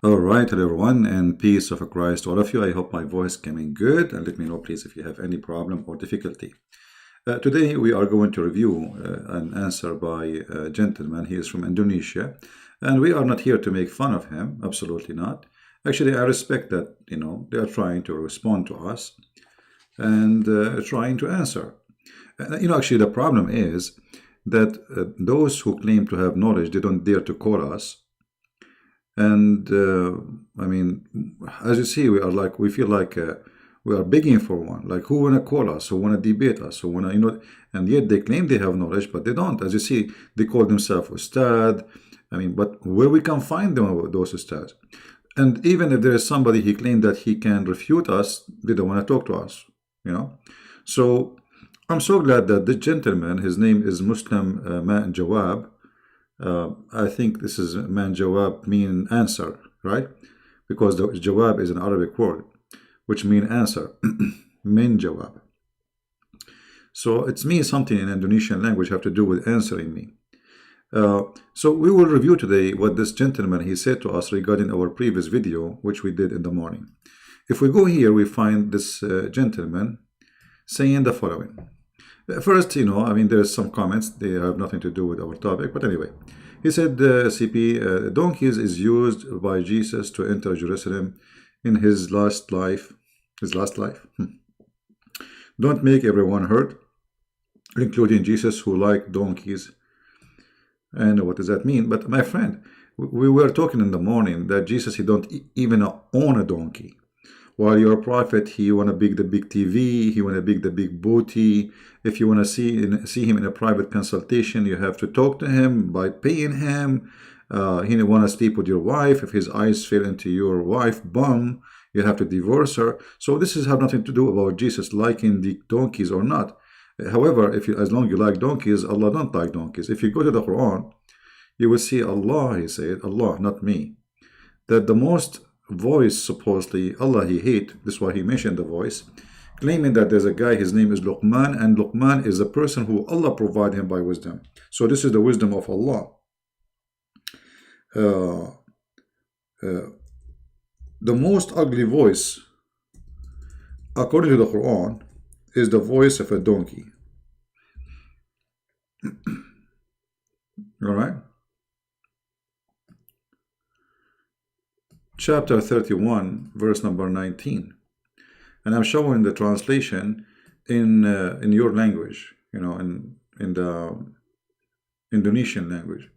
All right, hello everyone, and peace of Christ to all of you. I hope my voice coming good, and let me know, please, if you have any problem or difficulty. Today we are going to review an answer by a gentleman. He is from Indonesia, and we are not here to make fun of him. Absolutely not. Actually, I respect that they are trying to respond to us and trying to answer. Actually, the problem is that those who claim to have knowledge, they don't dare to call us. And I mean, as you see, we feel like we are begging for one. Like, who wanna call us? Who wanna debate us? Who wanna. And yet they claim they have knowledge, but they don't. As you see, they call themselves ustad. I mean, but where we can find them, those ustads? And even if there is somebody he claimed that he can refute us, they don't want to talk to us. So I'm so glad that the gentleman, his name is Muslim Menjawab. I think this is Menjawab mean answer, right? Because the jawab is an Arabic word, which mean answer. Menjawab. So it means something in Indonesian language have to do with answering me. So we will review today what this gentleman he said to us regarding our previous video, which we did in the morning. If we go here, we find this gentleman saying the following. First, I mean, there's some comments. They have nothing to do with our topic. But anyway, he said, CP, donkeys is used by Jesus to enter Jerusalem in his last life. His last life. Don't make everyone hurt, including Jesus, who like donkeys. And what does that mean? But my friend, we were talking in the morning that Jesus, he don't even own a donkey. While you're a prophet, he want to big the big TV, he want to big the big booty. If you want to see him in a private consultation, you have to talk to him by paying him. He want to sleep with your wife. If his eyes fell into your wife bum, you have to divorce her. So this has nothing to do about Jesus liking the donkeys or not. However, as long as you like donkeys, Allah don't like donkeys. If you go to the Quran, you will see Allah, he said, Allah, not me, that the most voice, supposedly Allah he hate, this is why he mentioned the voice, claiming that there's a guy, his name is Luqman, and Luqman is a person who Allah provide him by wisdom. So this is the wisdom of Allah. The most ugly voice, according to the Quran, is the voice of a donkey. All right. Chapter 31, verse number 19, and I'm showing the translation in your language, in the Indonesian language.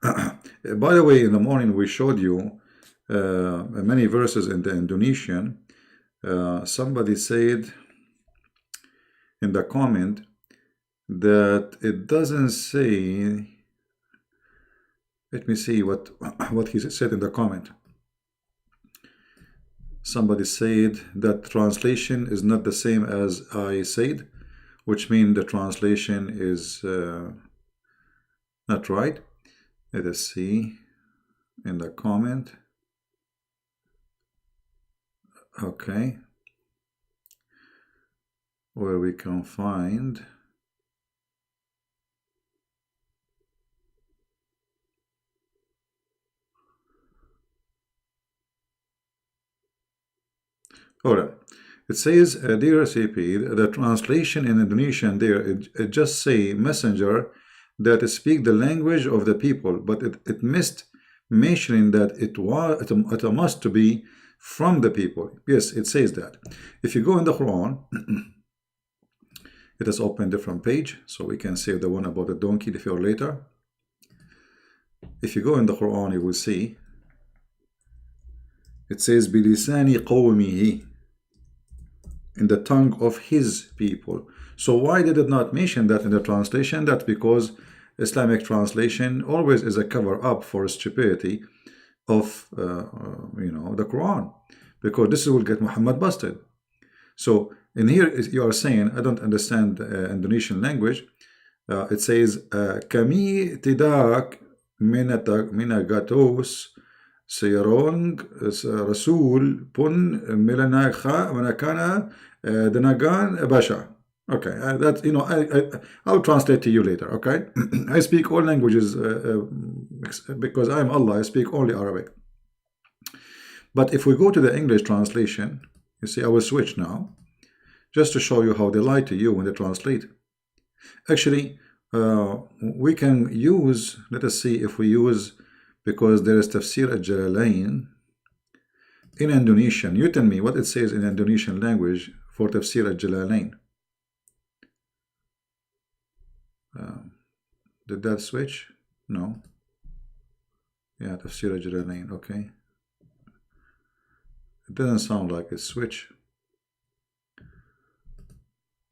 By the way, in the morning we showed you many verses in the Indonesian. Somebody said in the comment that it doesn't say. Let me see what he said in the comment. Somebody said that translation is not the same as I said, which means the translation is not right. Let us see in the comment. Okay. Where we can find. Alright, it says, dear CP, the translation in Indonesian there, it just say messenger that speak the language of the people, but it missed mentioning that it must to be from the people. Yes, it says that. If you go in the Quran, let us open a different page so we can save the one about the donkey for later. If you go in the Quran, you will see it says bilisani qawmihi, in the tongue of his people. So why did it not mention that in the translation? That's because Islamic translation always is a cover up for stupidity of the Quran, because this will get Muhammad busted. So in here you are saying, I don't understand Indonesian language. It says kami tidak minagatos Seorang Rasul pun menakana denagan basha. Okay, that I'll translate to you later. Okay, I speak all languages because I am Allah. I speak only Arabic. But if we go to the English translation, you see, I will switch now, just to show you how they lie to you when they translate. Actually, we can use, let us see if we use, because there is Tafsir al-Jalalain in Indonesian. You tell me what it says in Indonesian language for Tafsir al-Jalalain. Did that switch? No. Yeah, Tafsir al-Jalalain, okay. It doesn't sound like it switched.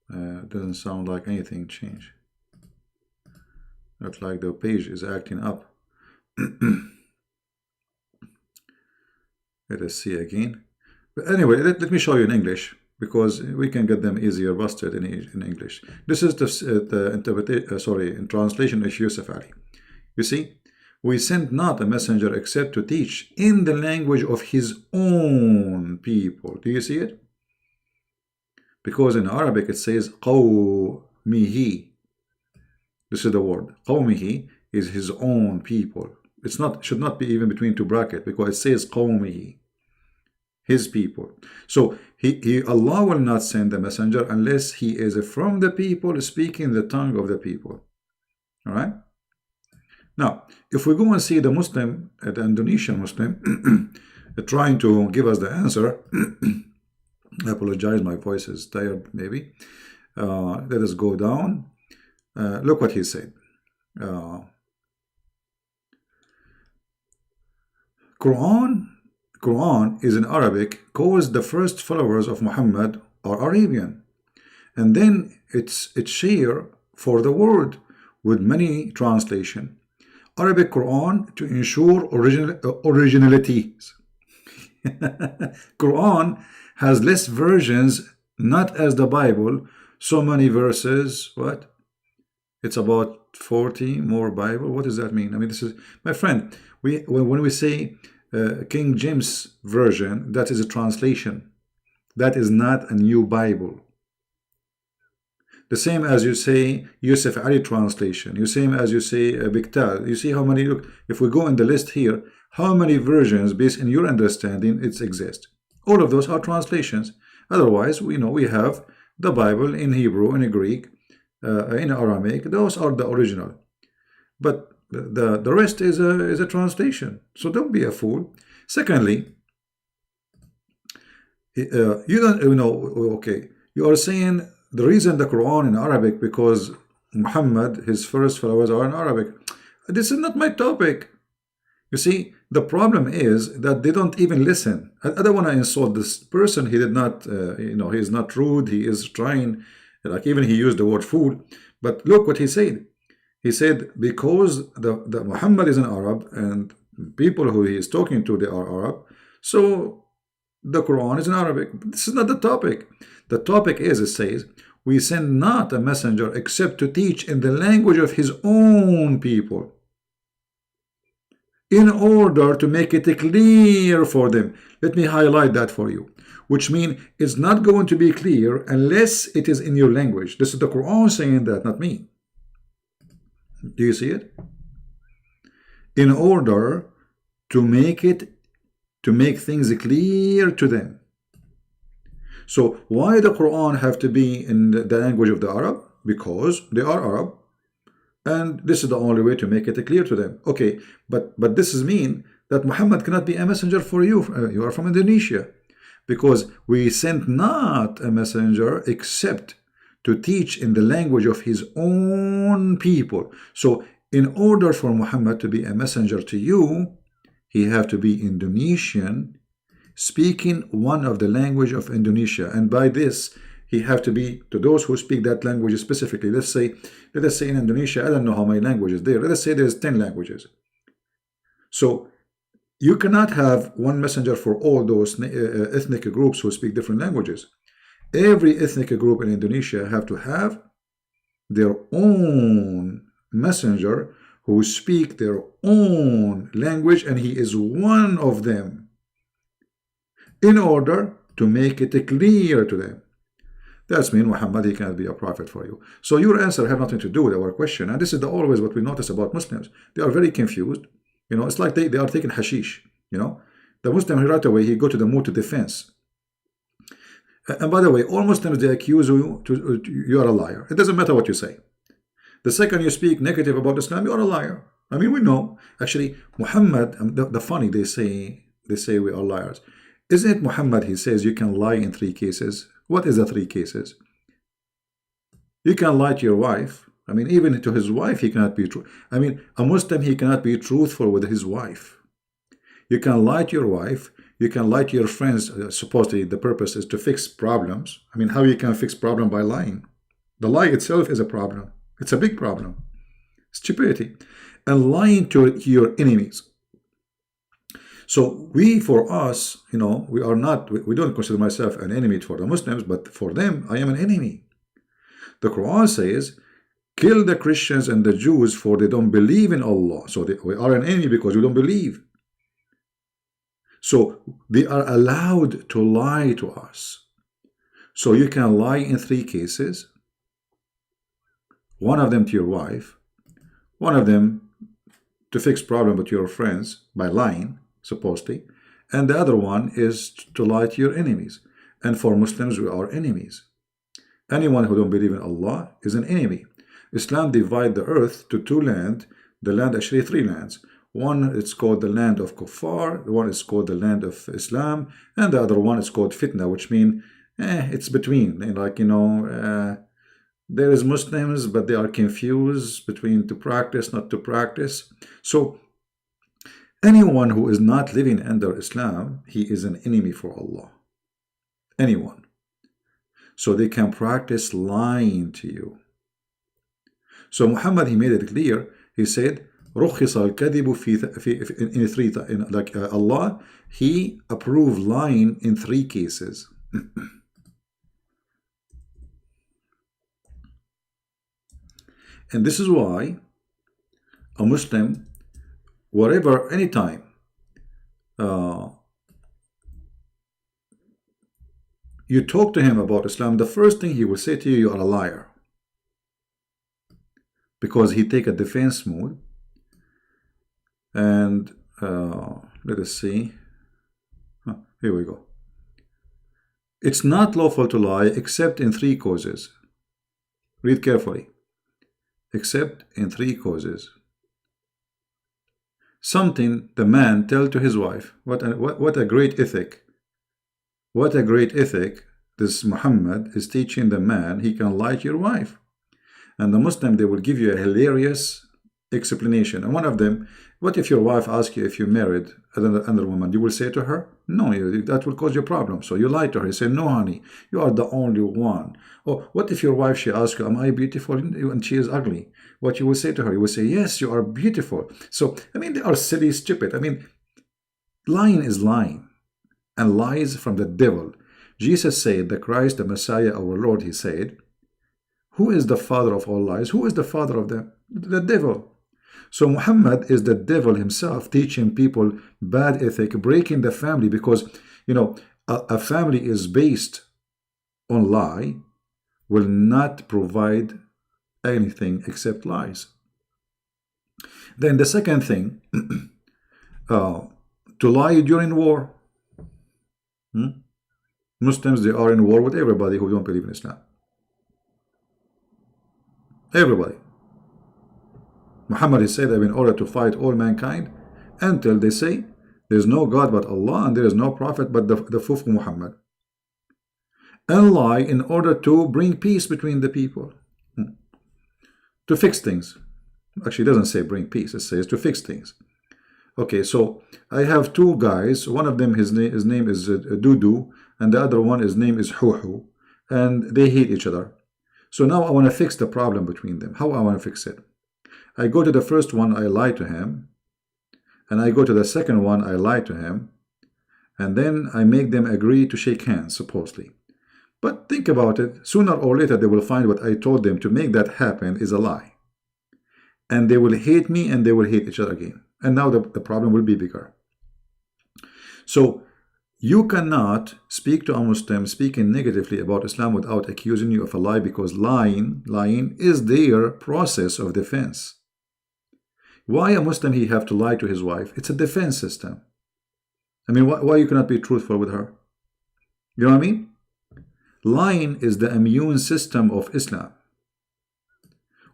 It doesn't sound like anything changed. Looks like the page is acting up. Let us see again. But anyway, let me show you in English, because we can get them easier busted in English. This is the interpretation, in translation of Yusuf Ali. You see, we sent not a messenger except to teach in the language of his own people. Do you see it? Because in Arabic it says qawmihi. This is the word. Qawmihi is his own people. It's not, should not be even between two brackets, because it says qawmihi, his people. So Allah will not send the messenger unless he is from the people, speaking the tongue of the people. All right. Now, if we go and see the Muslim, the Indonesian Muslim, trying to give us the answer, I apologize, my voice is tired maybe. Let us go down. Look what he said. Quran is in Arabic, cause the first followers of Muhammad are Arabian, and then it's share for the world with many translation. Arabic Quran to ensure originality. Quran has less versions, not as the Bible, so many verses. What? It's about 40 more Bible. What does that mean? I mean, this is, my friend, when we say King James Version, that is a translation. That is not a new Bible. The same as you say Yusuf Ali translation. The same as you say Biktal. You see how many, look, if we go in the list here, how many versions based on your understanding it exist. All of those are translations. Otherwise, we know we have the Bible in Hebrew, in Greek, in Aramaic. Those are the original. But the rest is a translation. So don't be a fool. Secondly, you don't, okay, you are saying the reason the Quran in Arabic, because Muhammad, his first followers are in Arabic. This is not my topic. You see, the problem is that they don't even listen. I don't want to insult this person. He did not, he is not rude. He is trying, like even he used the word fool. But look what he said. He said, because the Muhammad is an Arab and people who he is talking to, they are Arab. So the Quran is in Arabic. This is not the topic. The topic is, it says, we send not a messenger except to teach in the language of his own people, in order to make it clear for them. Let me highlight that for you, which means it's not going to be clear unless it is in your language. This is the Quran saying that, not me. Do you see it? In order to make things clear to them. So why the Quran have to be in the language of the Arab? Because they are Arab, and this is the only way to make it clear to them. Okay, but this is mean that Muhammad cannot be a messenger for you. You are from Indonesia, because we sent not a messenger except to teach in the language of his own people. So in order for Muhammad to be a messenger to you, he have to be Indonesian, speaking one of the language of Indonesia. And by this, he have to be to those who speak that language specifically. Let us say in Indonesia, I don't know how many languages there. Let us say there's 10 languages. So you cannot have one messenger for all those ethnic groups who speak different languages. Every ethnic group in Indonesia have to have their own messenger who speak their own language, and he is one of them, in order to make it clear to them. That's mean Muhammad, he cannot be a prophet for you. So your answer have nothing to do with our question. And this is always what we notice about Muslims. They are very confused. It's like they are taking hashish. The Muslim right away, he go to the mode to defense. And by the way, all Muslims, they accuse you you are a liar. It doesn't matter what you say. The second you speak negative about Islam, you are a liar. I mean, we know. Actually, Muhammad, the funny, they say we are liars. Isn't it Muhammad, he says you can lie in 3 cases? What is the 3 cases? You can lie to your wife. I mean, even to his wife, he cannot be true. I mean, a Muslim, he cannot be truthful with his wife. You can lie to your wife. You can lie to your friends. Supposedly, the purpose is to fix problems. I mean, how you can fix problem by lying? The lie itself is a problem. It's a big problem. Stupidity. And lying to your enemies. So for us, you know, we are not, we don't consider myself an enemy for the Muslims, but for them, I am an enemy. The Quran says, kill the Christians and the Jews for they don't believe in Allah. So we are an enemy because we don't believe. So they are allowed to lie to us. So you can lie in 3 cases. One of them to your wife. One of them to fix problem with your friends by lying, supposedly. And the other one is to lie to your enemies. And for Muslims, we are enemies. Anyone who don't believe in Allah is an enemy. Islam divides the earth to 2 lands. The land, actually 3 lands. One is called the land of Kuffar, one is called the land of Islam, and the other one is called Fitna, which means it's between. Like, you know, there is Muslims, but they are confused between to practice, not to practice. So anyone who is not living under Islam, he is an enemy for Allah. Anyone. So they can practice lying to you. So Muhammad, he made it clear. He said, رخص الكذب in 3, like Allah, he approved lying in 3 cases. And this is why a Muslim, wherever, anytime, you talk to him about Islam, the first thing he will say to you, you are a liar. Because he take a defense mode. And let us see. Here we go. It's not lawful to lie except in 3 causes. Read carefully. Except in 3 causes. Something the man tell to his wife. What a great ethic. What a great ethic. This Muhammad is teaching the man he can lie to your wife. And the Muslim, they will give you a hilarious explanation. And one of them, what if your wife asks you if you married another woman? You will say to her, no, that will cause you a problem. So you lie to her. You say, no, honey, you are the only one. Or what if your wife, she asks you, am I beautiful? And she is ugly. What you will say to her? You will say, yes, you are beautiful. So, I mean, they are silly, stupid. I mean, lying is lying. And lies from the devil. Jesus said, the Christ, the Messiah, our Lord, he said, who is the father of all lies? Who is the father of them? The devil. So Muhammad is the devil himself, teaching people bad ethic, breaking the family, because, you know, a family is based on lie, will not provide anything except lies. Then the second thing, to lie during war. Muslims, they are in war with everybody who don't believe in Islam. Everybody. Muhammad has said that in order to fight all mankind until they say there is no God but Allah and there is no prophet but the Fufu Muhammad. And lie in order to bring peace between the people. To fix things. Actually, it doesn't say bring peace, it says to fix things. Okay, so I have 2 guys. One of them, his name is Dudu, and the other one, his name is Huhu, and they hate each other. So now I want to fix the problem between them. How I want to fix it? I go to the first one, I lie to him, and I go to the second one, I lie to him, and then I make them agree to shake hands, supposedly. But think about it, sooner or later they will find what I told them to make that happen is a lie. And they will hate me and they will hate each other again. And now the problem will be bigger. So you cannot speak to a Muslim speaking negatively about Islam without accusing you of a lie, because lying is their process of defense. Why a Muslim he have to lie to his wife? It's a defense system. I mean, why you cannot be truthful with her? You know what I mean? Lying is the immune system of Islam.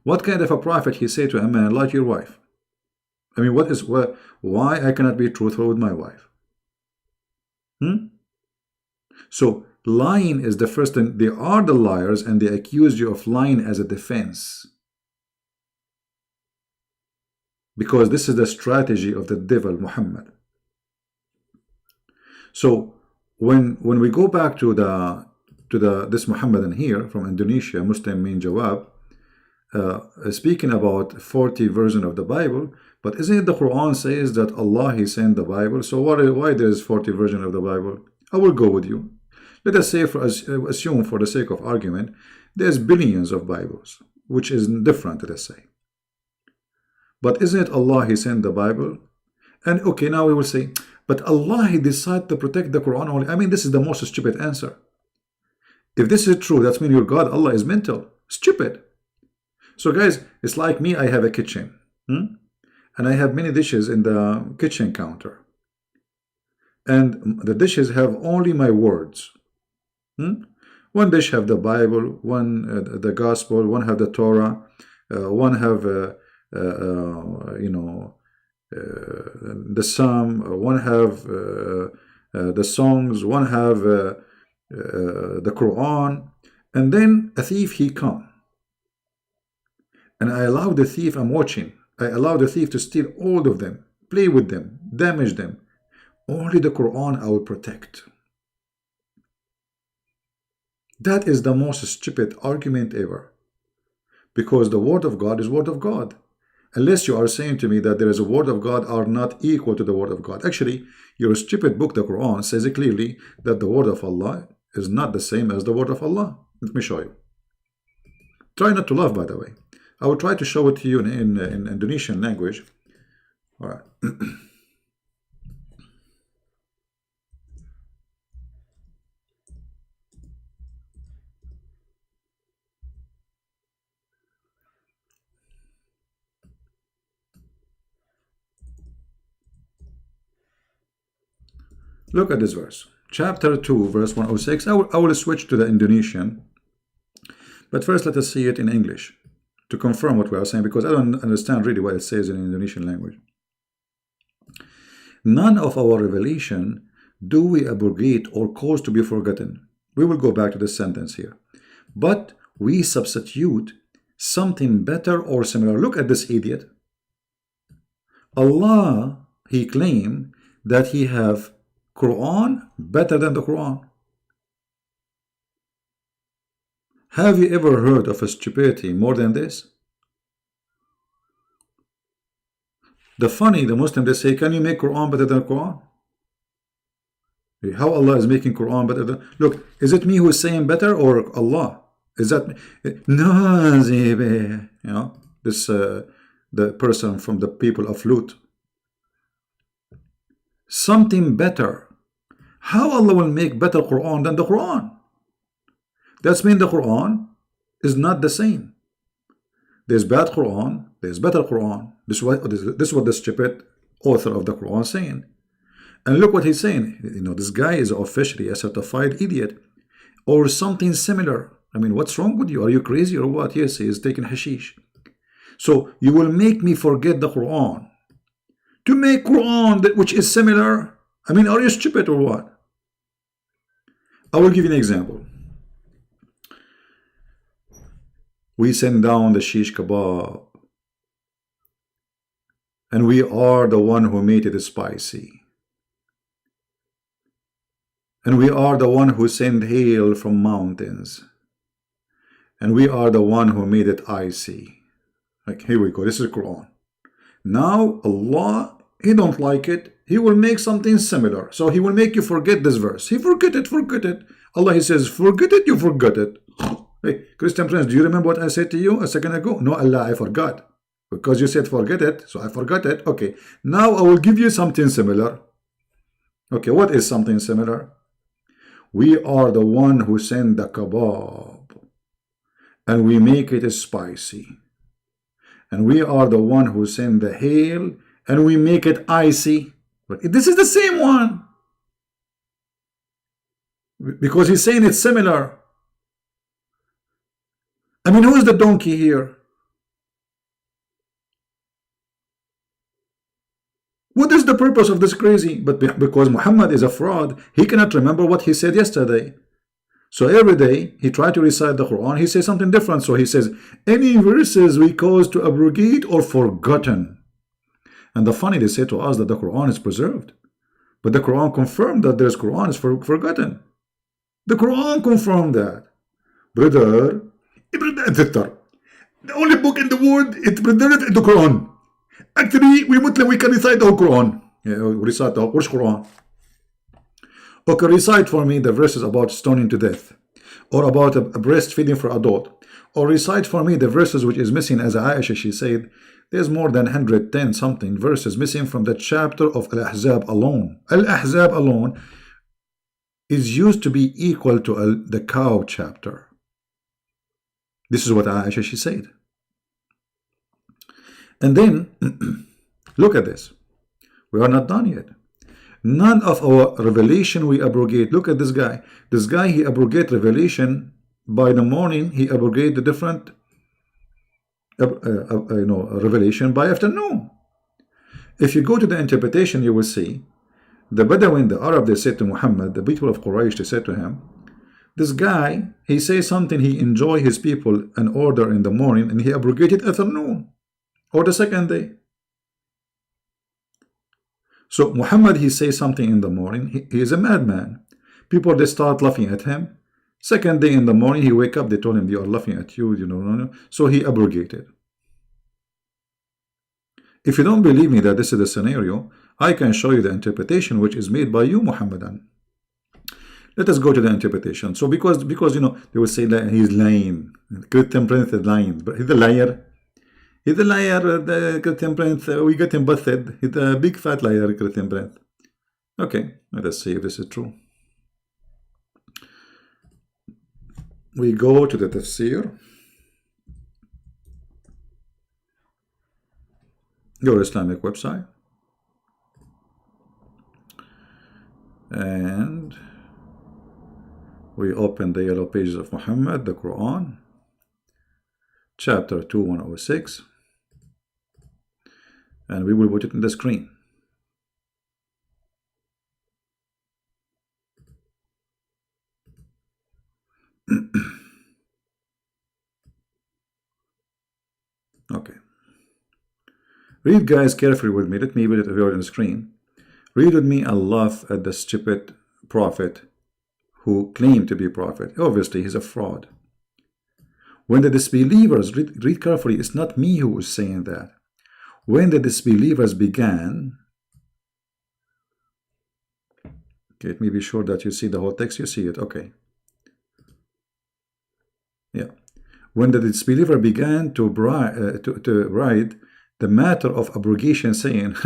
What kind of a prophet he say to a man, lie to your wife? I mean, why I cannot be truthful with my wife? So lying is the first thing. They are the liars, and they accuse you of lying as a defense. Because this is the strategy of the devil, Muhammad. So when we go back to this Muhammadan here from Indonesia, Muslim Menjawab, speaking about 40 version of the Bible, but isn't it the Quran says that Allah He sent the Bible? So why there is 40 version of the Bible? I will go with you. Let us say, assume for the sake of argument, there's billions of Bibles, which is different, let us say. But isn't it Allah He sent the Bible? And okay, now we will say, but Allah He decided to protect the Quran only. I mean, this is the most stupid answer. If this is true, that means your God, Allah, is mental. Stupid. So guys, it's like me, I have a kitchen. And I have many dishes in the kitchen counter. And the dishes have only my words. One dish have the Bible, one the Gospel, one have the Torah, one have the Psalm, one have the songs, one have the Quran, and then a thief he come, and I allow the thief, I'm watching, I allow the thief to steal all of them, play with them, damage them. Only the Quran I will protect. That is the most stupid argument ever, because the Word of God is Word of God. Unless you are saying to me that there is a Word of God are not equal to the Word of God. Actually, your stupid book, the Quran, says it clearly that the Word of Allah is not the same as the Word of Allah. Let me show you. Try not to laugh, by the way. I will try to show it to you in Indonesian language. All right. Look at this verse. Chapter 2, verse 106. I will switch to the Indonesian. But first, let us see it in English to confirm what we are saying, because I don't understand really what it says in Indonesian language. None of our revelation do we abrogate or cause to be forgotten. We will go back to this sentence here. But we substitute something better or similar. Look at this idiot. Allah, He claimed that He have Quran better than the Quran. Have you ever heard of a stupidity more than this? The Muslims, they say, can you make Quran better than Quran? How Allah is making Quran better than... Look, is it me who is saying better or Allah? Is that... No, you know, this, the person from the people of Lut. Something better. How Allah will make better Quran than the Quran? That means the Quran is not the same. There's bad Quran, there's better Quran. This is what the stupid author of the Quran is saying. And look what he's saying. You know, this guy is officially a certified idiot or something similar. I mean, what's wrong with you? Are you crazy or what? Yes, he is taking hashish. So you will make me forget the Quran to make Quran that which is similar. I mean, are you stupid or what? I will give you an example. We send down the shish kebab, and we are the one who made it spicy. And we are the one who sent hail from mountains. And we are the one who made it icy. Like, here we go. This is Quran. Now, Allah, He don't like it. He will make something similar. So He will make you forget this verse. He forget it. Allah, He says, forget it, you forgot it. Hey, Christian friends, do you remember what I said to you a second ago? No, Allah, I forgot. Because you said forget it, so I forgot it. Okay, now I will give you something similar. Okay, what is something similar? We are the one who send the kebab, and we make it spicy. And we are the one who send the hail, and we make it icy. But this is the same one. Because he's saying it's similar. I mean, who is the donkey here? What is the purpose of this crazy? But because Muhammad is a fraud, he cannot remember what he said yesterday. So every day he tried to recite the Quran, he says something different. So he says, any verses we cause to abrogate or forgotten. And the funny, they say to us that the Quran is preserved. But the Quran confirmed that there's Quran is forgotten. The Quran confirmed that. Brother, the only book in the world, it's preserved in the Quran. Actually, we can recite the whole Quran. Yeah, recite the whole Quran. Okay, recite for me the verses about stoning to death, or about a breastfeeding for adult, or recite for me the verses which is missing, as Aisha, she said, there's more than 110 something verses missing from the chapter of Al-Ahzab alone. Al-Ahzab alone is used to be equal to the cow chapter. This is what Aisha, she said. And then, look at this. We are not done yet. None of our revelation we abrogate. Look at this guy. This guy, he abrogate revelation. By the morning, he abrogate the different revelation by afternoon. If you go to the interpretation, you will see the Bedouin, the Arab, they said to Muhammad, the people of Quraysh, they said to him, this guy, he says something, he enjoy his people an order in the morning, and he abrogated afternoon or the second day. So Muhammad, he says something in the morning, he is a madman. People, they start laughing at him. Second day in the morning, he wake up, they told him, they are laughing at you, no. So he abrogated. If you don't believe me that this is the scenario, I can show you the interpretation which is made by you, Muhammadan. Let us go to the interpretation. So because they will say that he's lying. Christian Prince is lying. But he's a liar. He's a liar, the Christian Prince. We got him busted. He's a big fat liar, Christian Prince. Okay, let us see if this is true. We go to the tafsir. Your Islamic website. And we open the yellow pages of Muhammad, the Quran, chapter 2, 106, and we will put it in the screen. Okay. Read, guys, carefully with me. Let me put it over on the screen. Read with me and laugh at the stupid prophet who claimed to be a prophet. Obviously, he's a fraud. When the disbelievers, read carefully, it's not me who is saying that. When the disbelievers began, okay, let me be sure that you see the whole text, you see it, okay. Yeah. When the disbeliever began to write the matter of abrogation, saying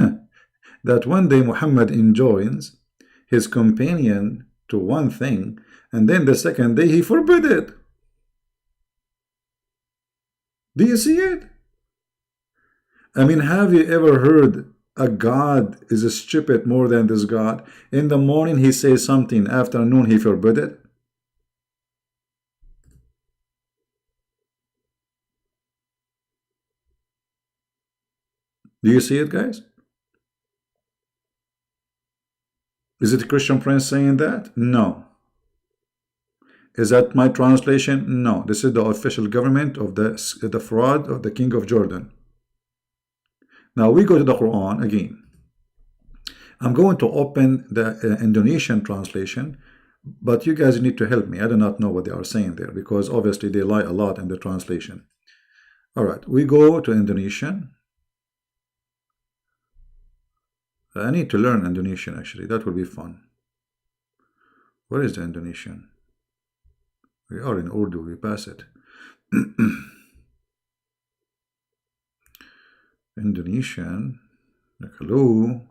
that one day Muhammad enjoins his companion to one thing, and then the second day he forbid it. Do you see it? I mean, have you ever heard a God is stupid more than this God? In the morning he says something, afternoon he forbid it. Do you see it, guys? Is it Christian Prince saying that? No. Is that my translation? No. This is the official government of the fraud of the King of Jordan. Now we go to the Quran again. I'm going to open the Indonesian translation, but you guys need to help me. I do not know what they are saying there, because obviously they lie a lot in the translation. All right, we go to Indonesian. I need to learn Indonesian, actually. That will be fun. Where is the Indonesian? We are in Urdu, we pass it. Indonesian. Hello.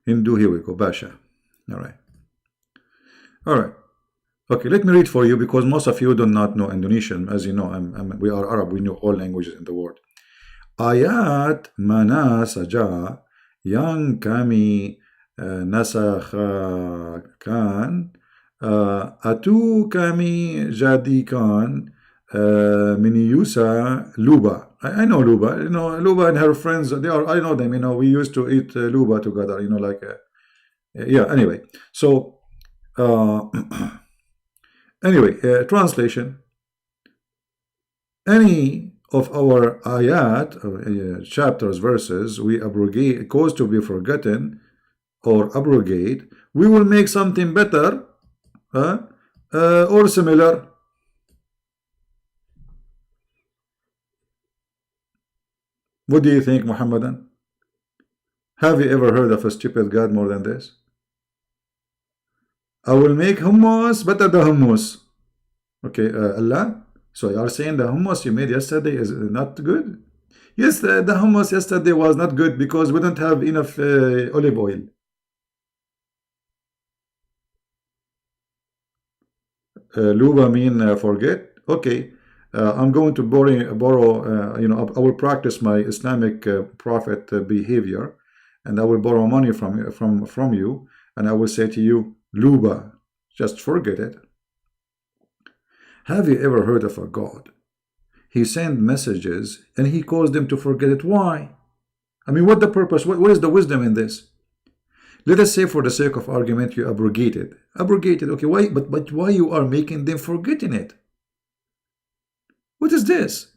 Hindu, here we go. Basha. All right. All right. Okay, let me read for you, because most of you do not know Indonesian. As you know, we are Arab. We know all languages in the world. Ayat mana saja yang kami nasakhakan Atu kami jadikan miniyusa luba. I know Luba. You know, Luba and her friends, they are, I know them. You know, we used to eat Luba together, you know, like, yeah, anyway. So, uh, anyway, translation. Any of our ayat, chapters, verses, we abrogate, cause to be forgotten or abrogate, we will make something better or similar. What do you think, Muhammadan? Have you ever heard of a stupid God more than this? I will make hummus better than hummus. Okay, Allah. So you are saying the hummus you made yesterday is not good? Yes, the hummus yesterday was not good because we don't have enough olive oil. Luba mean forget. Okay, I'm going to borrow. You know, I will practice my Islamic prophet behavior, and I will borrow money from you, and I will say to you, Luba, just forget it. Have you ever heard of a God? He sent messages and he caused them to forget it. Why? I mean, what the purpose? What is the wisdom in this? Let us say, for the sake of argument, you abrogate it. Abrogated. Okay, why? But why you are making them forgetting it? What is this?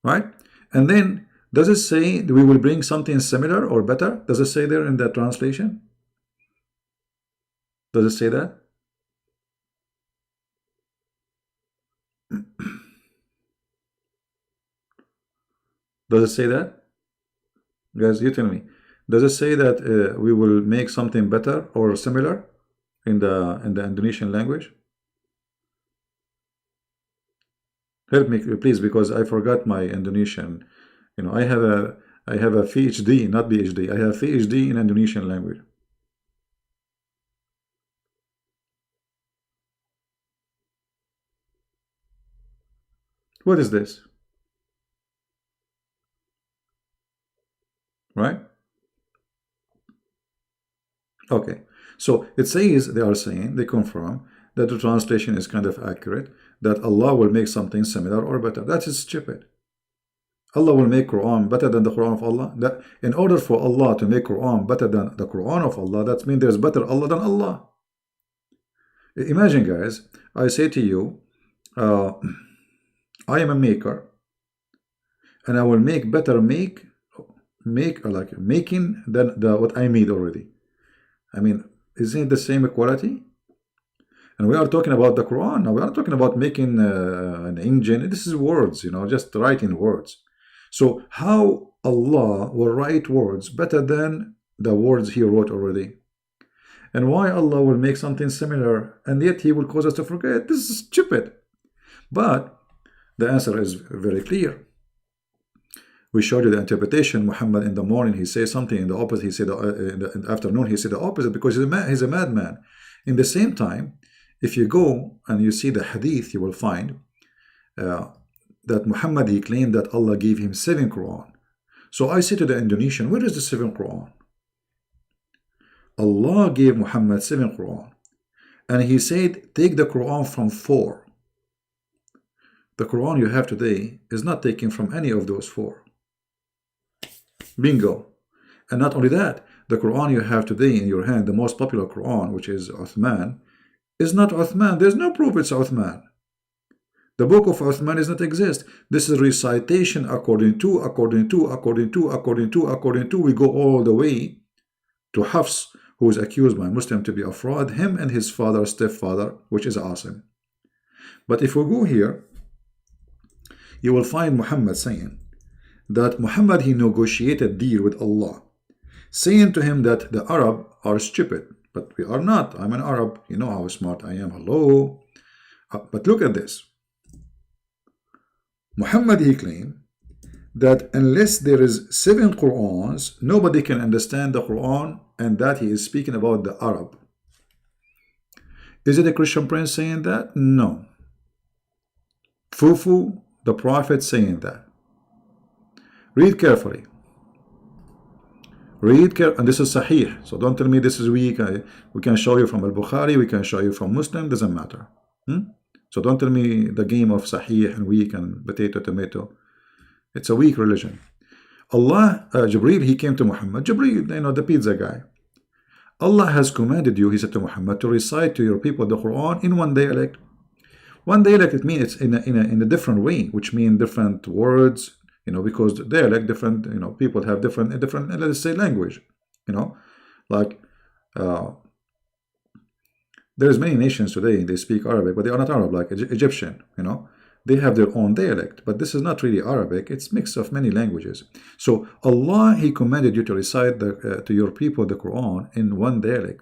Right? And then, does it say that we will bring something similar or better? Does it say there in the translation? Does it say that? Does it say that? Guys, you tell me. Does it say that we will make something better or similar in the Indonesian language? Help me, please, because I forgot my Indonesian. You know, I have a PhD, not PhD. I have PhD in Indonesian language. What is this? Right? Okay. So it says, they are saying, they confirm that the translation is kind of accurate, that Allah will make something similar or better. That is stupid. Allah will make Quran better than the Quran of Allah. That in order for Allah to make Quran better than the Quran of Allah, that means there's better Allah than Allah. Imagine, guys, I say to you, I am a maker, and I will make better make like making than what I made already. I mean, isn't it the same equality? And we are talking about the Quran. Now we are talking about making an engine. This is words, you know, just writing words. So how Allah will write words better than the words He wrote already? And why Allah will make something similar and yet He will cause us to forget? This is stupid. But the answer is very clear. We showed you the interpretation. Muhammad in the morning, he says something. In the opposite, he said in the afternoon, he said the opposite, because he's a madman. In the same time, if you go and you see the hadith, you will find that Muhammad, he claimed that Allah gave him 7 Quran. So I say to the Indonesian, where is the 7th Quran? Allah gave Muhammad 7 Quran. And he said, take the Quran from 4. The Quran you have today is not taken from any of those 4. Bingo. And not only that, the Quran you have today in your hand, the most popular Quran, which is Uthman, is not Uthman. There's no proof it's Uthman. The book of Uthman does not exist. This is recitation according to. We go all the way to Hafs, who is accused by Muslim to be a fraud, him and his father, stepfather, which is Asim. But if we go here, you will find Muhammad saying that Muhammad, he negotiated deal with Allah, saying to him that the Arab are stupid, but we are not. I'm an Arab. You know how smart I am. Hello. But look at this. Muhammad, he claimed that unless there is 7 Qur'ans, nobody can understand the Quran, and that he is speaking about the Arab. Is it a Christian prince saying that? No. Fufu, the prophet, saying that. Read carefully. read care, and this is Sahih. So don't tell me this is weak. We can show you from Al-Bukhari, we can show you from Muslim, doesn't matter. So don't tell me the game of Sahih and weak and potato, tomato. It's a weak religion. Allah, Jibreel, he came to Muhammad. Jibreel, the pizza guy. Allah has commanded you, he said to Muhammad, to recite to your people the Quran in one dialect. One dialect, it means it's in a different way, which means different words, because the dialect different, people have different, let's say, language, like there's many nations today, they speak Arabic, but they are not Arab, like Egyptian, they have their own dialect, but this is not really Arabic, it's mix of many languages. So Allah, he commanded you to recite to your people the Quran in one dialect.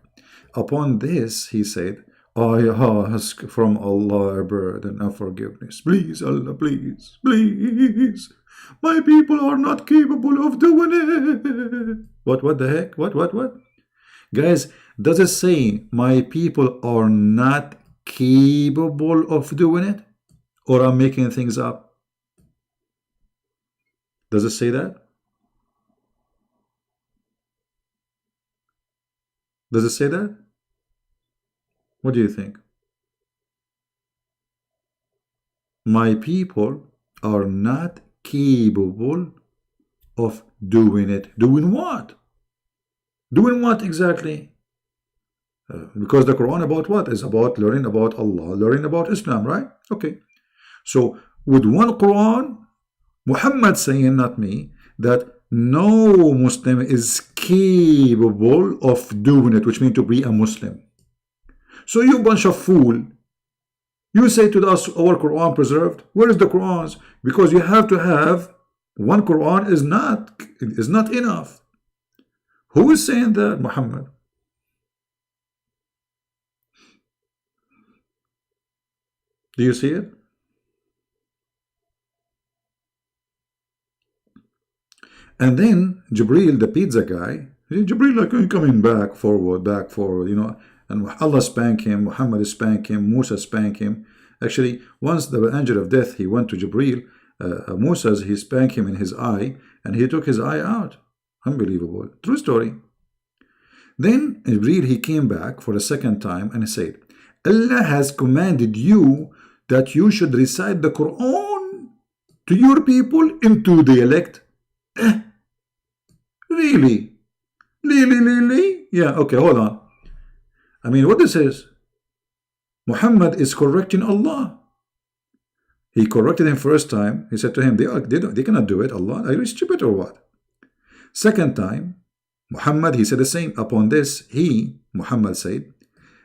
Upon this, he said, I ask from Allah a burden of forgiveness. Please, Allah, please, please. My people are not capable of doing it. What the heck? What? Guys, does it say my people are not capable of doing it? Or I'm making things up? Does it say that? Does it say that? What do you think? My people are not capable of doing it. Doing what? Doing what exactly? Because the Quran about what? Is about learning about Allah, learning about Islam, right? Okay. So with one Quran, Muhammad saying, not me, that no Muslim is capable of doing it, which means to be a Muslim. So you bunch of fool, you say to us, our Quran preserved. Where is the Qurans? Because you have to have one Quran is not enough. Who is saying that? Muhammad. Do you see it? And then Jibreel, the pizza guy, Jibreel like coming back, forward, and Allah spanked him, Muhammad spanked him, Musa spanked him. Actually, once the angel of death, he went to Jibreel, Musa's, he spanked him in his eye, and he took his eye out. Unbelievable. True story. Then Jibreel, he came back for a second time and he said, Allah has commanded you that you should recite the Quran to your people in two dialect. Really? Really? Yeah, okay, hold on. I mean, what this is? Muhammad is correcting Allah. He corrected him first time. He said to him, they cannot do it. Allah, are you stupid or what? Second time, Muhammad, he said the same. Upon this, Muhammad said,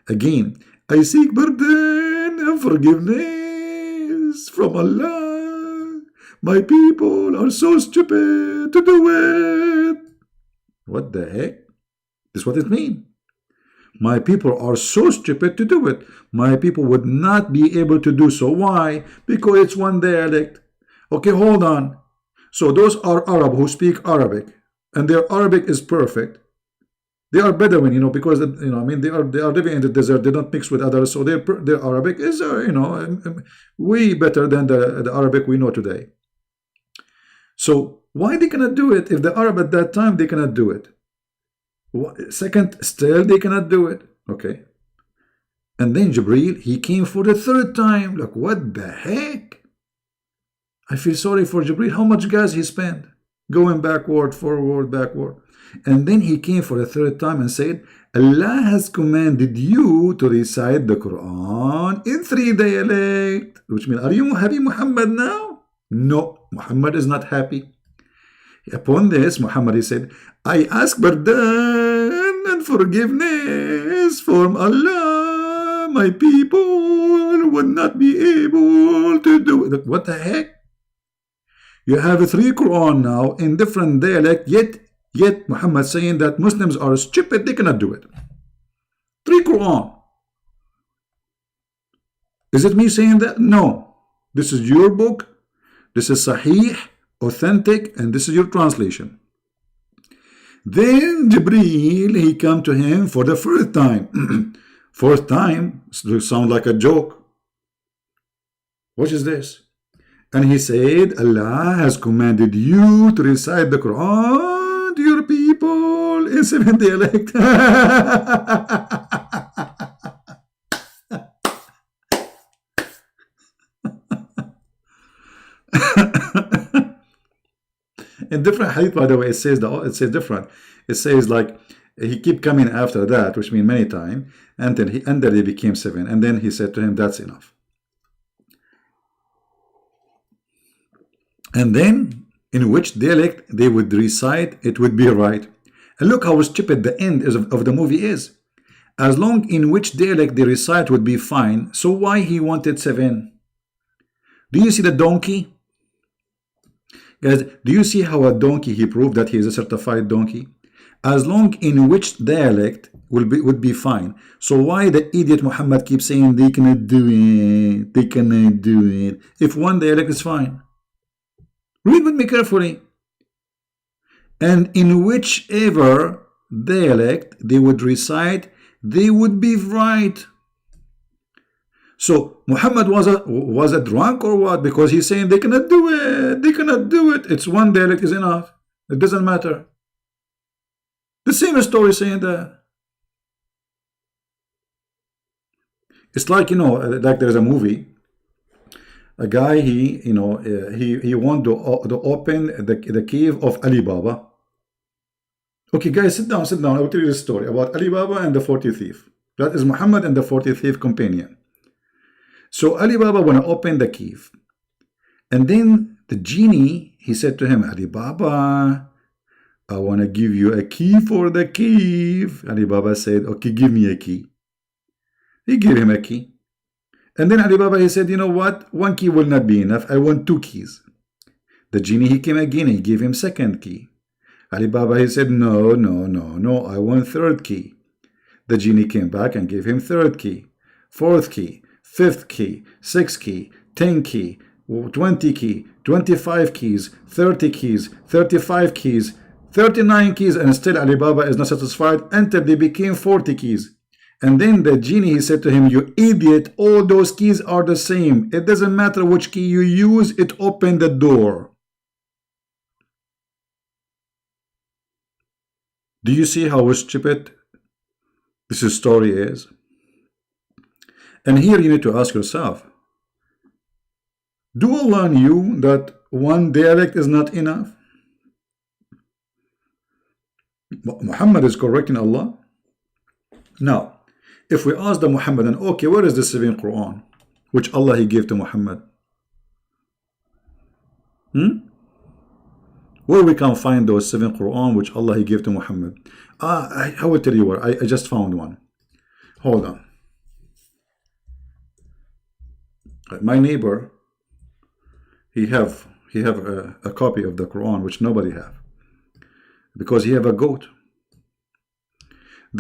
again, I seek pardon and forgiveness from Allah. My people are so stupid to do it. What the heck? This is what it means. My people are so stupid to do it. My people would not be able to do so. Why? Because it's one dialect. Okay, hold on. So those are Arab who speak Arabic, and their Arabic is perfect. They are Bedouin, because I mean they are living in the desert. They don't mix with others, so their Arabic is way better than the Arabic we know today. So why they cannot do it if the Arab at that time they cannot do it? Second, still they cannot do it. Okay. And then Jibreel, he came for the third time. Like, what the heck? I feel sorry for Jibreel. How much gas he spent? Going backward, forward, backward. And then he came for the third time and said, Allah has commanded you to recite the Quran in three dialects. Which means, are you happy, Muhammad, now? No, Muhammad is not happy. Upon this, Muhammad, he said, I ask pardon and forgiveness from Allah. My people would not be able to do it. What the heck? You have three Quran now in different dialect, yet Muhammad saying that Muslims are stupid, they cannot do it. Three Quran. Is it me saying that? No. This is your book. This is Sahih, authentic, and this is your translation. Then Jibreel, he come to him for the first time. Fourth time, sound like a joke. What is this? And he said, Allah has commanded you to recite the Quran to your people people in 7 dialect. In different hadith, by the way, it says different. It says like he keep coming after that, which means many times, and then they became 7, and then he said to him, "That's enough." And then in which dialect they would recite, it would be right. And look how stupid the end of the movie is. As long in which dialect they recite would be fine. So why he wanted 7? Do you see the donkey? Guys, do you see how a donkey, he proved that he is a certified donkey? As long in which dialect would be fine. So why the idiot Muhammad keeps saying they cannot do it, they cannot do it, if one dialect is fine? Read with me carefully. And in whichever dialect they would recite, they would be right. So Muhammad was a drunk or what? Because he's saying they cannot do it, they cannot do it. It's one dialect is enough. It doesn't matter. The same story saying that. It's like, you know, like there's a movie. A guy, he wanted to open the cave of Alibaba. Okay, guys, sit down. I will tell you a story about Alibaba and the 40th thief. That is Muhammad and the 40th thief companion. So Alibaba want to open the cave. And then the genie, he said to him, "Alibaba, I want to give you a key for the cave." Alibaba said, "Okay, give me a key." He gave him a key. And then Alibaba, he said, "You know what? One key will not be enough. I want 2 keys. The genie, he came again. He gave him second key. Alibaba, he said, "No, I want 3rd key." The genie came back and gave him 3rd key, 4th key, 5th key, 6th key, 10 key, 20 key, 25 keys, 30 keys, 35 keys, 39 keys, and still Alibaba is not satisfied until they became 40 keys. And then the genie, he said to him, "You idiot, all those keys are the same. It doesn't matter which key you use, it opened the door." Do you see how stupid this story is? And here you need to ask yourself, do Allah knew that one dialect is not enough? Muhammad is correcting Allah. Now, if we ask the Muhammadan, okay, where is the 7th Quran which Allah he gave to Muhammad? Where we can find those 7 Quran which Allah he gave to Muhammad? I will tell you where. I just found one. Hold on. My neighbor, he have a copy of the Quran which nobody have, because he have a goat.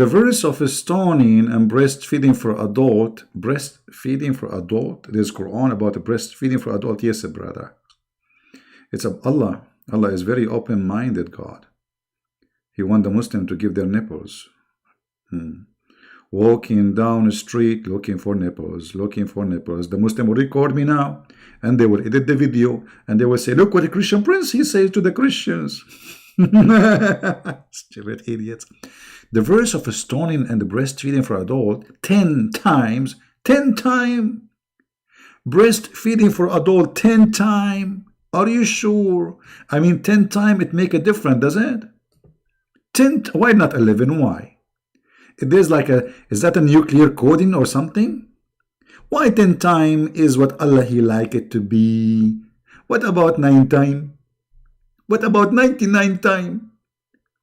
The verse of stoning and breastfeeding for adult, there's Quran about breastfeeding for adult. Yes, brother. It's Allah. Allah is very open-minded God. He want the Muslim to give their nipples. Walking down the street looking for nipples. The Muslim will record me now, and they will edit the video, and they will say, "Look what the Christian prince he says to the Christians." Stupid idiots. The verse of stoning and breastfeeding for adult 10 times. Breastfeeding for adult 10 times. Are you sure? I mean, 10 times it make a difference, does it? 10. Why not 11? Why? There's like is that a nuclear coding or something? Why 10 times is what Allah he like it to be? What about 9 times? What about 99 times?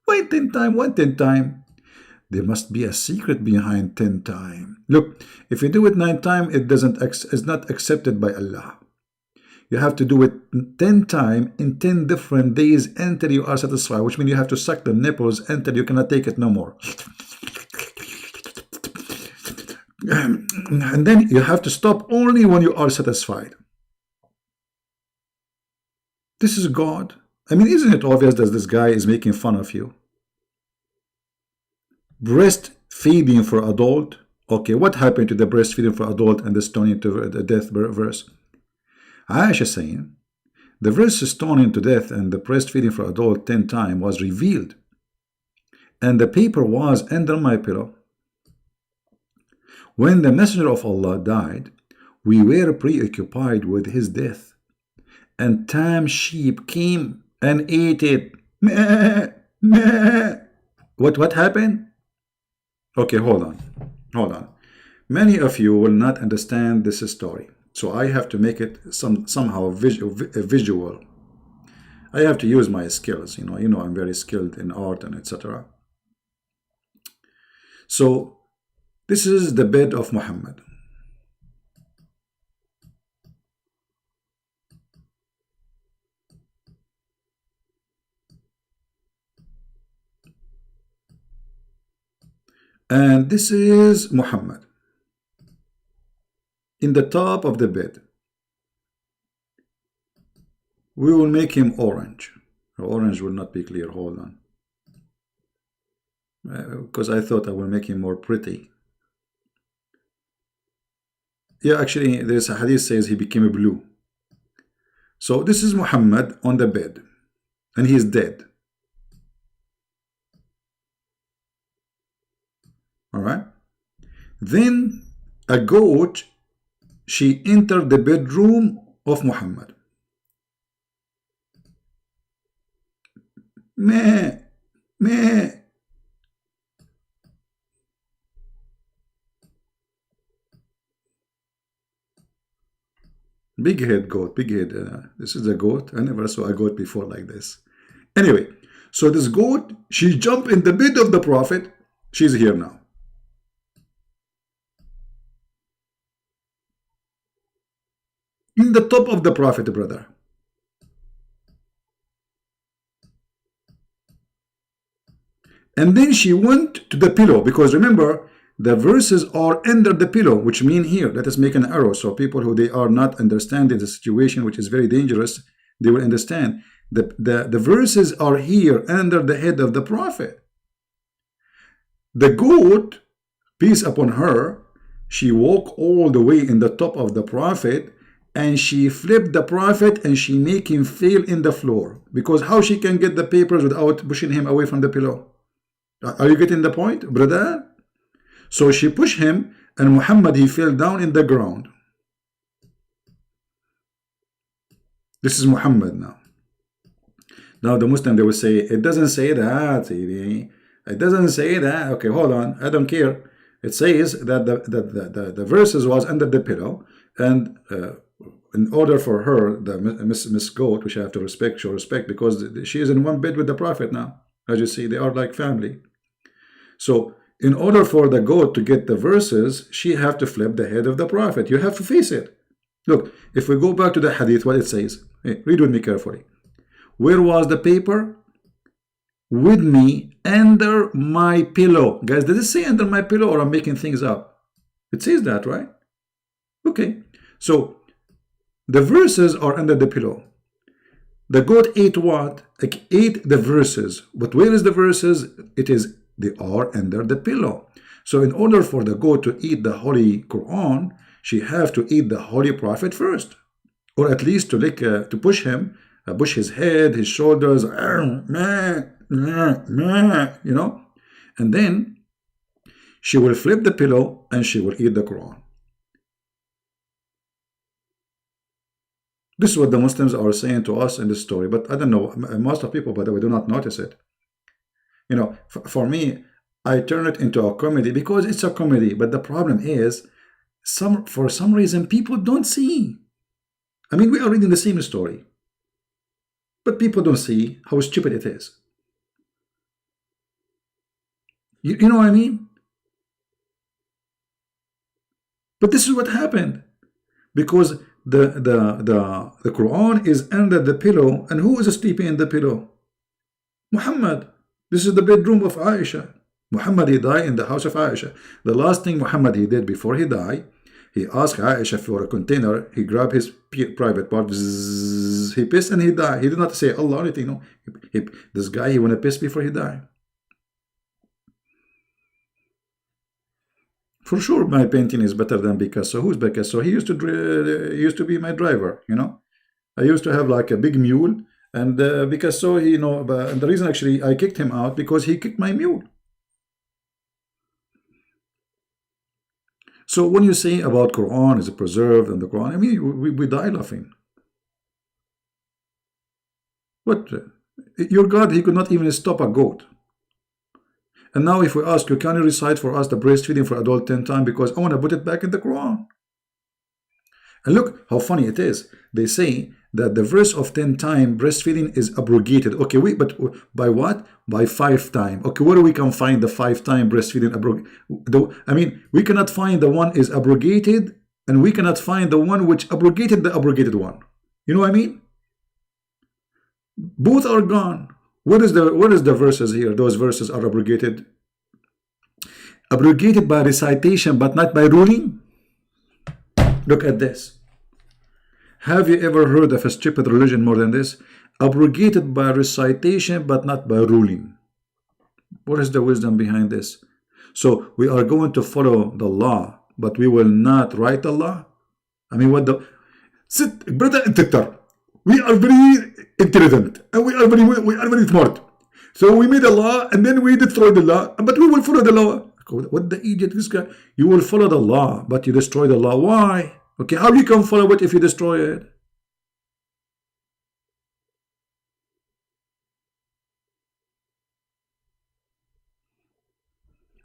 Why 10 times? Why 10 times? There must be a secret behind 10 times. Look, if you do it 9 times, it's not accepted by Allah. You have to do it 10 times in 10 different days until you are satisfied, which means you have to suck the nipples until you cannot take it no more. And then you have to stop only when you are satisfied. This is God. I mean, isn't it obvious that this guy is making fun of you? Breastfeeding for adult. Okay, what happened to the breastfeeding for adult and the stoning to the death verse? Aisha saying the verse stoning to death and the breastfeeding for adult 10 times was revealed and the paper was under my pillow. When the Messenger of Allah died, we were preoccupied with his death, and tame sheep came and ate it. Meh, meh. What happened? Okay, hold on. Many of you will not understand this story, so I have to make it somehow visual. I have to use my skills. You know, I'm very skilled in art and etc. So this is the bed of Muhammad. And this is Muhammad in the top of the bed. We will make him orange. Orange will not be clear. Hold on. Because I thought I will make him more pretty. Yeah, actually, there's a hadith says he became blue. So this is Muhammad on the bed, and he is dead. All right. Then a goat, she entered the bedroom of Muhammad. Meh, meh. Big head goat, big head. This is a goat. I never saw a goat before like this. Anyway, so this goat, she jumped in the bed of the Prophet. She's here now. In the top of the Prophet, brother. And then she went to the pillow, because remember, the verses are under the pillow, which mean here, let us make an arrow, so people who they are not understanding the situation, which is very dangerous, they will understand. The verses are here under the head of the Prophet. The goat, peace upon her, she walked all the way in the top of the Prophet, and she flipped the Prophet and she make him fall in the floor. Because how she can get the papers without pushing him away from the pillow? Are you getting the point, brother? So she pushed him, and Muhammad, he fell down in the ground. This is Muhammad now. Now the Muslim, they will say, it doesn't say that. It doesn't say that. Okay, hold on. I don't care. It says that the verses was under the pillow, and in order for her, the Miss Goat, which I have to respect, she'll respect, because she is in one bed with the Prophet now. As you see, they are like family. So in order for the goat to get the verses, she have to flip the head of the Prophet. You have to face it. Look, if we go back to the hadith, what it says, hey, read with me carefully. Where was the paper? With me under my pillow. Guys, does it say under my pillow, or I'm making things up? It says that, right? Okay. So the verses are under the pillow. The goat ate what? It ate the verses. But where is the verses? They are under the pillow. So in order for the goat to eat the Holy Quran, she have to eat the Holy Prophet first. Or at least to push him, push his head, his shoulders, you know. And then she will flip the pillow and she will eat the Quran. This is what the Muslims are saying to us in this story, but I don't know, most of people, by the way, do not notice it. You know, for me, I turn it into a comedy because it's a comedy, but the problem is, for some reason, people don't see. I mean, we are reading the same story, but people don't see how stupid it is. You know what I mean? But this is what happened, because the Quran is under the pillow, and who is sleeping in the pillow? Muhammad. This is the bedroom of Aisha. Muhammad, he died in the house of Aisha. The last thing Muhammad he did before he died, he asked Aisha for a container. He grabbed his private part. Bzzz, he pissed and he died. He did not say Allah or anything. No, this guy, he want to piss before he died. For sure, my painting is better than Picasso. Who's Picasso? He used to be my driver. You know, I used to have like a big mule. And Picasso, and the reason actually I kicked him out because he kicked my mule. So when you say about Quran is preserved and the Quran, I mean, we die laughing. What? Your God, he could not even stop a goat. And now if we ask you, can you recite for us the breastfeeding for adult 10 times? Because I want to put it back in the Quran. And look how funny it is. They say that the verse of 10 times breastfeeding is abrogated. Okay, wait, but by what? By 5 times. Okay, where we can find the 5 times breastfeeding I mean, we cannot find the one is abrogated, and we cannot find the one which abrogated the abrogated one. You know what I mean? Both are gone. What is the verses here? Those verses are abrogated. Abrogated by recitation, but not by ruling. Look at this. Have you ever heard of a stupid religion more than this? Abrogated by recitation, but not by ruling. What is the wisdom behind this? So we are going to follow the law, but we will not write the law. I mean, what the... Sit, brother and sister. We are very intelligent, and we are very smart. So we made a law, and then we destroyed the law, but we will follow the law. What the idiot, this guy? You will follow the law, but you destroy the law. Why? Okay, how you can follow it if you destroy it?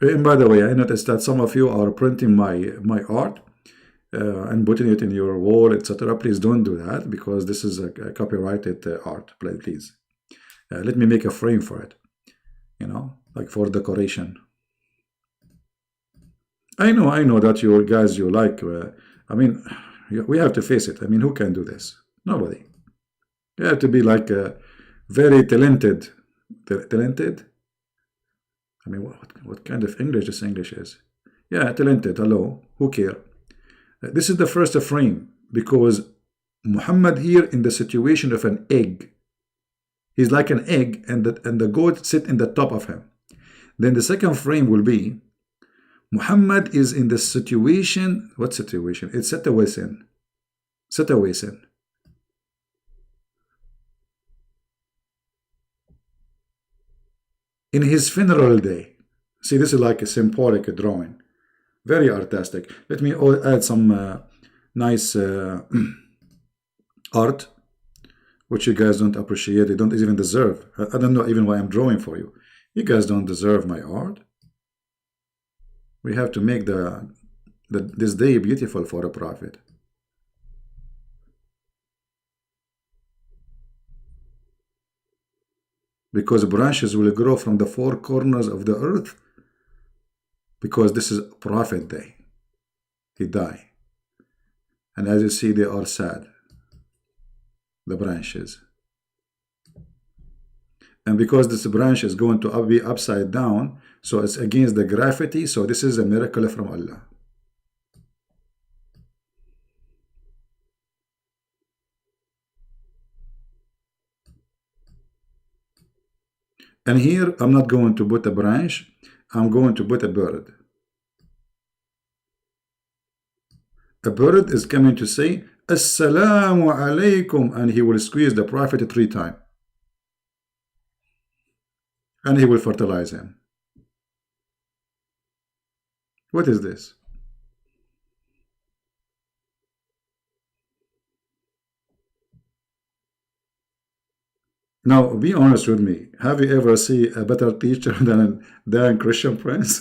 And by the way, I noticed that some of you are printing my art and putting it in your wall, etc. Please don't do that, because this is a copyrighted art. Please, let me make a frame for it. You know, like for decoration. I know that you guys, you like. I mean, we have to face it. I mean, who can do this? Nobody. You have to be like very talented. Talented? I mean, what kind of English this English is? Yeah, talented. Hello. Who care? This is the first frame, because Muhammad here in the situation of an egg. He's like an egg, and the goat sit in the top of him. Then the second frame will be Muhammad is in the situation. What situation? It's situation. Situation. In his funeral day. See, this is like a symbolic drawing. Very artistic. Let me add some nice art, which you guys don't appreciate. You don't even deserve. I don't know even why I'm drawing for you. You guys don't deserve my art. We have to make this day beautiful for a prophet. Because branches will grow from the 4 corners of the earth. Because this is prophet day. He died. And as you see, they are sad. The branches. And because this branch is going to be upside down, so it's against the gravity, so this is a miracle from Allah. And here, I'm not going to put a branch, I'm going to put a bird. A bird is coming to say, Assalamu alaikum, and he will squeeze the prophet 3 times. And he will fertilize him. What is this? Now, be honest with me. Have you ever seen a better teacher than Christian Prince?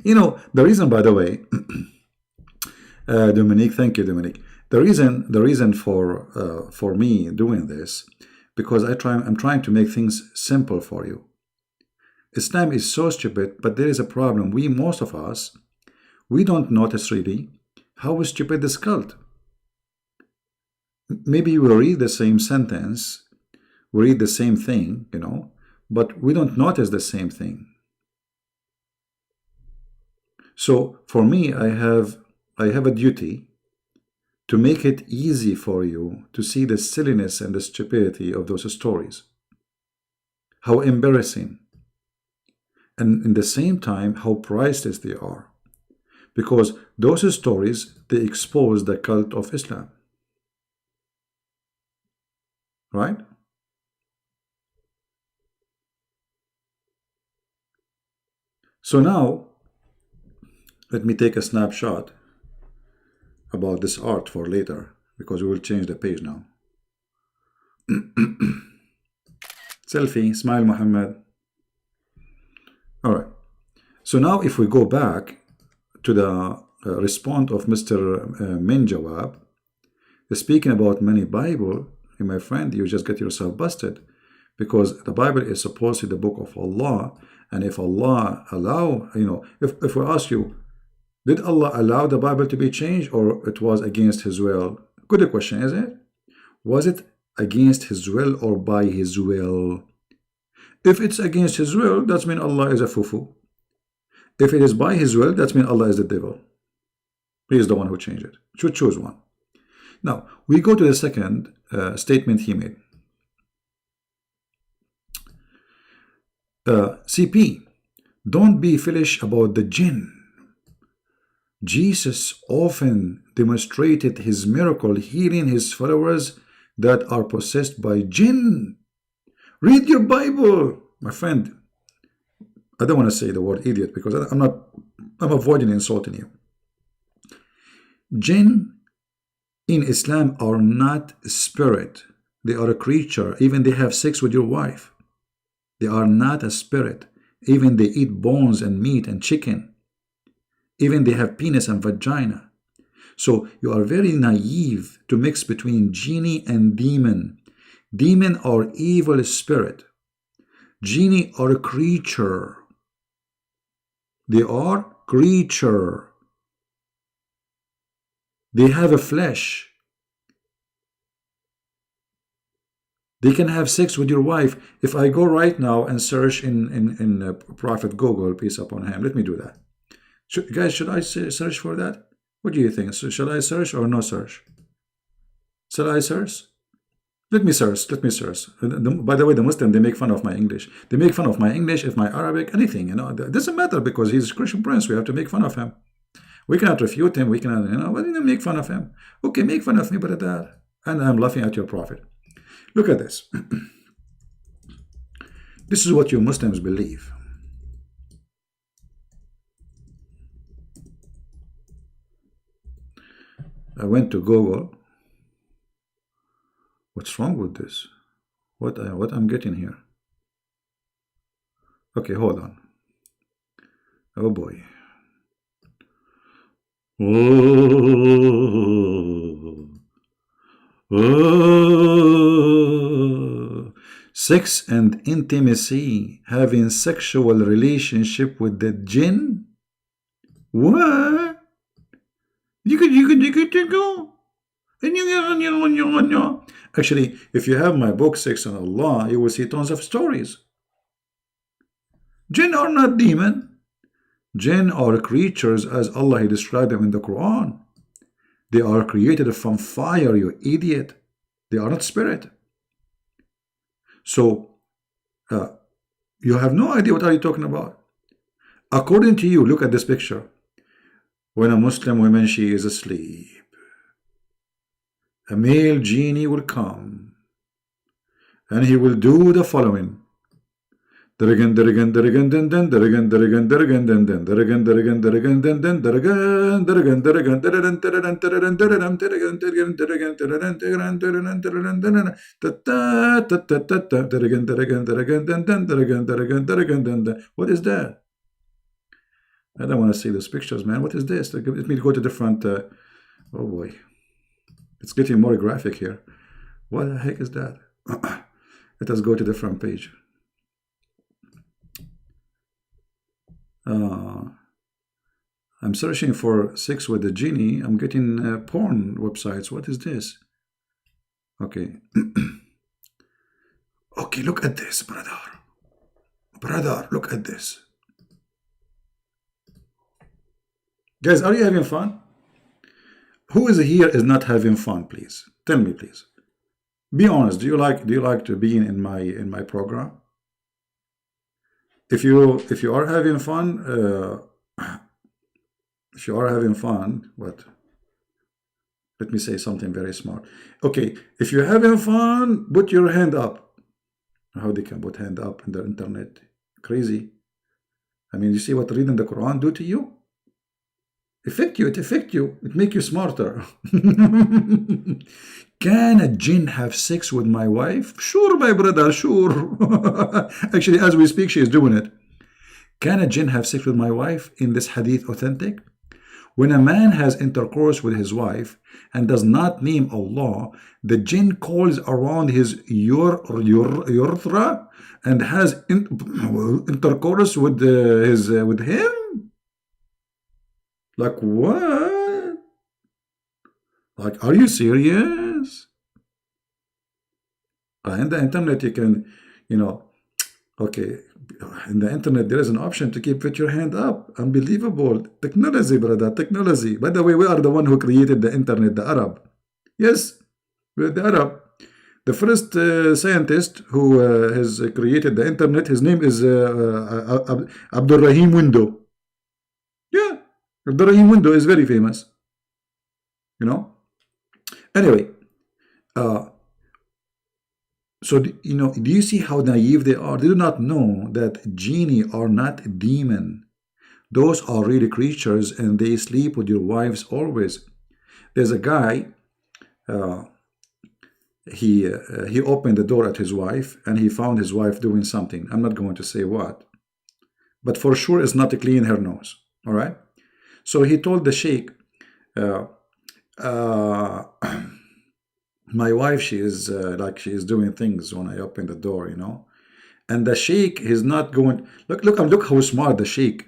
You know, the reason, by the way, Dominique, thank you, Dominique. The reason for me doing this, because I'm trying to make things simple for you. Islam is so stupid, but there is a problem. Most of us, we don't notice really how stupid this cult. Maybe we read the same sentence, we read the same thing, you know, but we don't notice the same thing. So for me, I have a duty to make it easy for you to see the silliness and the stupidity of those stories. How embarrassing. And in the same time, how priceless they are. Because those stories, they expose the cult of Islam. Right? So now, let me take a snapshot about this art for later, because we will change the page now. Selfie, smile, Muhammad. All right. So now if we go back to the response of Mr. Menjawab, speaking about many Bible, my friend, you just get yourself busted, because the Bible is supposedly the book of Allah. And if Allah allow, if we ask you, did Allah allow the Bible to be changed, or it was against his will? Good question, isn't it? Was it against his will or by his will? If it's against his will, that means Allah is a fufu. If it is by his will, that means Allah is the devil. He is the one who changed it. Should choose one. Now, we go to the second statement he made. CP, don't be foolish about the jinn. Jesus often demonstrated his miracle healing his followers that are possessed by jinn. Read your Bible, my friend. I don't want to say the word idiot because I'm avoiding insulting you. Jinn in Islam are not spirit. They are a creature. Even they have sex with your wife. They are not a spirit. Even they eat bones and meat and chicken. Even they have penis and vagina. So you are very naive to mix between genie and demon. Demon are evil spirit. Genie are a creature. They are creature. They have a flesh. They can have sex with your wife. If I go right now and search in Prophet Google, peace upon him, let me do that. Guys, should I search for that? What do you think? So shall I search or no search? Shall I search? Let me search. Let me search. By the way, the Muslim, they make fun of my English. They make fun of my English, if my Arabic, anything. It doesn't matter because he's a Christian prince. We have to make fun of him. We cannot refute him. We cannot, why didn't make fun of him? Okay, make fun of me, brother. And I'm laughing at your prophet. Look at this. This is what you Muslims believe. I went to Google. What's wrong with this? What I'm getting here? Okay, hold on. Oh boy. Sex and intimacy, having sexual relationship with the jinn. What? You could go. Actually, if you have my book, Sex and Allah, you will see tons of stories. Jinn are not demon. Jinn are creatures as Allah described them in the Quran. They are created from fire, you idiot. They are not spirit. So, you have no idea what are you talking about. According to you, look at this picture. When a Muslim woman, she is asleep, a male genie will come and he will do the following. What is that? I don't want to see those pictures, man. What is this? Let me go to different. Oh boy, it's getting more graphic here. What the heck is that? Let us go to the front page. I'm searching for sex with the genie. I'm getting porn websites. What is this? Okay. Okay, look at this, brother. Brother, look at this. Guys, are you having fun? Who is here is not having fun, please? Tell me, please. Be honest. Do you like to be in my program? If you are having fun, what? Let me say something very smart. Okay, if you're having fun, put your hand up. How they can put hand up in the internet? Crazy. I mean, you see what reading the Quran do to you? It affect you. It make you smarter. Can a jinn have sex with my wife? Sure, my brother, sure. Actually, as we speak, she is doing it. Can a jinn have sex with my wife? In this hadith authentic? When a man has intercourse with his wife and does not name Allah, the jinn calls around his urethra and has intercourse with with him? Like what? Like, are you serious? In the internet, you can, okay, in the internet, there is an option to keep with your hand up. Unbelievable. Technology, brother, technology. By the way, we are the one who created the internet, the Arab. Yes, we're the Arab. The first scientist who has created the internet, his name is Abdul Window. Yeah, Abdul Window is very famous. Anyway, so, do you see how naive they are? They do not know that genie are not demon. Those are really creatures, and they sleep with your wives always. There's a guy, he opened the door at his wife, and he found his wife doing something. I'm not going to say what. But for sure, it's not to clean her nose. All right? So he told the sheikh, my wife, she is doing things when I open the door, And the sheikh is not going, look how smart the sheikh.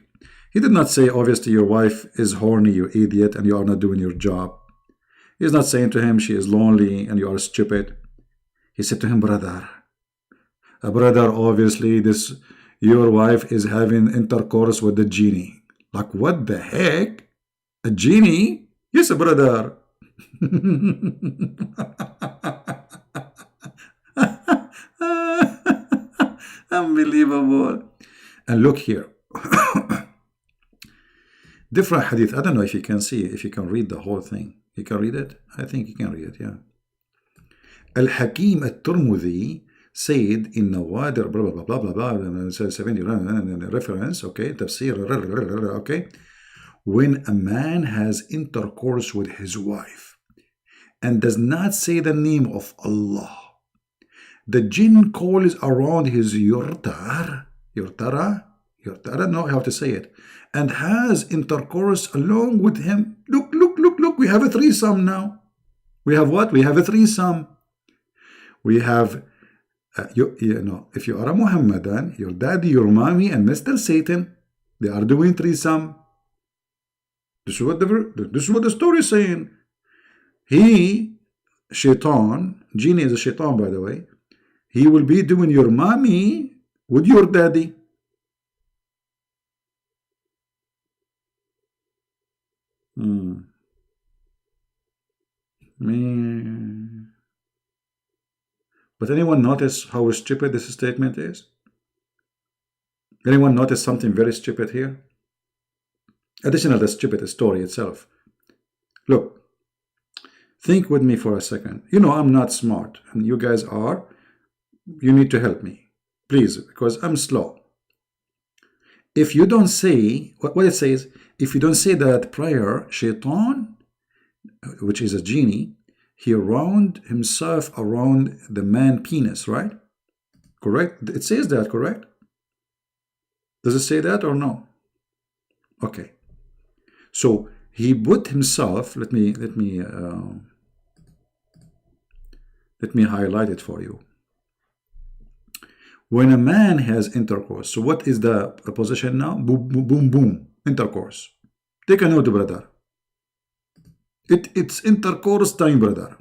He did not say, obviously, your wife is horny, you idiot, and you are not doing your job. He's not saying to him, she is lonely and you are stupid. He said to him, brother, obviously, your wife is having intercourse with the genie. Like, what the heck? A genie? Yes, brother. Unbelievable. And look here. Different hadith. I don't know if you can see, if you can read the whole thing. You can read it? I think you can read it, yeah. Al-Hakim al-Turmudhi said in Nawadir, blah, blah, blah, blah, blah, blah, 70 reference, okay, tafsir, okay. When a man has intercourse with his wife and does not say the name of Allah, the jinn calls around his urethra, I don't know how to say it, and has intercourse along with him. Look, we have a threesome now. We have what? We have a threesome. We have, if you are a Muhammadan, your daddy, your mommy, and Mr. Satan, they are doing threesome. This is what the story is saying. Shaitan, genie is a shaitan, by the way. He will be doing your mommy with your daddy. Man. But anyone notice how stupid this statement is? Anyone notice something very stupid here? Additional to the stupid story itself. Look, think with me for a second. I'm not smart, and you guys are. You need to help me, please, because I'm slow. If you don't say, what it says, if you don't say that prayer, Shaitan, which is a genie, he wound himself around the man penis, right? Correct? It says that, correct? Does it say that or no? Okay. So he put himself, let me highlight it for you. When a man has intercourse, so what is the position now? Boom, boom, boom, intercourse. Take a note, brother. It's intercourse time, brother.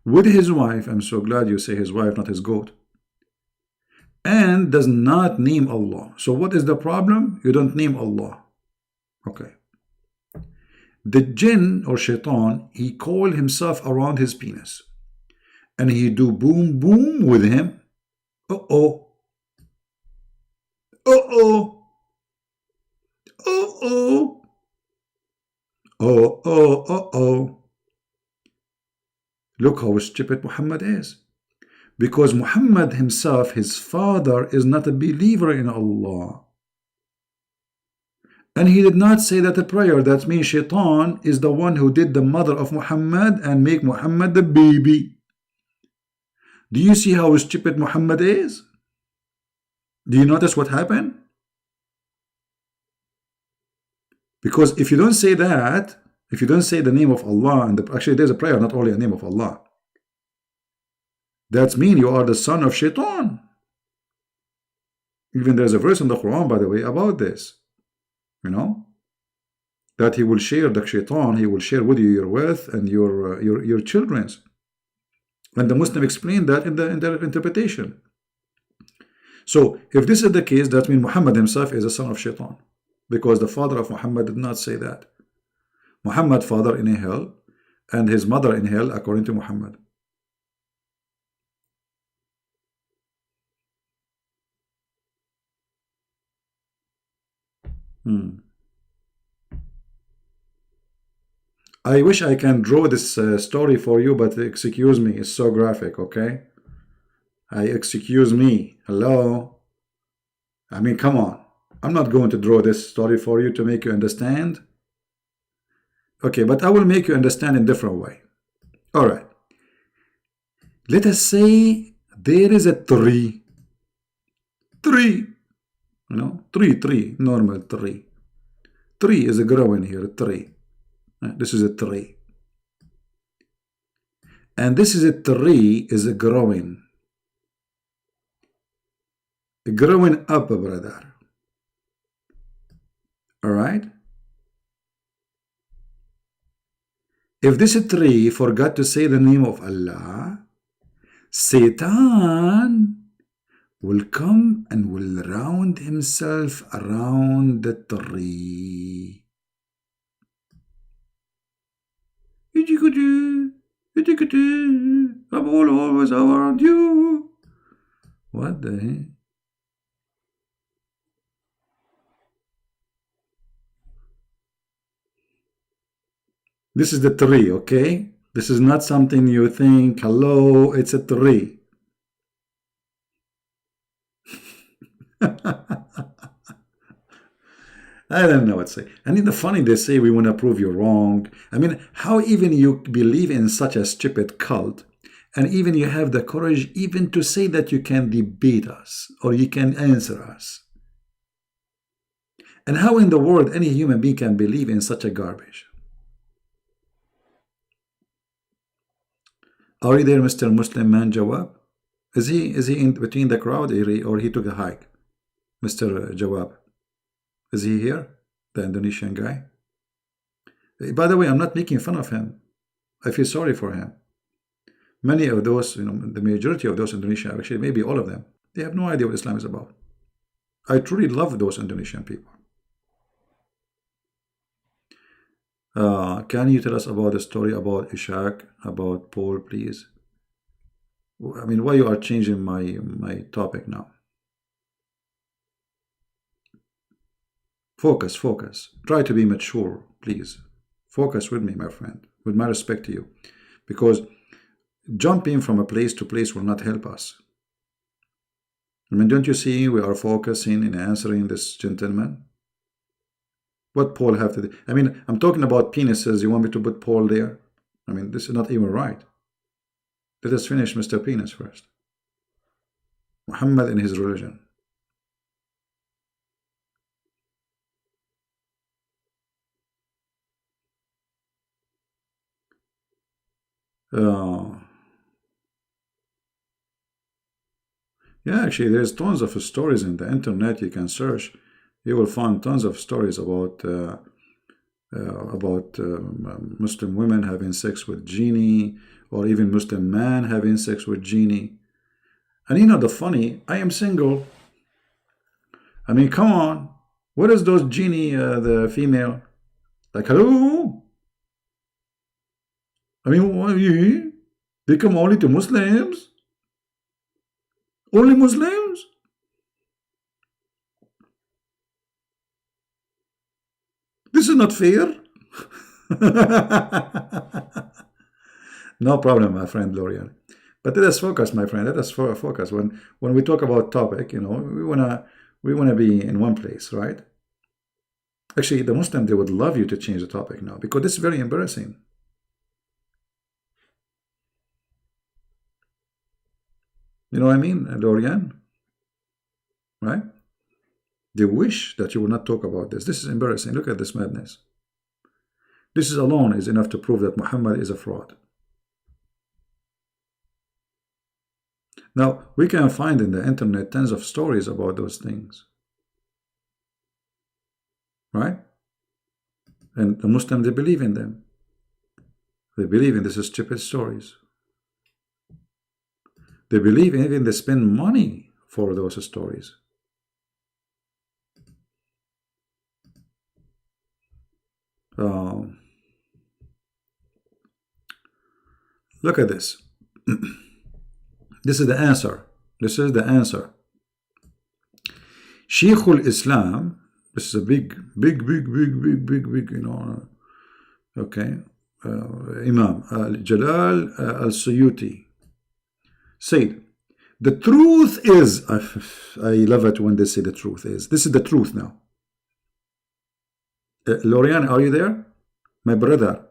With his wife, I'm so glad you say his wife, not his goat. And does not name Allah. So what is the problem? You don't name Allah. Okay. The jinn or shaitan, he called himself around his penis. And he do boom, boom with him. Uh-oh. Uh-oh. Uh-oh. Oh, uh-oh. Look how stupid Muhammad is. Because Muhammad himself, his father, is not a believer in Allah. And he did not say that a prayer. That means Shaitan is the one who did the mother of Muhammad and make Muhammad the baby. Do you see how stupid Muhammad is? Do you notice what happened? Because if you don't say that, if you don't say the name of Allah, and actually there's a prayer, not only a name of Allah, that means you are the son of Shaitan. Even there's a verse in the Quran, by the way, about this. You know, that he will share the Shaitan, he will share with you your wealth and your children's. And the Muslim explained that in their interpretation. So if this is the case, that means Muhammad himself is a son of Shaitan, because the father of Muhammad did not say that. Muhammad father in hell and his mother in hell according to Muhammad. I wish I can draw this story for you, but excuse me, it's so graphic, okay? Excuse me, hello? I mean, come on. I'm not going to draw this story for you to make you understand. Okay, but I will make you understand in a different way. All right. Let us say there is a tree. Tree. You know, tree, normal tree. Tree is a growing here, tree. This is a tree. And this is a tree is a growing. Growing up, brother. All right? If this tree forgot to say the name of Allah, Satan will come and will round himself around the tree. I'm always around you. What the heck? This is the tree, okay? This is not something you think, hello, it's a tree. I don't know what to say. I mean, the funny, they say we want to prove you wrong. I mean, how even you believe in such a stupid cult, and even you have the courage even to say that you can debate us or you can answer us. And how in the world any human being can believe in such a garbage? Are you there, Mr. Muslim Menjawab? Is he in between the crowd or he took a hike? Mr. Jawab. Is he here? The Indonesian guy? By the way, I'm not making fun of him. I feel sorry for him. Many of those, you know, the majority of those Indonesian, actually maybe all of them, they have no idea what Islam is about. I truly love those Indonesian people. Can you tell us about the story about Ishaq, about Paul, please? I mean, why you are changing my topic now? Focus. Try to be mature, please. Focus with me, my friend, with my respect to you. Because jumping from a place to place will not help us. I mean, don't you see we are focusing in answering this gentleman? What Paul have to do? I mean, I'm talking about penises. You want me to put Paul there? I mean, this is not even right. Let us finish Mr. Penis first. Muhammad and his religion. Yeah, actually, there's tons of stories in the internet. You can search. You will find tons of stories about Muslim women having sex with genie, or even Muslim man having sex with genie. And you know the funny, I am single. I mean, come on. What is those genie, the female? Like, hello? I mean, what, they come only to Muslims? Only Muslims? This is not fair. No problem, my friend Lorian. But let us focus, my friend. Let us focus. When we talk about topic, you know, we wanna be in one place, right? Actually, the Muslim, they would love you to change the topic now because this is very embarrassing. You know what I mean, Dorian? Right? They wish that you will not talk about this. This is embarrassing. Look at this madness. This is alone is enough to prove that Muhammad is a fraud. Now, we can find in the internet tons of stories about those things. Right? And the Muslims, they believe in them. They believe in these stupid stories. They believe even they spend money for those stories. Look at this. This is the answer. This is the answer. Sheikh al-Islam, this is a big, you know, okay, Imam Jalal al-Suyuti said, the truth is, I love it when they say the truth is. This is the truth now. Lorian, are you there? My brother,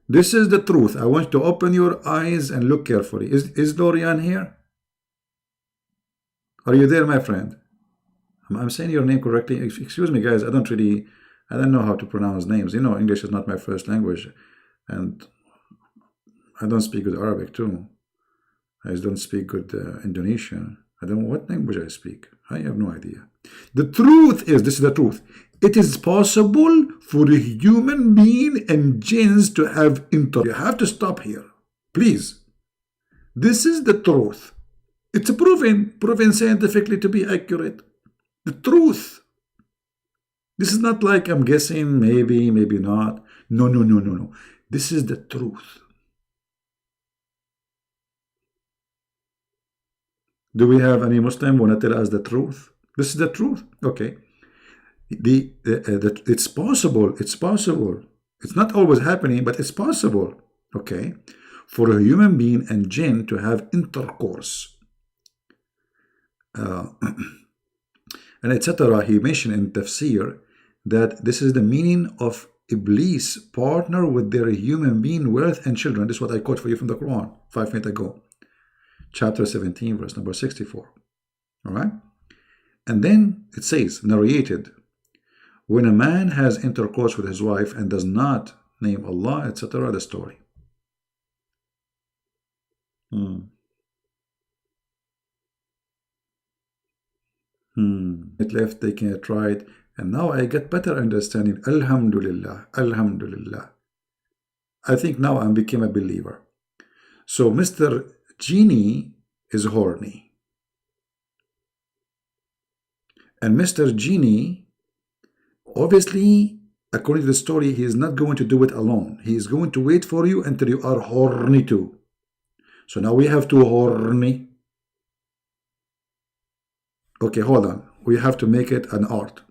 this is the truth. I want you to open your eyes and look carefully. Is Lorian here? Are you there, my friend? I'm saying your name correctly. Excuse me, guys. I don't know how to pronounce names. You know, English is not my first language. And I don't speak good Arabic, too. I don't speak good Indonesian. I don't know what language I speak. I have no idea. The truth is, this is the truth. It is possible for a human being and jinns to have intercourse. You have to stop here. Please. This is the truth. It's proven scientifically to be accurate. The truth. This is not like I'm guessing, maybe, maybe not. No. This is the truth. Do we have any Muslim want to tell us the truth? This is the truth. Okay. It's possible. It's possible. It's not always happening, but it's possible. Okay. For a human being and jinn to have intercourse. And etc. He mentioned in Tafsir that this is the meaning of Iblis partner with their human being, wealth and children. This is what I quote for you from the Quran 5 minutes ago. Chapter 17, verse number 64. All right. And then it says, narrated, when a man has intercourse with his wife and does not name Allah, etc., the story. It left, taking it right, and now I get better understanding. Alhamdulillah, Alhamdulillah. I think now I became a believer. So Mr. Genie is horny. And Mr. Genie, obviously, according to the story, he is not going to do it alone. He is going to wait for you until you are horny too. So now we have two horny. Okay, hold on. We have to make it an art.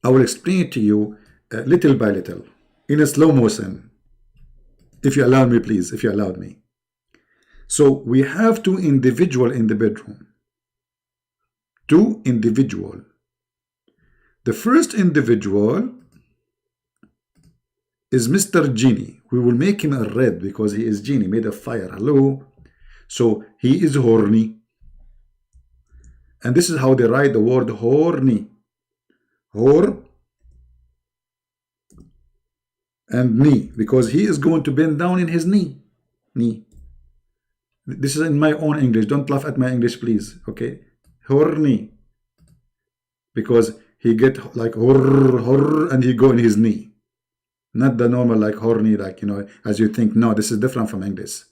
I will explain it to you little by little, in a slow motion. If you allow me, please, if you allowed me. So we have two individuals in the bedroom. Two individuals. The first individual is Mr. Genie. We will make him a red because he is Genie, made of fire. Hello. So he is horny. And this is how they write the word horny. Hor and knee, because he is going to bend down in his knee. This is in my own English. Don't laugh at my English, please. Okay. Horny. Because he get like hor, and he go in his knee. Not the normal like horny, like, you know, as you think. No, this is different from English.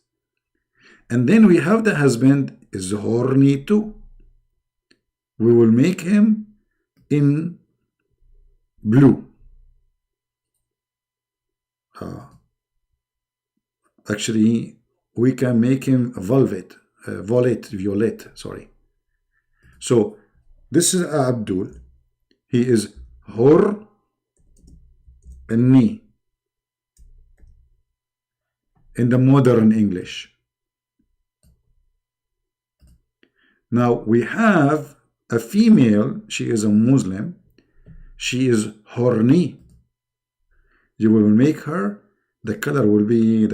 And then we have the husband is horny too. We will make him in blue. Actually, we can make him violet, sorry. So this is Abdul. He is hor and knee in the modern English. Now we have a female, she is a Muslim, she is horny. You will make her, the color will be,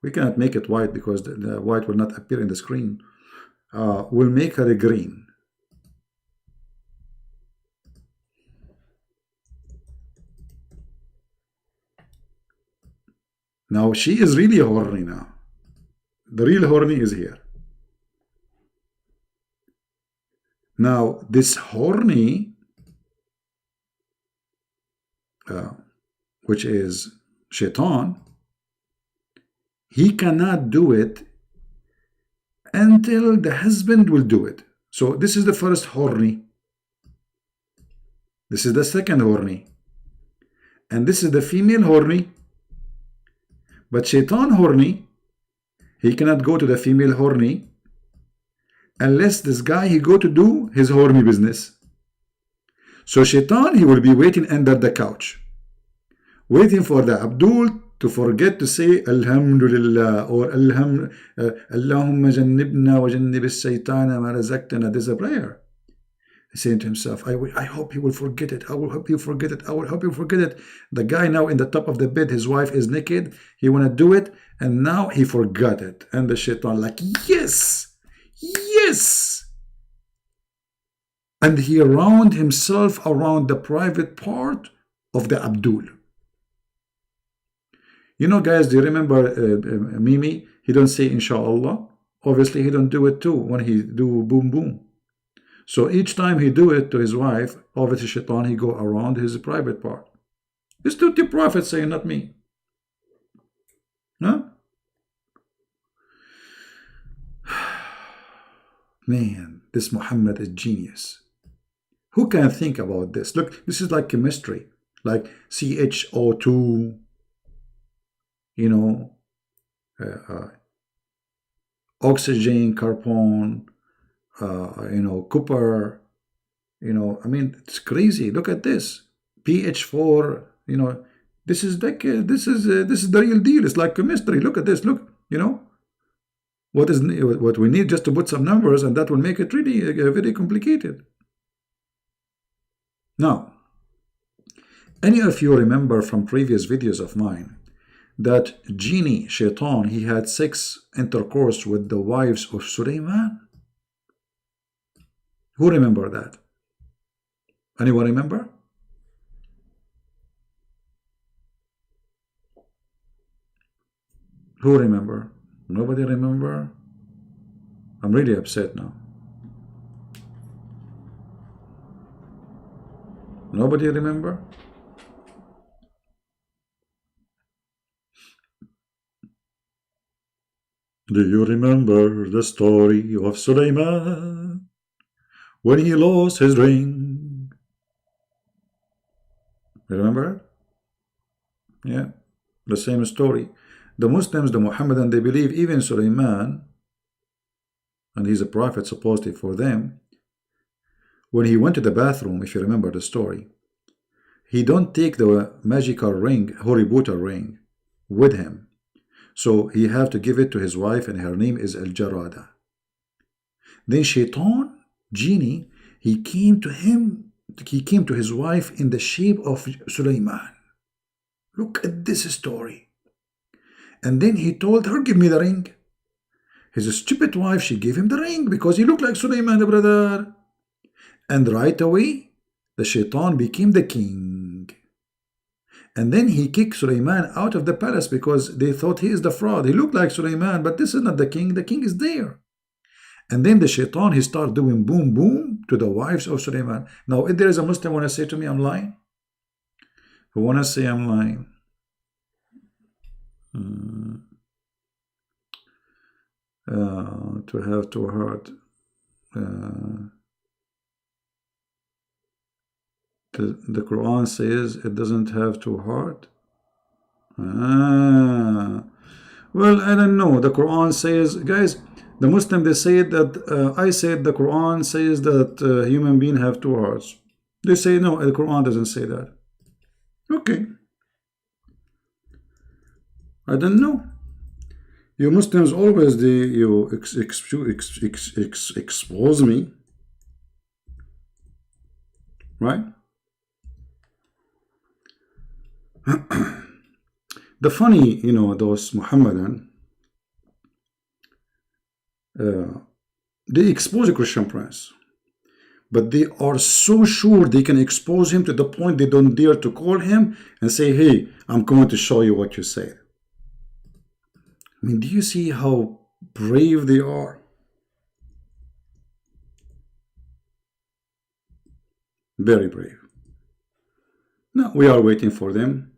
we cannot make it white because the white will not appear in the screen. We'll make her a green. Now she is really horny now. The real horny is here. Now this horny, which is shaitan, he cannot do it until the husband will do it. So this is the first horny. This is the second horny. And this is the female horny. But shaitan horny, he cannot go to the female horny unless this guy he go to do his horny business. So shaitan, he will be waiting under the couch, waiting for the abdul to forget to say Alhamdulillah or Allahumma jannibna wa jannib as-saytana ma razaqtana. This is a prayer. He's saying to himself, I hope he will forget it. I will hope you forget it. I will hope you forget it. The guy now in the top of the bed, his wife is naked. He want to do it. And now he forgot it. And the shaitan like, yes, yes. And he round himself around the private part of the abdul. You know, guys, do you remember Mimi? He don't say inshallah. Obviously, he don't do it too when he do boom boom. So each time he do it to his wife, obviously shaitan, he go around his private part. It's to the prophet saying, not me. Huh? Man, this Muhammad is genius. Who can think about this? Look, this is like chemistry, like CHO2, you know, oxygen, carbon, you know, copper, you know, I mean, it's crazy. Look at this, pH4, you know, this is like this is the real deal. It's like chemistry. Look at this. Look, you know, what we need just to put some numbers, and that will make it really very complicated. Now, any of you remember from previous videos of mine that genie shaitan, he had sex intercourse with the wives of Sulaiman? Who remember that? Anyone remember? Who remember? Nobody remember? I'm really upset now. Nobody remember? Do you remember the story of Sulaiman when he lost his ring? You remember it? Yeah, the same story. The Muslims, the Muhammadan, they believe even Sulaiman, and he's a prophet supposedly for them, when he went to the bathroom, if you remember the story, he don't take the magical ring, Hoributa ring, with him. So he have to give it to his wife, and her name is Al-Jarada. Then Shaitan, genie, he came to his wife in the shape of Sulaiman. Look at this story. And then he told her, give me the ring. His stupid wife, she gave him the ring because he looked like Sulaiman, the brother. And right away, the shaitan became the king. And then he kicked Sulaiman out of the palace because they thought he is the fraud. He looked like Sulaiman, but this is not the king. The king is there. And then the shaitan, he started doing boom, boom to the wives of Sulaiman. Now, if there is a Muslim want to say to me, I'm lying? Who want to say I'm lying? To have to hurt. The Quran says it doesn't have to hurt. Well, I don't know. The Quran says, guys, the Muslim, they say that I said the Quran says that human beings have two hearts. They say no, the Quran doesn't say that. Okay. I don't know. You Muslims always you expose me, right? The funny, those Muhammadan, they expose a Christian prince, but they are so sure they can expose him to the point they don't dare to call him and say, hey, I'm going to show you what you said. I mean, do you see how brave they are? Very brave. Now we are waiting for them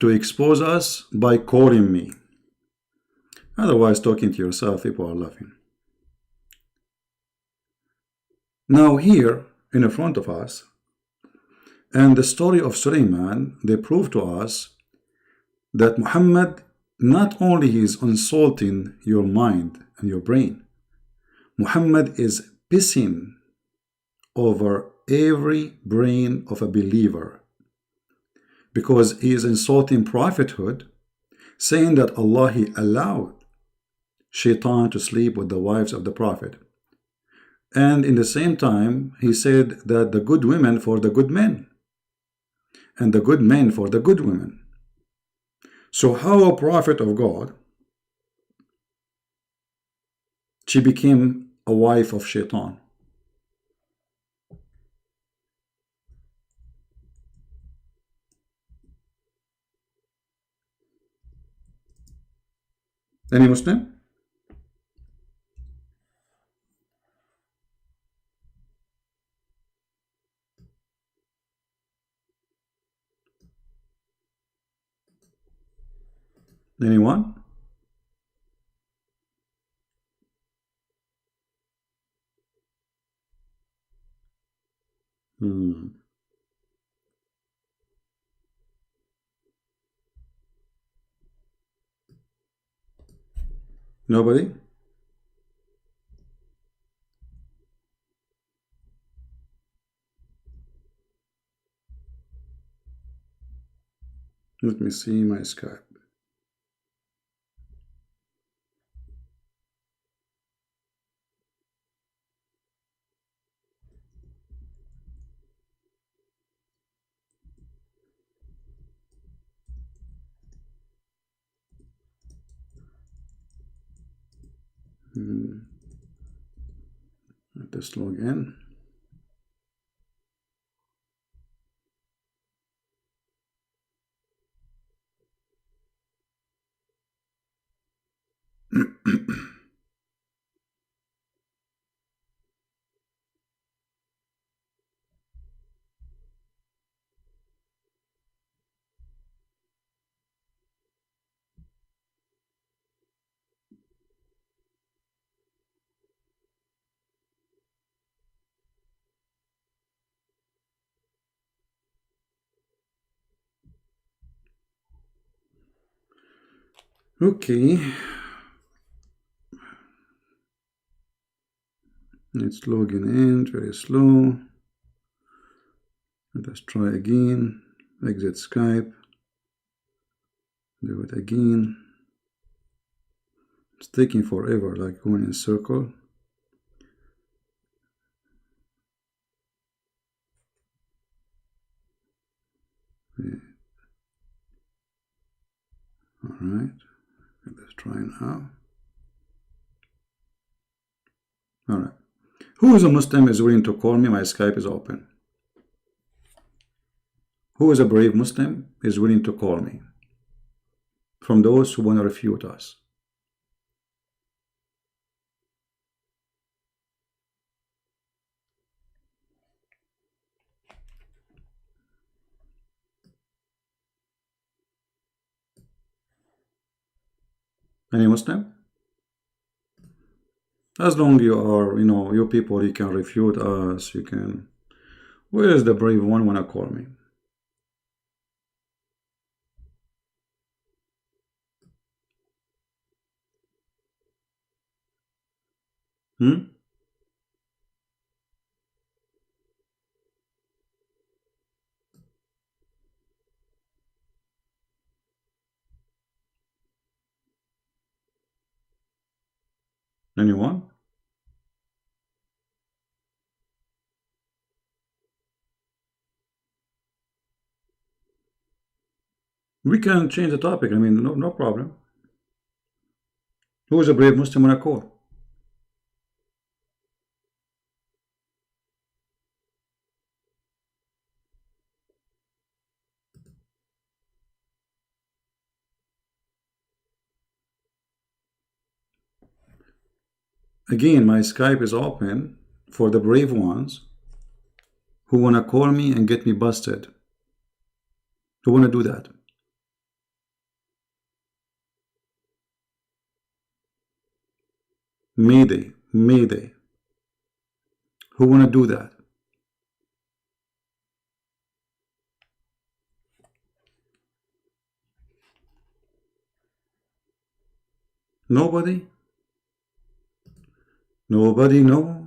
to expose us by calling me. Otherwise, talking to yourself, people are laughing. Now here, in front of us, and the story of Suleiman, they prove to us that Muhammad, not only he is insulting your mind and your brain, Muhammad is pissing over every brain of a believer, because he is insulting prophethood, saying that Allah, he allowed Shaitan to sleep with the wives of the prophet. And in the same time, he said that the good women for the good men, and the good men for the good women. So how a prophet of God, she became a wife of Shaitan? Any Muslim? Anyone? Nobody? Let me see my Skype. Let us log in. Okay. It's logging in, very slow. Let us try again. Exit Skype. Do it again. It's taking forever, like going in a circle. Yeah. All right. Let's try now. All right. Who is a Muslim is willing to call me? My Skype is open. Who is a brave Muslim is willing to call me? From those who want to refute us. Any Muslim? As long you are, you people, you can refute us, you can. Where is the brave one wanna call me? Hmm? Anyone? We can change the topic. I mean, no problem. Who is a brave Muslim on a call? Again, my Skype is open for the brave ones who want to call me and get me busted. Who want to do that? Mayday, Mayday. Who want to do that? Nobody? Nobody know,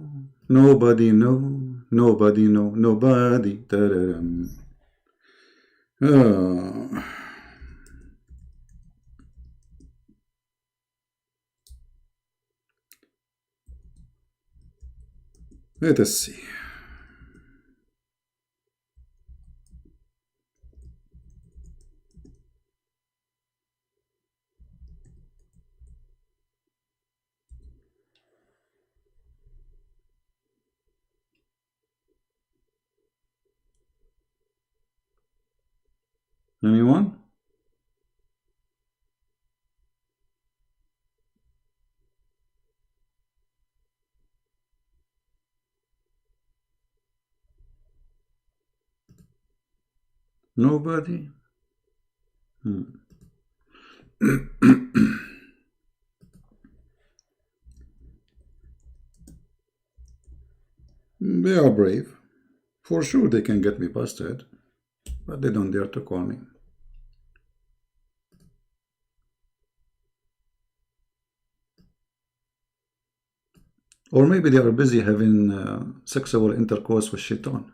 nobody know, nobody know, nobody. Da-da-dum. Oh. Let us see. Anyone? Nobody? They are brave. For sure they can get me busted, but they don't dare to call me. Or maybe they are busy having sexual intercourse with shaitan.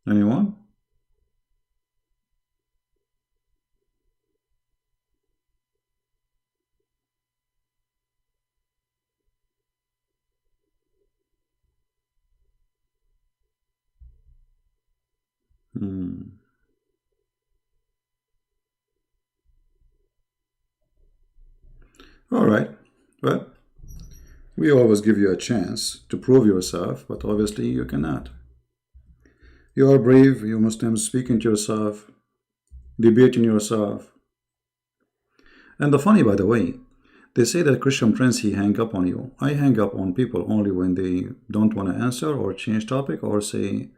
Anyone? All right. Well, we always give you a chance to prove yourself, but obviously you cannot. You are brave, you Muslims, speaking to yourself, debating yourself. And the funny, by the way, they say that Christian Prince, he hang up on you. I hang up on people only when they don't want to answer or change topic or say,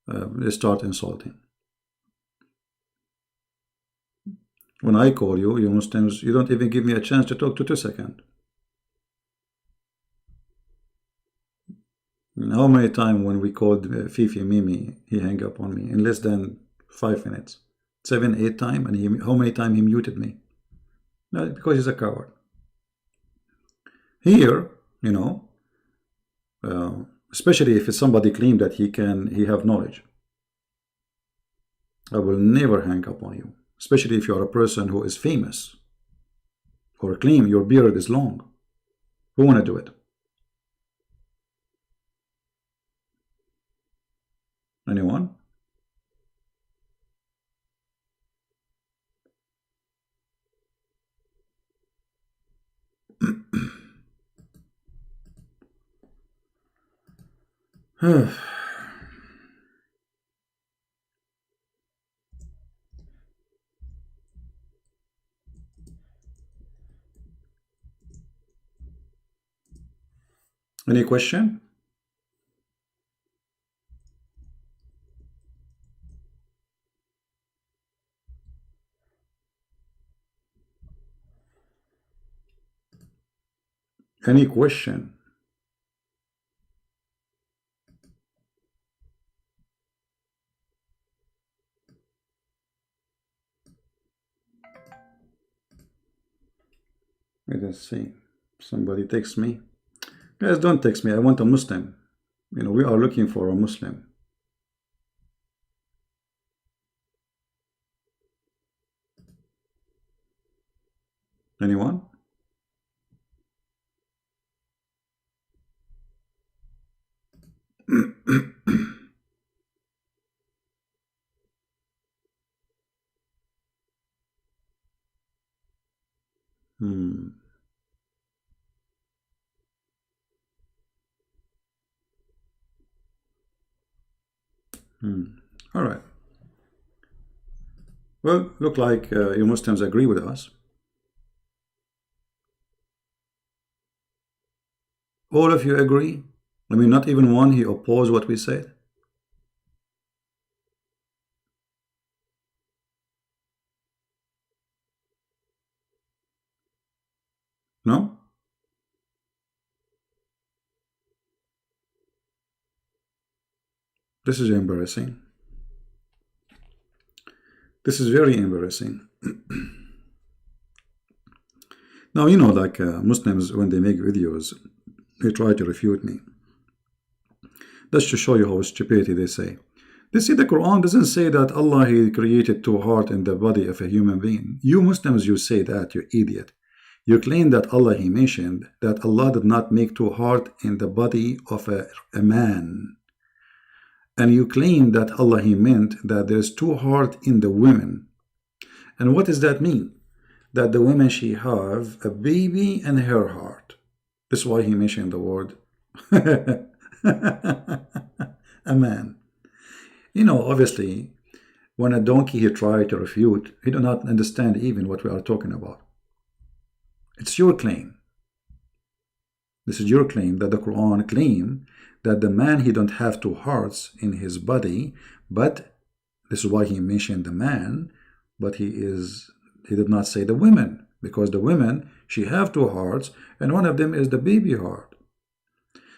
they start insulting. When I call you, you Muslims, you don't even give me a chance to talk to 2 seconds. How many times when we called Fifi Mimi, he hang up on me in less than 5 minutes? 7, 8 times, and how many times he muted me? No, because he's a coward. Here, you know, especially if it's somebody claim that he have knowledge, I will never hang up on you, especially if you are a person who is famous or claim your beard is long. Who want to do it? Anyone? Any question? Any question? Let us see. Somebody text me. Guys, don't text me. I want a Muslim. You know, we are looking for a Muslim. Anyone? Hmm. Hmm. All right. Well, look like you Muslims agree with us. All of you agree? I mean, not even one he opposed what we said? No? This is embarrassing. This is very embarrassing. Now, you know, like Muslims, when they make videos, they try to refute me. That's to show you how stupidity they say. They say the Quran doesn't say that Allah He created two hearts in the body of a human being. You Muslims, you say that, you idiot. You claim that Allah He mentioned that Allah did not make two hearts in the body of a man. And you claim that Allah He meant that there's two hearts in the women. And what does that mean? That the woman she have a baby in her heart. That's why He mentioned the word a man. You know, obviously, when a donkey he tried to refute, he do not understand even what we are talking about. It's your claim. This is your claim that the Quran claim that the man he don't have two hearts in his body, but this is why he mentioned the man, but he did not say the women, because the women she have two hearts and one of them is the baby heart.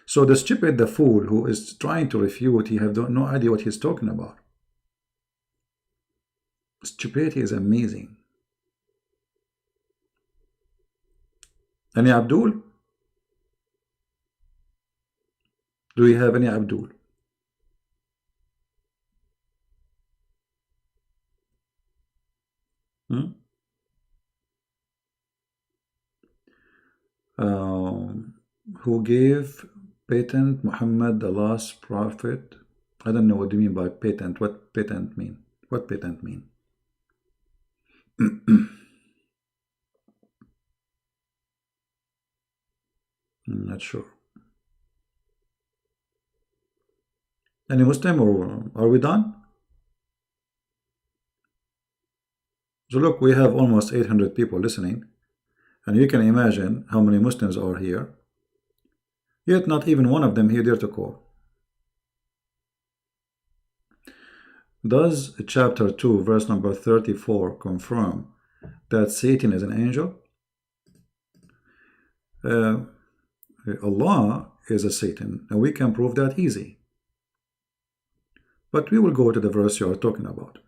So the stupid, the fool who is trying to refute, he have no idea what he's talking about. Stupidity is amazing. Any Abdul? Do we have any Abdul? Hmm? Who gave patent Muhammad the last prophet? I don't know what do you mean by patent. What patent mean? What patent mean? I'm not sure. Any Muslim or are we done? So look, we have almost 800 people listening, and you can imagine how many Muslims are here. Yet not even one of them here dare to call. Does chapter 2 verse number 34 confirm that Satan is an angel? Allah is a Satan, and we can prove that easy. But we will go to the verse you are talking about.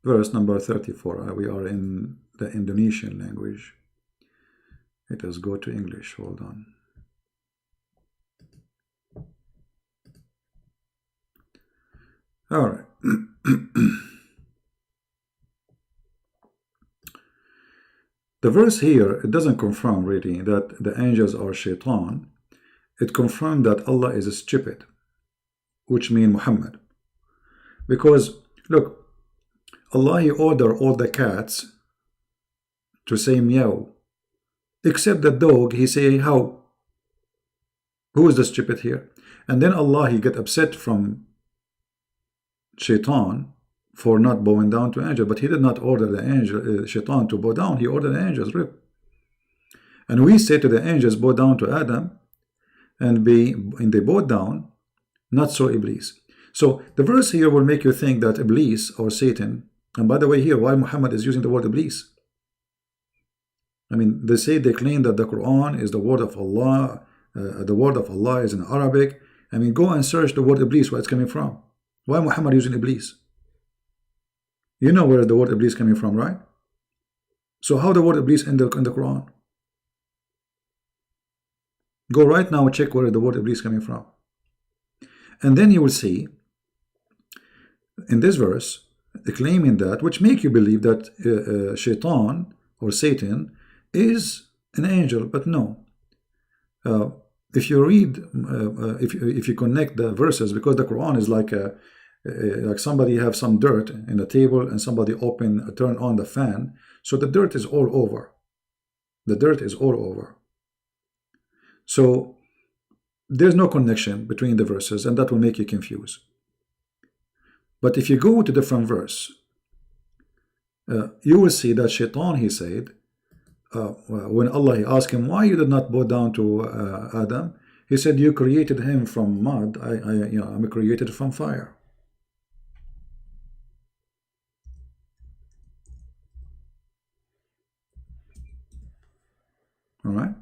Verse number 34. We are in the Indonesian language. Let us go to English. Hold on. All right. The verse here, it doesn't confirm really that the angels are shaitan. It confirmed that Allah is stupid, which means Muhammad. Because, look, Allah He ordered all the cats to say meow, except the dog, He say how. Who is the stupid here? And then Allah He get upset from shaitan for not bowing down to angel, but He did not order the angel shaitan to bow down. He ordered the angels rip. And we say to the angels bow down to Adam, and they bowed down, not so Iblis. So the verse here will make you think that Iblis or Satan, and by the way here, why Muhammad is using the word Iblis? I mean, they claim that the Quran is the word of Allah. The word of Allah is in Arabic. I mean, go and search the word Iblis, where it's coming from. Why Muhammad using Iblis? You know where the word Iblis coming from, right? So how the word Iblis in the Quran? Go right now, check where the word Iblis coming from. And then you will see in this verse, claiming that, which make you believe that shaitan or Satan is an angel, but no. If you read, if you connect the verses, because the Quran is like somebody have some dirt in the table and somebody turn on the fan, so the dirt is all over. The dirt is all over. So there's no connection between the verses, and that will make you confused. But if you go to different verse, you will see that shaitan, he said, when Allah asked him, why you did not bow down to Adam, he said, you created him from mud, I'm created from fire. All right.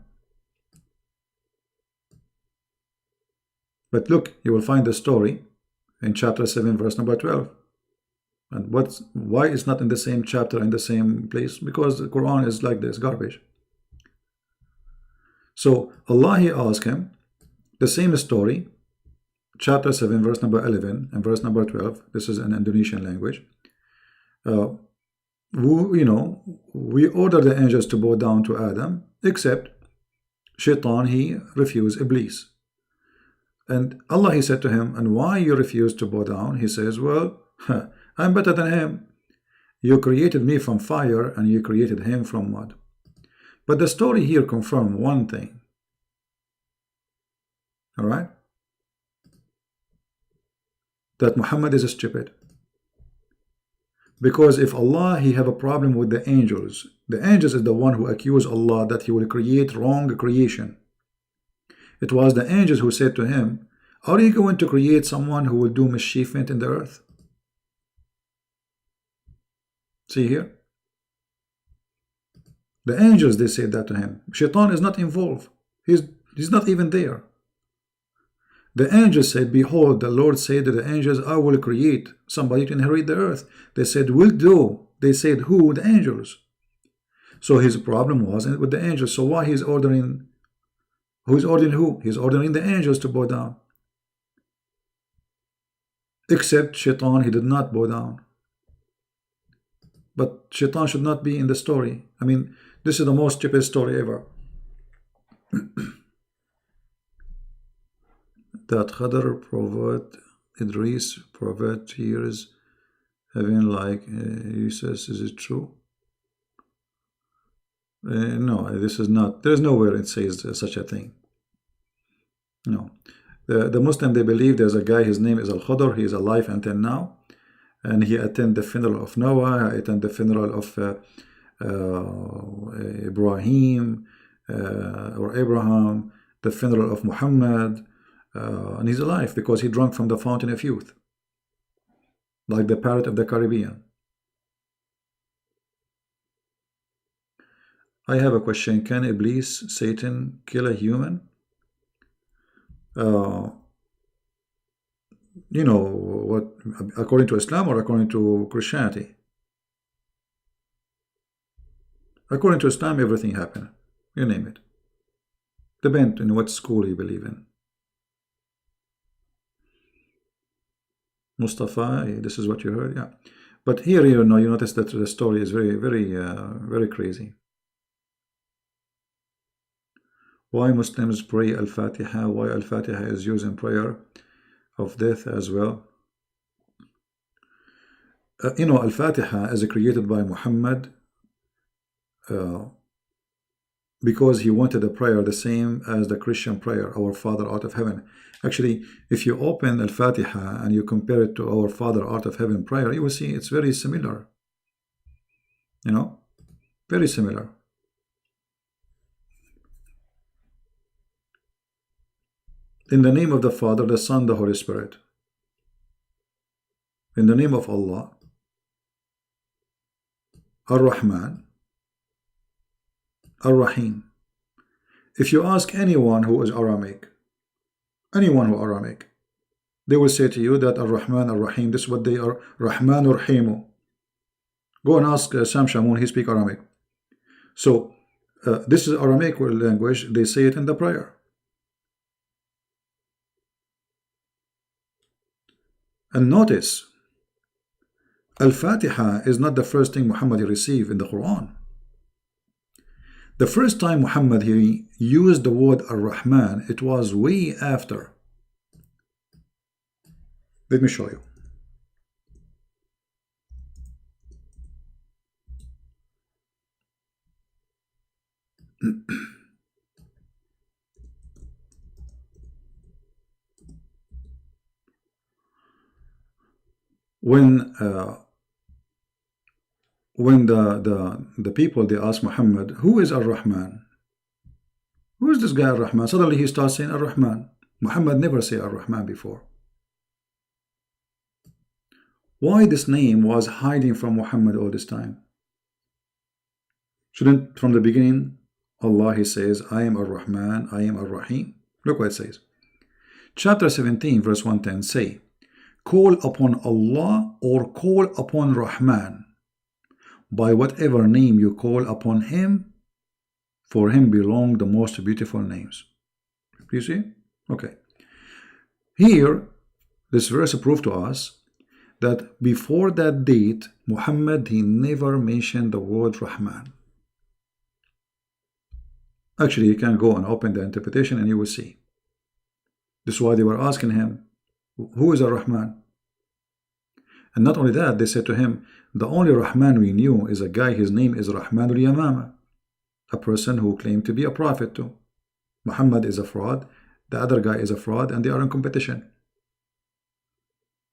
But look, you will find the story in chapter 7, verse number 12. And why it's not in the same chapter, in the same place? Because the Quran is like this, garbage. So Allah, he asked him the same story, chapter 7, verse number 11 and verse number 12. This is in Indonesian language. We order the angels to bow down to Adam, except shaitan, he refused, Iblis. And Allah, he said to him, and why you refuse to bow down? He says, well, I'm better than him. You created me from fire and you created him from mud. But the story here confirms one thing. All right? That Muhammad is stupid. Because if Allah, he have a problem with the angels is the one who accused Allah that he will create wrong creation. It was the angels who said to him, are you going to create someone who will do mischievement in the earth? See here? The angels, they said that to him. Shaitan is not involved. He's not even there. The angels said, behold, the Lord said to the angels, I will create somebody to inherit the earth. They said, will do. They said, who? The angels. So his problem wasn't with the angels. So why he's ordering? Who's ordering who? He's ordering the angels to bow down. Except Shaitan, he did not bow down. But Shaitan should not be in the story. I mean, this is the most stupid story ever. That Khadr prophet, Idris prophet hears heaven like Jesus. Is it true? No, this is not. There's nowhere it says such a thing. No. The Muslim, they believe there's a guy, his name is Al-Khadr, he is alive until now. And he attended the funeral of Noah, he attended the funeral of Ibrahim or Abraham, the funeral of Muhammad. And he's alive because he drank from the fountain of youth, like the parrot of the Caribbean. I have a question. Can Iblis, Satan, kill a human? You know what, according to Islam or according to Christianity? According to Islam, everything happened. You name it. Depends on what school you believe in. Mustafa, this is what you heard, yeah. But here, you notice that the story is very, very crazy. Why Muslims pray Al-Fatiha? Why Al-Fatiha is used in prayer of death as well? Al-Fatiha is created by Muhammad because he wanted a prayer the same as the Christian prayer, Our Father Art of Heaven. Actually, if you open Al-Fatiha and you compare it to Our Father Art of Heaven prayer, you will see it's very similar. Very similar. In the name of the Father, the Son, the Holy Spirit. In the name of Allah, Ar-Rahman, Ar-Rahim. If you ask anyone who is Aramaic, they will say to you that Ar-Rahman, Ar-Rahim, this is what they are, Rahman Ar-Rahimu. Go and ask Sam Shamoun, he speaks Aramaic. So, this is Aramaic language, they say it in the prayer. And notice, Al-Fatiha is not the first thing Muhammad received in the Quran. The first time Muhammad he used the word Ar-Rahman, it was way after. Let me show you. When the people they ask Muhammad, who is Ar-Rahman? Who is this guy Ar-Rahman? Suddenly he starts saying Ar-Rahman. Muhammad never said Ar-Rahman before. Why this name was hiding from Muhammad all this time? Shouldn't from the beginning Allah he says, I am Ar-Rahman, I am Ar-Rahim? Look what it says. Chapter 17 verse 110 say, call upon Allah or call upon Rahman. By whatever name you call upon him, for him belong the most beautiful names. You see? Okay. Here, this verse proves to us that before that date, Muhammad, he never mentioned the word Rahman. Actually, you can go and open the interpretation and you will see. This is why they were asking him, who is Ar-Rahman? And not only that, they said to him, the only Rahman we knew is a guy, his name is Rahman al-Yamama, a person who claimed to be a prophet too. Muhammad is a fraud, the other guy is a fraud, and they are in competition.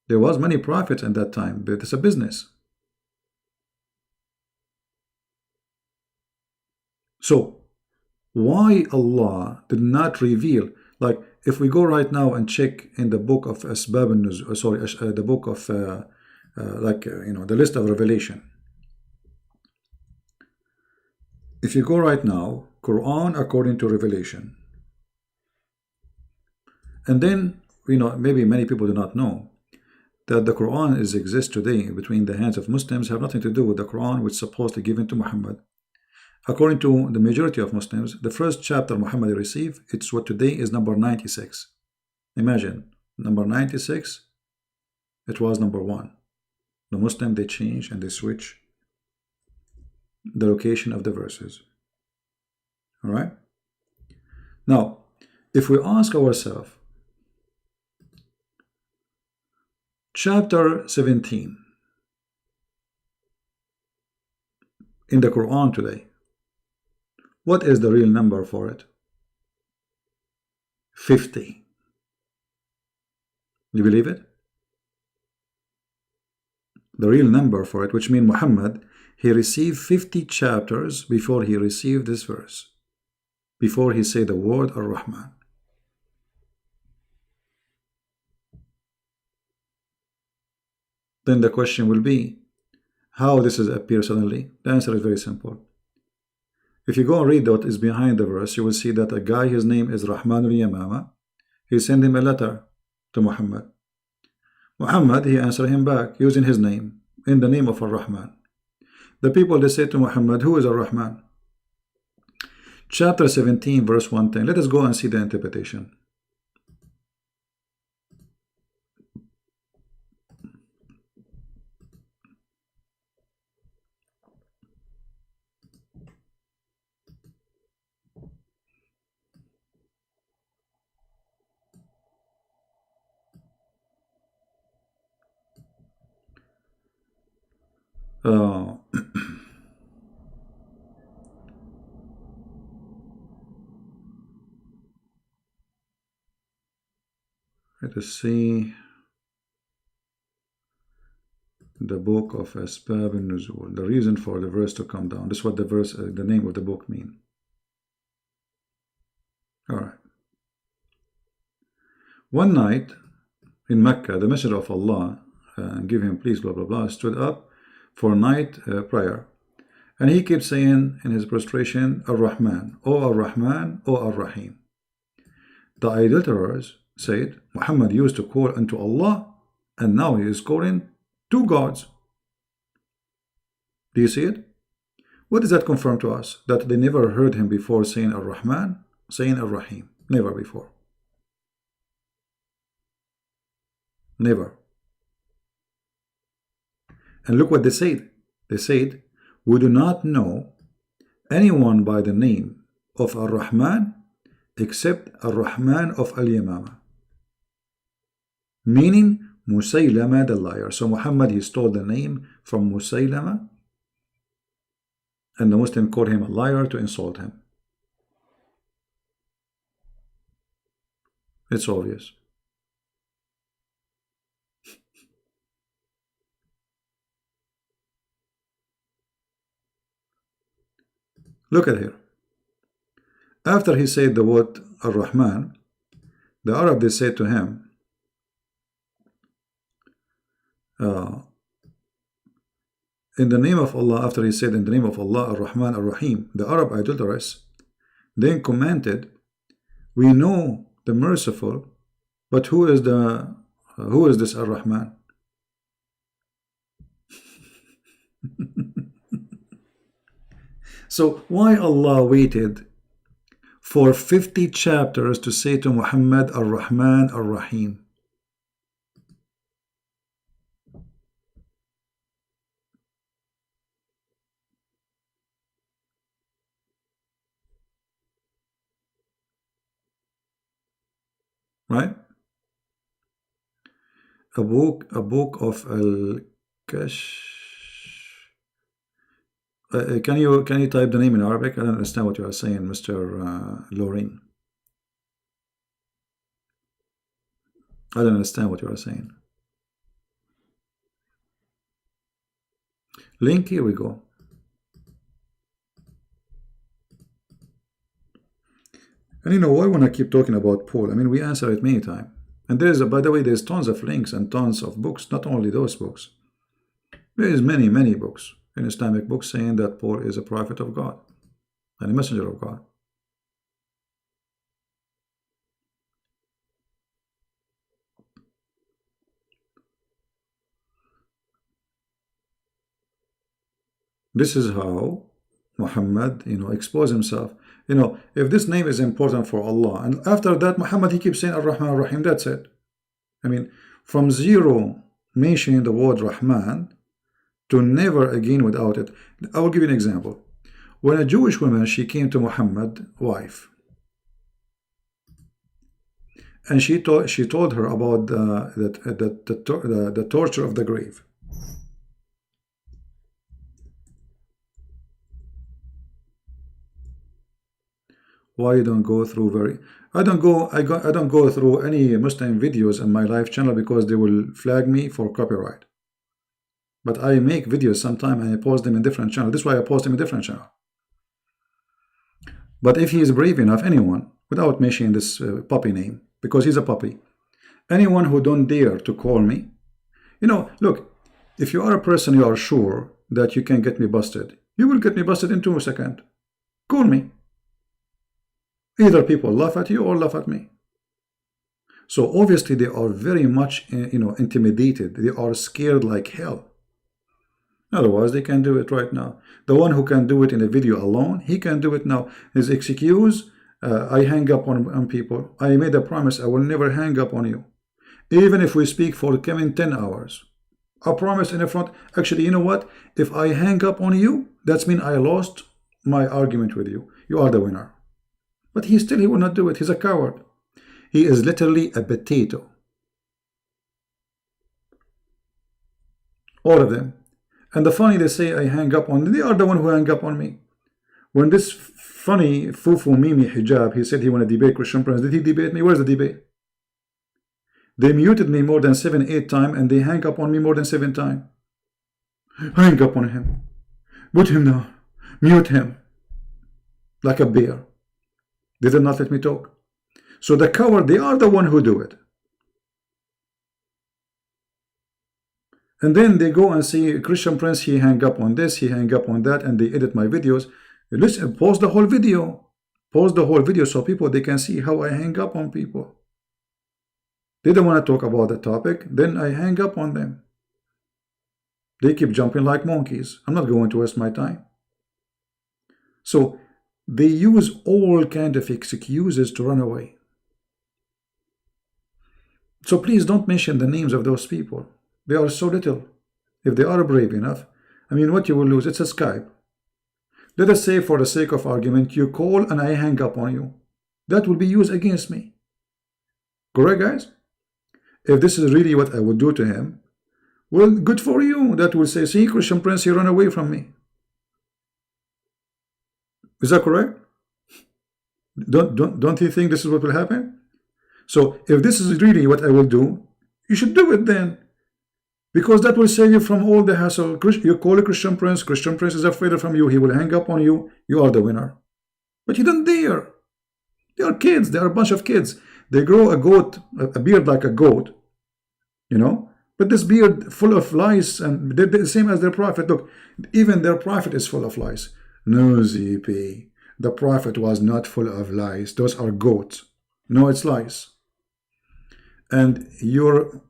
There was many prophets in that time, but it's a business. So, why Allah did not reveal, like if we go right now and check in the book of Asbab al-Nuzul, sorry, the book of the list of Revelation. If you go right now, Quran according to Revelation, and then maybe many people do not know that the Quran exists today between the hands of Muslims have nothing to do with the Quran which is supposedly given to Muhammad. According to the majority of Muslims, the first chapter Muhammad received, it's what today is number 96. Imagine, number 96, it was number 1. The Muslim, they change and they switch the location of the verses. All right? Now, if we ask ourselves, chapter 17 in the Quran today, what is the real number for it? 50. You believe it? The real number for it, which means Muhammad, he received 50 chapters before he received this verse, before he said the word Ar-Rahman. Then the question will be, how this has appeared suddenly? The answer is very simple. If you go and read what is behind the verse, you will see that a guy, his name is Rahman al-Yamama, he sent him a letter to Muhammad. Muhammad, he answered him back using his name, in the name of Ar-Rahman. The people, they said to Muhammad, who is Ar-Rahman? Chapter 17, verse 110. Let us go and see the interpretation. Let us see the book of Asbab al-Nuzul, the reason for the verse to come down. This is what the verse, the name of the book mean. All right. One night in Mecca, the Messenger of Allah, give him peace, blah, blah, blah, stood up for night prayer. And he kept saying in his prostration, Ar-Rahman, O Ar-Rahman, O Ar-Rahim. The idolaters said, Muhammad used to call unto Allah, and now he is calling two gods. Do you see it? What does that confirm to us? That they never heard him before saying Ar-Rahman, saying Ar-Rahim. Never before. Never. And look what they said. They said, we do not know anyone by the name of Ar-Rahman except Ar-Rahman of Al-Yamama. Meaning Musaylama the liar. So Muhammad, he stole the name from Musaylama, and the Muslim called him a liar to insult him. It's obvious. Look at here. After he said the word Ar-Rahman, the Arab, they said to him, in the name of Allah, after he said in the name of Allah, Ar-Rahman, Ar-Rahim, the Arab idolatrous then commented, we know the merciful, but who is this Ar-Rahman? So why Allah waited for 50 chapters to say to Muhammad Ar-Rahman, Ar-Rahim? Right? A book of Al-Kash. Can you type the name in Arabic? I don't understand what you are saying, Mr. Lorraine. I don't understand what you are saying. Link, here we go. And you know, why when I keep talking about Paul? I mean, we answer it many times. And there's, by the way, there's tons of links and tons of books, not only those books. There is many books in Islamic books saying that Paul is a prophet of God and a messenger of God. This is how Muhammad, exposed himself. If this name is important for Allah, and after that Muhammad, he keeps saying Ar-Rahman, Ar-Rahim, that's it. I mean, from zero mentioning the word Rahman to never again without it. I will give you an example. When a Jewish woman, she came to Muhammad, wife, and she told her about the torture of the grave. Why you don't go through I don't go through any Muslim videos in my live channel because they will flag me for copyright. But I make videos sometime and I post them in different channels. This is why I post them in different channel. But if he is brave enough, anyone, without mentioning this puppy name, because he's a puppy, anyone who don't dare to call me, look, if you are a person you are sure that you can get me busted, you will get me busted in 2 seconds. Call me. Either people laugh at you or laugh at me. So obviously they are very much, intimidated. They are scared like hell. Otherwise, they can do it right now. The one who can do it in a video alone, he can do it now. His excuse, I hang up on people. I made a promise I will never hang up on you. Even if we speak for coming 10 hours. I promise in the front. Actually, you know what? If I hang up on you, that means I lost my argument with you. You are the winner. But he will not do it. He's a coward. He is literally a potato. All of them. And the funny, they say I hang up on them. They are the one who hang up on me. When this funny Fufu Mimi Hijab, he said he want to debate Christian Prince. Did he debate me? Where's the debate? They muted me more than 7-8 times and they hang up on me more than 7 times. Hang up on him. Put him down. Mute him. Like a bear. They did not let me talk. So the coward, they are the one who do it. And then they go and see Christian Prince, he hang up on this, he hang up on that, and they edit my videos. Listen, pause the whole video. Pause the whole video so people, they can see how I hang up on people. They don't want to talk about the topic, then I hang up on them. They keep jumping like monkeys. I'm not going to waste my time. So they use all kind of excuses to run away. So please don't mention the names of those people. They are so little. If they are brave enough, I mean, what you will lose, it's a Skype. Let us say, for the sake of argument, you call and I hang up on you. That will be used against me. Correct, guys? If this is really what I would do to him, well, good for you. That will say, see, Christian Prince, he ran away from me. Is that correct? Don't you think this is what will happen? So if this is really what I will do, you should do it then. Because that will save you from all the hassle. You call a Christian Prince is afraid from you, he will hang up on you, you are the winner. But you don't dare. They are kids, they are a bunch of kids. They grow a beard like a goat, you know. But this beard full of lies, and they're the same as their prophet. Look, even their prophet is full of lies. No, ZP, the prophet was not full of lies. Those are goats. No, it's lies. And your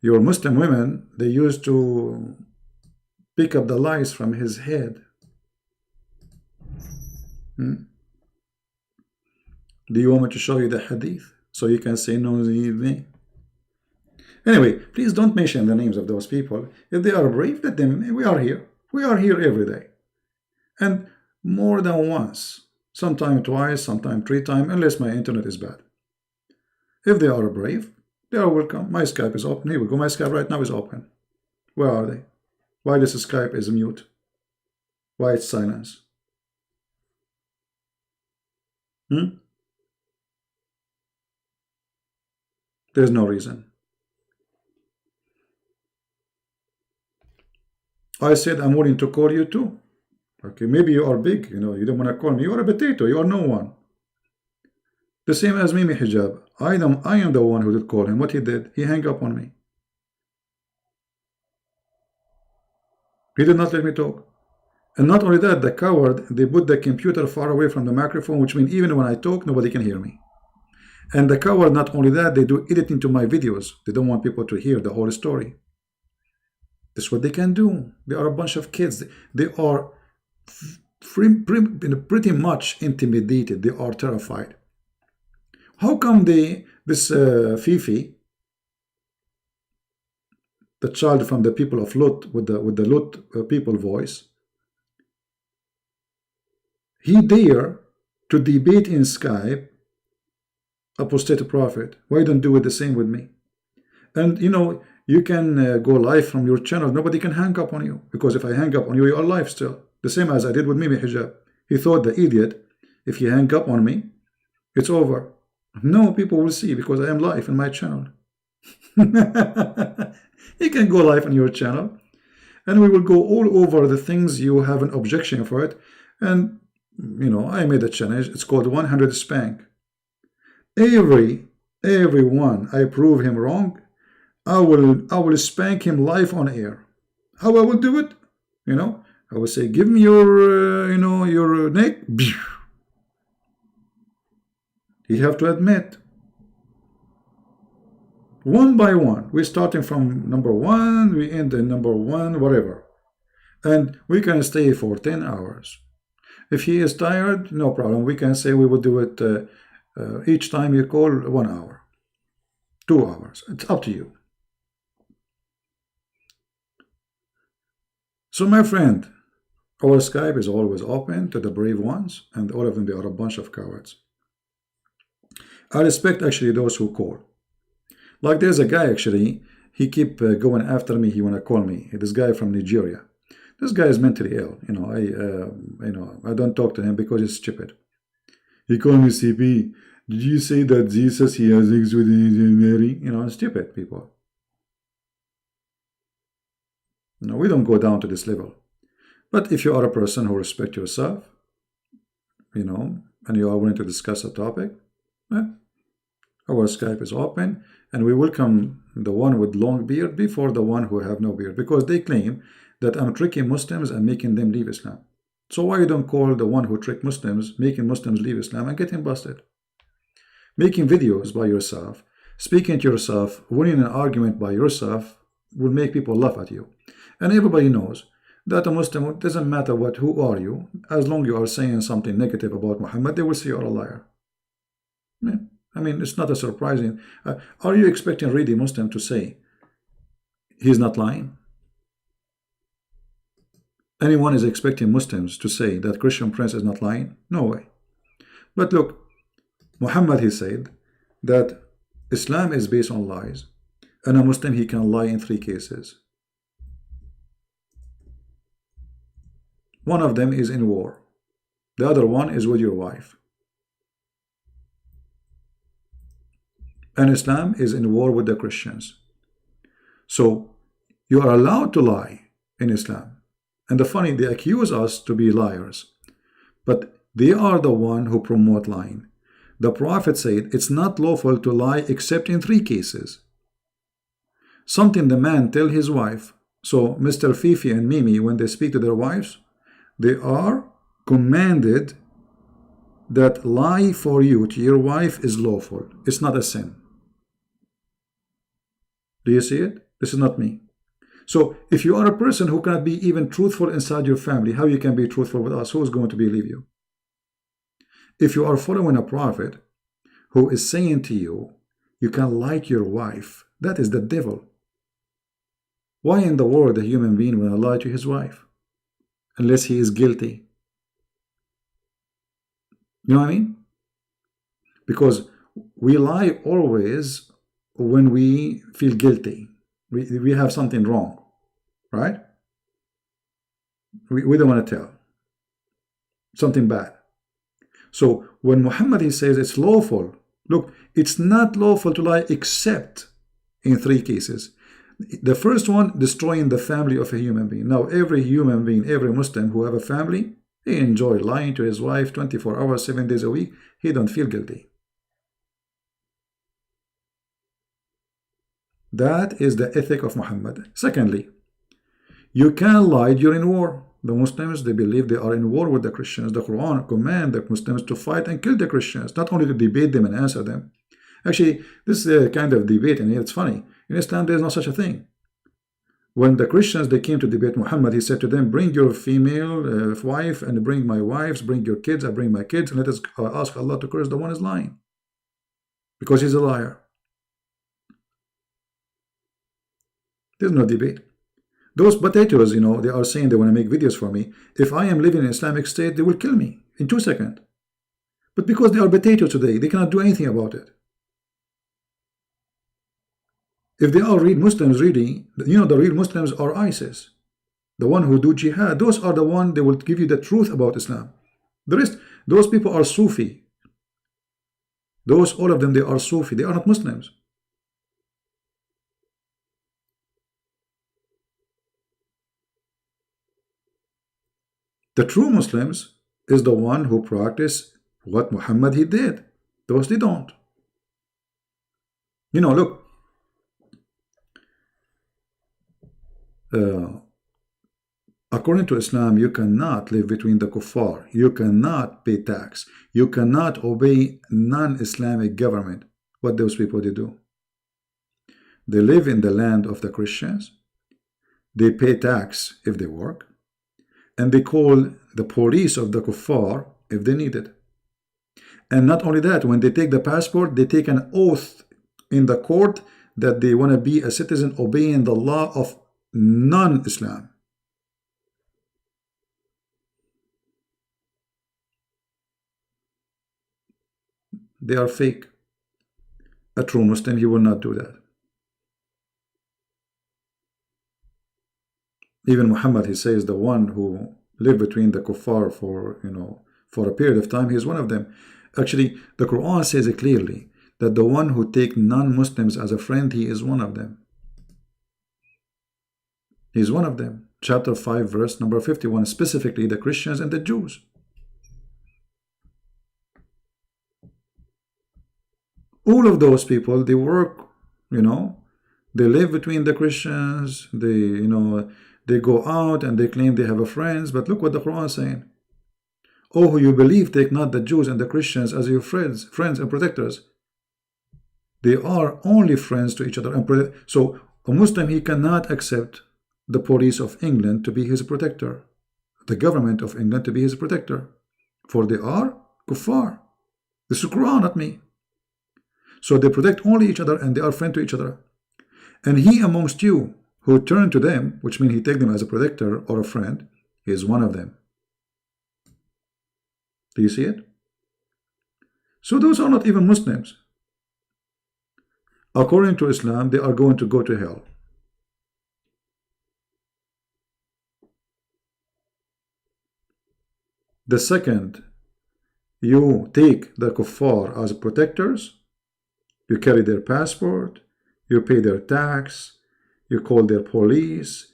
Muslim women, they used to pick up the lies from his head. Do you want me to show you the hadith so you can say no? Anyway, please don't mention the names of those people. If they are brave, let them. We are here. We are here every day, and more than once, sometime twice, sometime 3 times, unless my internet is bad. If they are brave, they are welcome. My Skype is open. Here we go. My Skype right now is open. Where are they? Why this Skype is mute? Why it's silence? There's no reason. I said I'm willing to call you too. Okay, maybe you are big, you know, you don't want to call me. You are a potato, you are no one. The same as Mimi Hijab. I am the one who did call him. What he did, he hung up on me. He did not let me talk. And not only that, the coward, they put the computer far away from the microphone, which means even when I talk, nobody can hear me. And the coward, not only that, they do editing to my videos. They don't want people to hear the whole story. That's what they can do. They are a bunch of kids. They are pretty much intimidated. They are terrified. How come this Fifi, the child from the people of Lut, with the Lut people voice, he dare to debate in Skype apostate prophet? Why don't do it the same with me? And you know, you can go live from your channel. Nobody can hang up on you, because if I hang up on you, you are live still. The same as I did with Mimi Hijab. He thought, the idiot, if he hang up on me, it's over. No, people will see, because I am live in my channel. You can go live on your channel, and we will go all over the things you have an objection for it. And you know, I made a challenge. It's called 100 spank. Everyone I prove him wrong, I will spank him live on air. How I will do it? You know, I will say, give me your your neck. You have to admit, one by one. We're starting from number 1, we end in number 1, whatever. And we can stay for 10 hours. If he is tired, no problem. We can say we will do it each time you call 1 hour, 2 hours. It's up to you. So my friend, our Skype is always open to the brave ones, and all of them, they are a bunch of cowards. I respect actually those who call. Like there's a guy actually, he keep going after me. He wanna call me. This guy from Nigeria. This guy is mentally ill. You know, I don't talk to him because he's stupid. He called me, CP. Did you say that Jesus, he has sex with Mary? You know, stupid people. No, we don't go down to this level. But if you are a person who respects yourself, you know, and you are willing to discuss a topic, our Skype is open, and we welcome the one with long beard before the one who have no beard, because they claim that I'm tricking Muslims and making them leave Islam. So why you don't call the one who trick Muslims, making Muslims leave Islam, and get him busted? Making videos by yourself, speaking to yourself, winning an argument by yourself will make people laugh at you. And everybody knows that a Muslim, it doesn't matter who are you, as long as you are saying something negative about Muhammad, they will say you're a liar. I mean, it's not a surprising. Are you expecting really Muslim to say, He's not lying. Anyone is expecting Muslims to say that Christian Prince is not lying? No way. But look, Muhammad, he said that Islam is based on lies, and a Muslim, he can lie in 3 cases. One of them is in war. The other one is with your wife. And Islam is in war with the Christians. So you are allowed to lie in Islam. And the funny, they accuse us to be liars, but they are the one who promote lying. The Prophet said it's not lawful to lie except in 3 cases. Something the man tell his wife. So Mr. Fifi and Mimi, when they speak to their wives, they are commanded that lie for you to your wife is lawful. It's not a sin. Do you see it? This is not me. So if you are a person who cannot be even truthful inside your family, how you can be truthful with us? Who is going to believe you? If you are following a prophet who is saying to you, you can lie to your wife, that is the devil. Why in the world a human being will lie to his wife? Unless he is guilty. You know what I mean? Because we lie always when we feel guilty. We have something wrong, right? We don't want to tell something bad. So when Muhammad, he says it's lawful, look, it's not lawful to lie except in 3 cases. The first one, destroying the family of a human being. Now every human being, every Muslim who have a family, he enjoy lying to his wife 24 hours, 7 days a week. He don't feel guilty. That is the ethic of Muhammad. Secondly, you can lie during war. The Muslims, they believe they are in war with the Christians. The Quran commands the Muslims to fight and kill the Christians, not only to debate them and answer them. Actually, this kind of debate, and it's funny, in Islam there is no such a thing. When the Christians, they came to debate Muhammad, he said to them, bring your female wife and bring my wives, bring your kids, I bring my kids, and let us ask Allah to curse the one who is lying, because he's a liar. There's no debate. Those potatoes, you know, they are saying they want to make videos for me. If I am living in Islamic State, they will kill me in 2 seconds. But because they are potatoes today, they cannot do anything about it. If they are real Muslims, really, you know, the real Muslims are ISIS. The one who do jihad, those are the one, they will give you the truth about Islam. The rest, those people are Sufi. Those, all of them, they are Sufi. They are not Muslims. The true Muslims is the one who practice what Muhammad he did. Those they don't. You know, look. According to Islam, you cannot live between the kuffar. You cannot pay tax. You cannot obey non-Islamic government. What those people they do? They live in the land of the Christians. They pay tax if they work. And they call the police of the kuffar if they need it. And not only that, when they take the passport, they take an oath in the court that they want to be a citizen obeying the law of non-Islam. They are fake. A true Muslim, he will not do that. Even Muhammad, he says, the one who lived between the kuffar for, you know, for a period of time, he is one of them. Actually, the Quran says it clearly that the one who take non-Muslims as a friend, he is one of them. He is one of them. Chapter 5, verse number 51, specifically the Christians and the Jews. All of those people, they work, you know, they live between the Christians, they, you know, they go out and they claim they have a friends, but look what the Quran is saying. Oh, who you believe, take not the Jews and the Christians as your friends and protectors. They are only friends to each other. And so a Muslim, he cannot accept the police of England to be his protector, the government of England to be his protector, for they are kuffar. This is Quran, not me. So they protect only each other and they are friends to each other. And he amongst you who turn to them, which means he take them as a protector or a friend, he is one of them. Do you see it? So those are not even Muslims. According to Islam, they are going to go to hell. The second you take the kuffar as protectors, you carry their passport, you pay their tax, you call their police,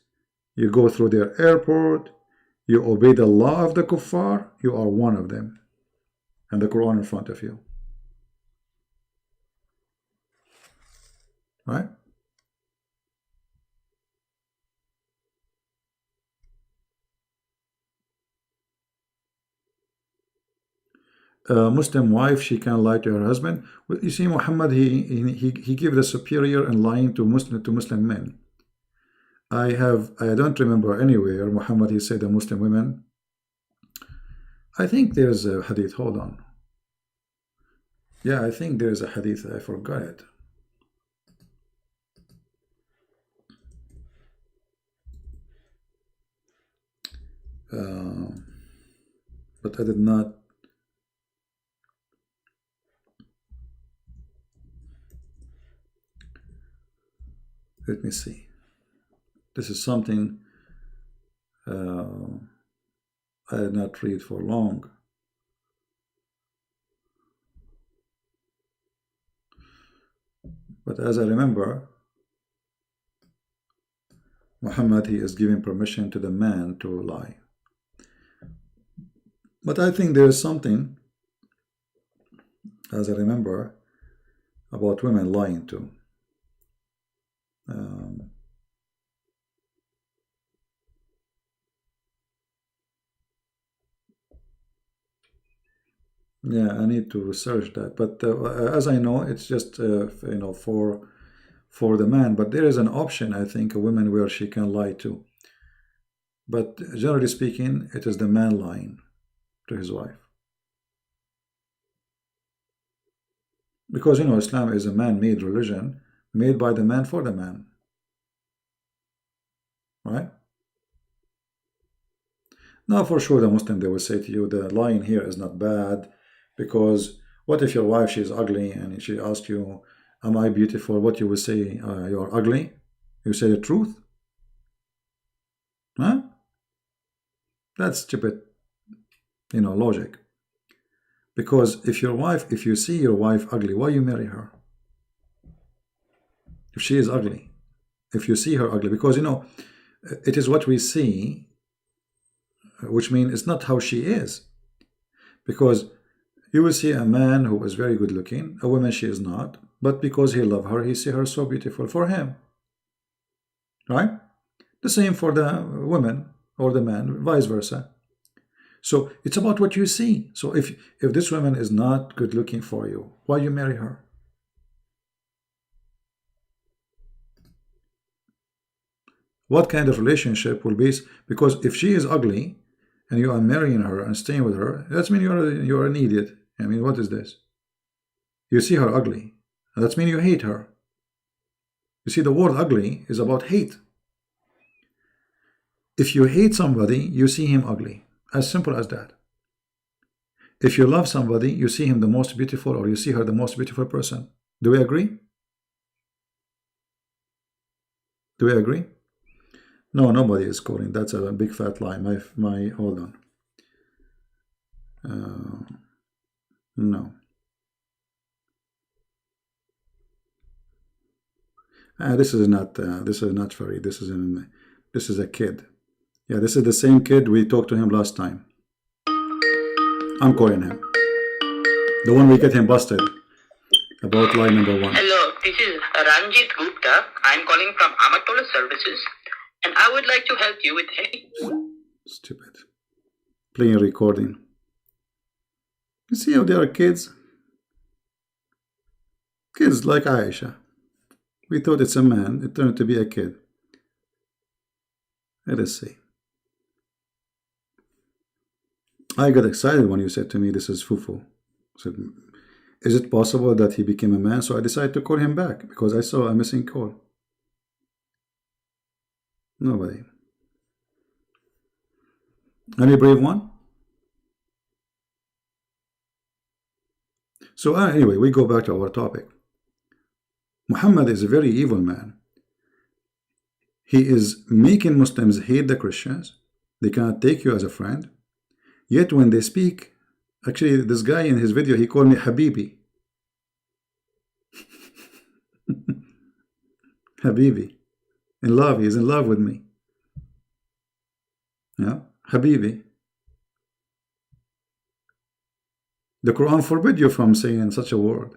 you go through their airport, you obey the law of the kuffar, you are one of them. And the Quran in front of you. Right? A Muslim wife, she can lie to her husband. Well, you see, Muhammad, he gave the superior in lying to Muslim men. I don't remember anywhere Muhammad he said the Muslim women. I think there's a hadith. Hold on. Yeah, I think there's a hadith. I forgot it. But I did not. Let me see. This is something I did not read for long. But as I remember, Muhammad, he is giving permission to the man to lie. But I think there is something, as I remember, about women lying too. Yeah, I need to research that. But as I know, it's just for the man. But there is an option, I think, a woman where she can lie too. But generally speaking, it is the man lying to his wife. Because Islam is a man-made religion, made by the man for the man. Right? Now, for sure, the Muslim, they will say to you, the lying here is not bad, because what if your wife, she is ugly, and she asks you, am I beautiful? What you will say, you're ugly? You say the truth? Huh? That's stupid, logic. Because if you see your wife ugly, why you marry her? If she is ugly, if you see her ugly, because it is what we see, which means it's not how she is. Because you will see a man who is very good looking, a woman she is not, but because he loves her, he see her so beautiful for him. Right? The same for the woman or the man, vice versa. So it's about what you see. So if this woman is not good looking for you, why you marry her? What kind of relationship will be? Because if she is ugly and you are marrying her and staying with her, that means you're an idiot. I mean, what is this? You see her ugly. That means you hate her. You see, the word ugly is about hate. If you hate somebody, you see him ugly. As simple as that. If you love somebody, you see him the most beautiful, or you see her the most beautiful person. Do we agree? Do we agree? No, nobody is calling. That's a big fat lie. Hold on. No. This is not Farid. This is a kid. Yeah, this is the same kid we talked to him last time. I'm calling him. The one we get him busted about lie number 1. Hello, this is Ranjit Gupta. I'm calling from Amatola Services, and I would like to help you with any... Stupid. Playing a recording. You see how they are kids? Kids like Aisha. We thought it's a man. It turned to be a kid. Let us see. I got excited when you said to me, this is Fufu. I said, is it possible that he became a man? So I decided to call him back because I saw a missing call. Nobody. Any brave one? So anyway, we go back to our topic. Muhammad is a very evil man. He is making Muslims hate the Christians. They cannot take you as a friend. Yet when they speak, actually this guy in his video, he called me Habibi. Habibi. In love, he is in love with me. Yeah, Habibi. The Quran forbid you from saying such a word.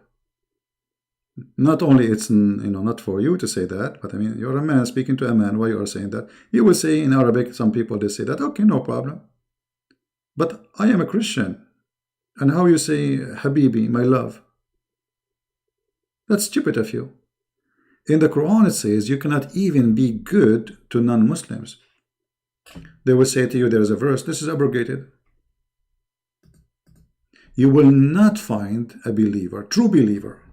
Not only it's not for you to say that, but I mean you're a man speaking to a man. Why you are saying that? You will say in Arabic. Some people they say that. Okay, no problem. But I am a Christian, and how you say Habibi, my love? That's stupid of you. In the Quran it says you cannot even be good to non-Muslims. They will say to you there is a verse. This is abrogated. You will not find a believer, true believer,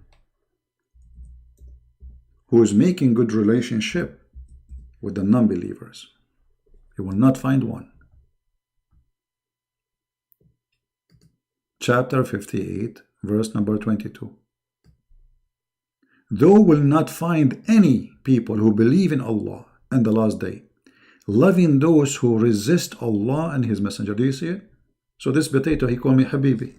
who is making good relationship with the non-believers. You will not find one. Chapter 58, verse number 22. Thou will not find any people who believe in Allah and the last day, loving those who resist Allah and His Messenger. Do you see it? So this potato, he called me Habibi.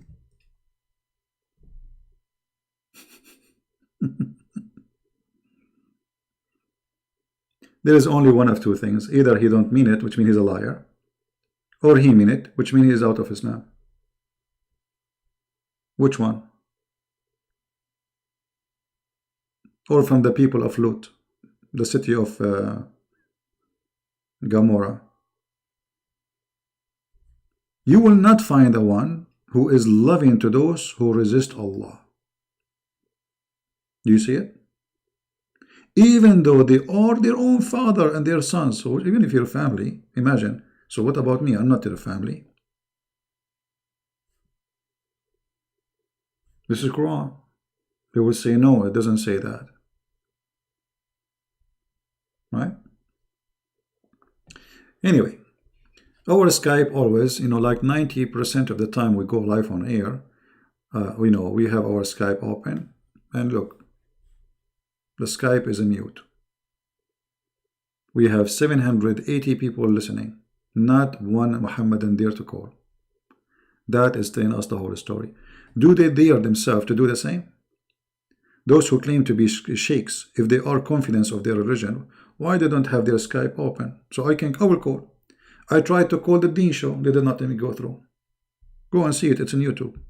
There is only one of two things. Either he don't mean it, which means he's a liar, or he mean it, which means he's out of Islam. Which one? Or from the people of Lut, the city of Gomorrah. You will not find the one who is loving to those who resist Allah. Do you see it? Even though they are their own father and their sons. So even if you're a family, imagine. So what about me? I'm not their family. This is Quran. They will say, no, it doesn't say that. Right? Anyway, our Skype always, like 90% of the time we go live on air, we have our Skype open. And look, the Skype is a mute. We have 780 people listening. Not one Muhammadan dare to call. That is telling us the whole story. Do they dare themselves to do the same? Those who claim to be sheikhs, if they are confident of their religion, why they don't have their Skype open? So I will call. I tried to call the Deen show. They did not let me go through. Go and see it. It's on YouTube.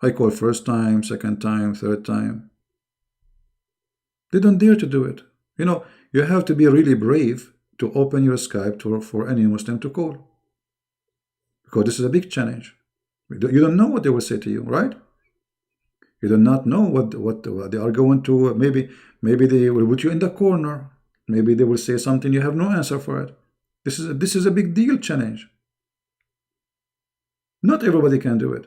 I called first time, second time, third time. They don't dare to do it. You have to be really brave to open your Skype for any Muslim to call. Because this is a big challenge. You don't know what they will say to you, right? You do not know what they are going to. Maybe they will put you in the corner. Maybe they will say something you have no answer for it. This is a big deal challenge. Not everybody can do it.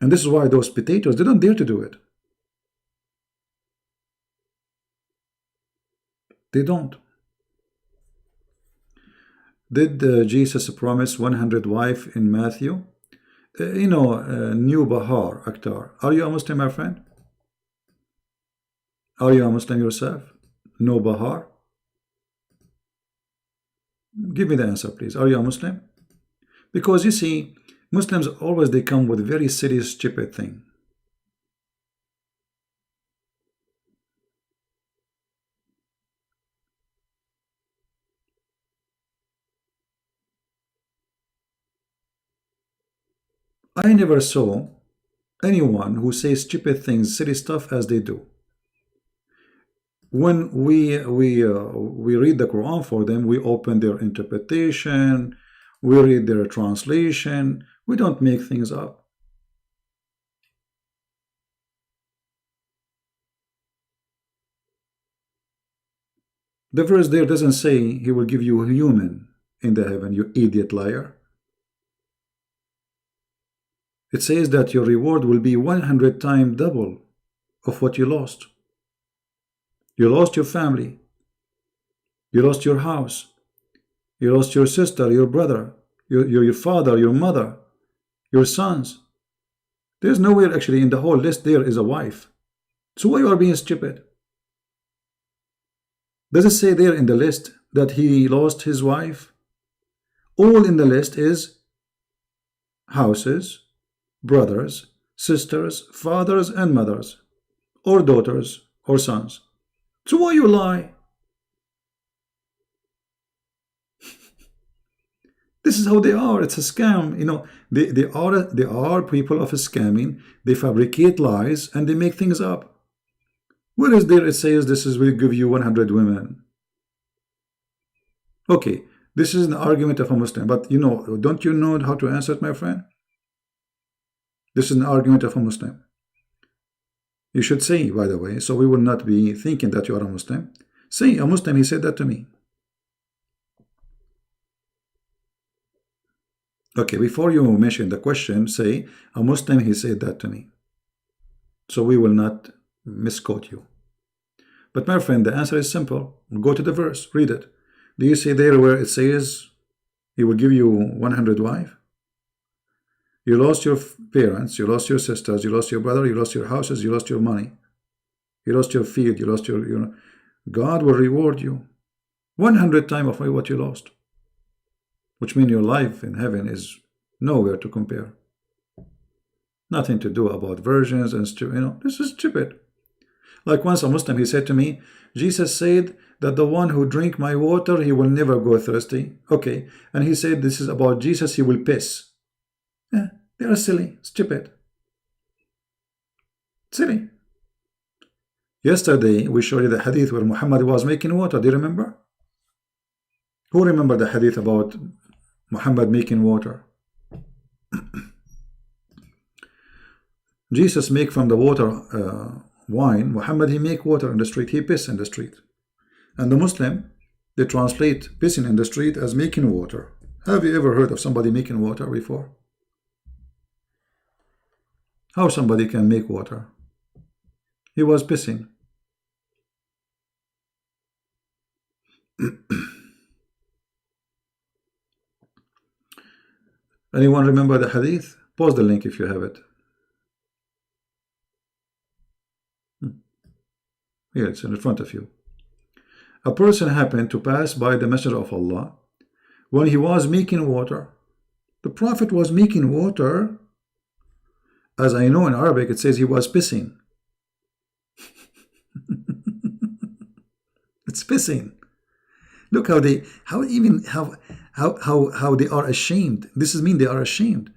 And this is why those potatoes, they don't dare to do it. They don't. Did Jesus promise 100 wives in Matthew? New Bahar Akhtar. Are you a Muslim, my friend? Are you a Muslim yourself? No Bahar? Give me the answer, please. Are you a Muslim? Because you see, Muslims always they come with very serious, stupid thing. I never saw anyone who says stupid things, silly stuff as they do. When we read the Quran for them, we open their interpretation, we read their translation. We don't make things up. The verse there doesn't say he will give you a human in the heaven, you idiot liar. It says that your reward will be 100 times double of what you lost. You lost your family. You lost your house. You lost your sister, your brother, your father, your mother, your sons. There's nowhere actually in the whole list there is a wife. So why you are being stupid? Does it say there in the list that he lost his wife? All in the list is houses, brothers, sisters, fathers and mothers, or daughters or sons. So why you lie? This is how they are. It's a scam. You know, they are people of scamming. They fabricate lies and they make things up. Where is there it says this is will give you 100 women? Okay, this is an argument of a Muslim, but you know, don't you know how to answer it, my friend? This is an argument of a Muslim. You should say, by the way, so we will not be thinking that you are a Muslim. Say, a Muslim, he said that to me. Okay, before you mention the question, say, a Muslim, he said that to me. So we will not misquote you. But my friend, the answer is simple. Go to the verse, read it. Do you see there where it says he will give you 100 wives? You lost your parents, you lost your sisters, you lost your brother, you lost your houses, you lost your money, you lost your field, you lost your, God will reward you 100 times of what you lost. Which means your life in heaven is nowhere to compare. Nothing to do about virgins and this is stupid. Like once a Muslim, he said to me, Jesus said that the one who drink my water, he will never go thirsty. Okay, and he said this is about Jesus, he will piss. Yeah, they are silly, stupid. Silly. Yesterday, we showed you the hadith where Muhammad was making water. Do you remember? Who remember the hadith about Muhammad making water? Jesus make from the water wine. Muhammad, he make water in the street. He piss in the street. And the Muslim, they translate pissing in the street as making water. Have you ever heard of somebody making water before? How somebody can make water? He was pissing. Anyone remember the hadith? Post the link if you have it. Here, it's in front of you. A person happened to pass by the Messenger of Allah when he was making water. The Prophet was making water. As I know in Arabic, it says he was pissing. It's pissing. Look how they are ashamed. This is mean they are ashamed.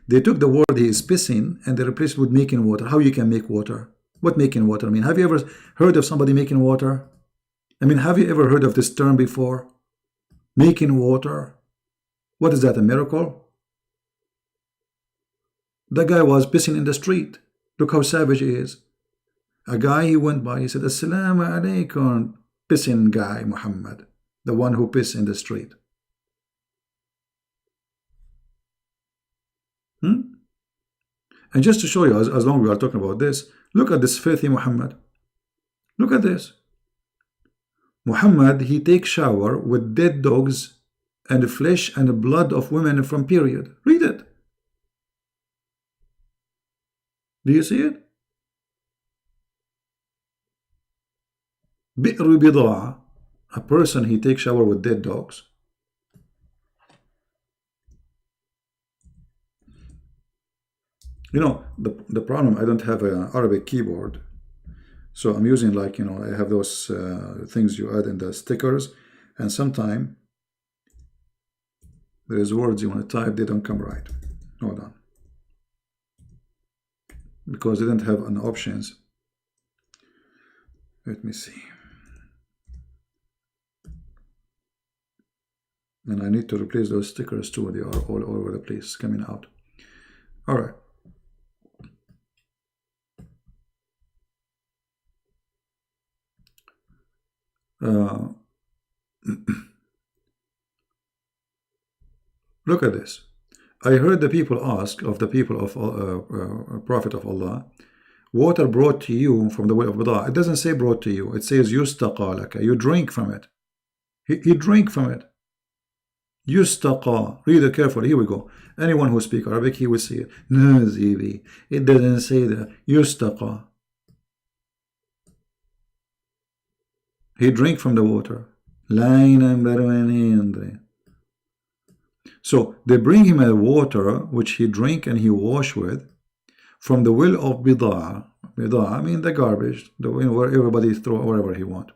They took the word he is pissing and they replaced it with making water. How you can make water? What making water mean? Have you ever heard of somebody making water? I mean, have you ever heard of this term before? Making water? What is that, a miracle? The guy was pissing in the street. Look how savage he is. A guy, he went by, he said, Assalamu alaikum, pissing guy, Muhammad, the one who pissed in the street. And just to show you, as long as we are talking about this, look at this filthy Muhammad. Look at this. Muhammad, he takes shower with dead dogs and flesh and blood of women from period. Read it. Do you see it? Bi'ru bida'a, a person, he takes shower with dead dogs. You know, the problem, I don't have an Arabic keyboard. So I'm using like, I have those things you add in the stickers. And sometimes there is words you want to type, they don't come right. Hold on. Because they don't have an options. Let me see. And I need to replace those stickers too. They are all over the place coming out. All right. Look at this. I heard the people ask of the people of Prophet of Allah, water brought to you from the well of Bida. It doesn't say brought to you. It says yustaqalaka. You drink from it. He drank from it. Yustaqa. Read it carefully. Here we go. Anyone who speaks Arabic, he will see it. No, Zivi. It doesn't say that. Yustaqa. He drank from the water. Line number 100. So they bring him a water which he drank and he washed with from the well of Bida'a. Bida'a, I mean the garbage, the where everybody throw wherever he want.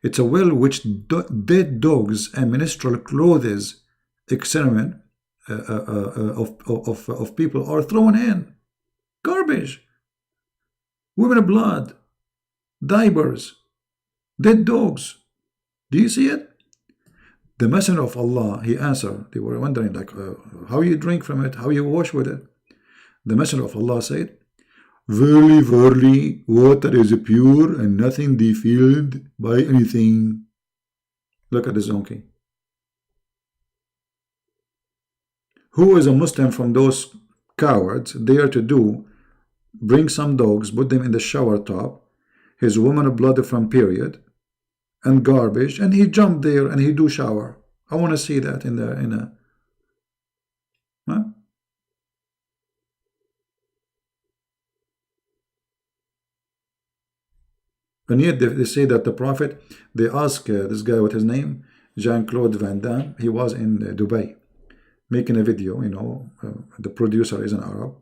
It's a well which dead dogs and menstrual clothes, excrement of people are thrown in. Garbage. Women blood. Diapers. Dead dogs. Do you see it? The Messenger of Allah, he answered. They were wondering, like, how you drink from it, how you wash with it. The Messenger of Allah said, verily, verily, water is pure and nothing defiled by anything. Look at the donkey. Who is a Muslim from those cowards dare to do? Bring some dogs, put them in the shower top, his woman blood from period, and garbage, and he jumped there and he do shower. I want to see that in a huh? And yet they say that the Prophet, they ask this guy, what his name, Jean-Claude Van Damme, he was in Dubai making a video, the producer is an Arab,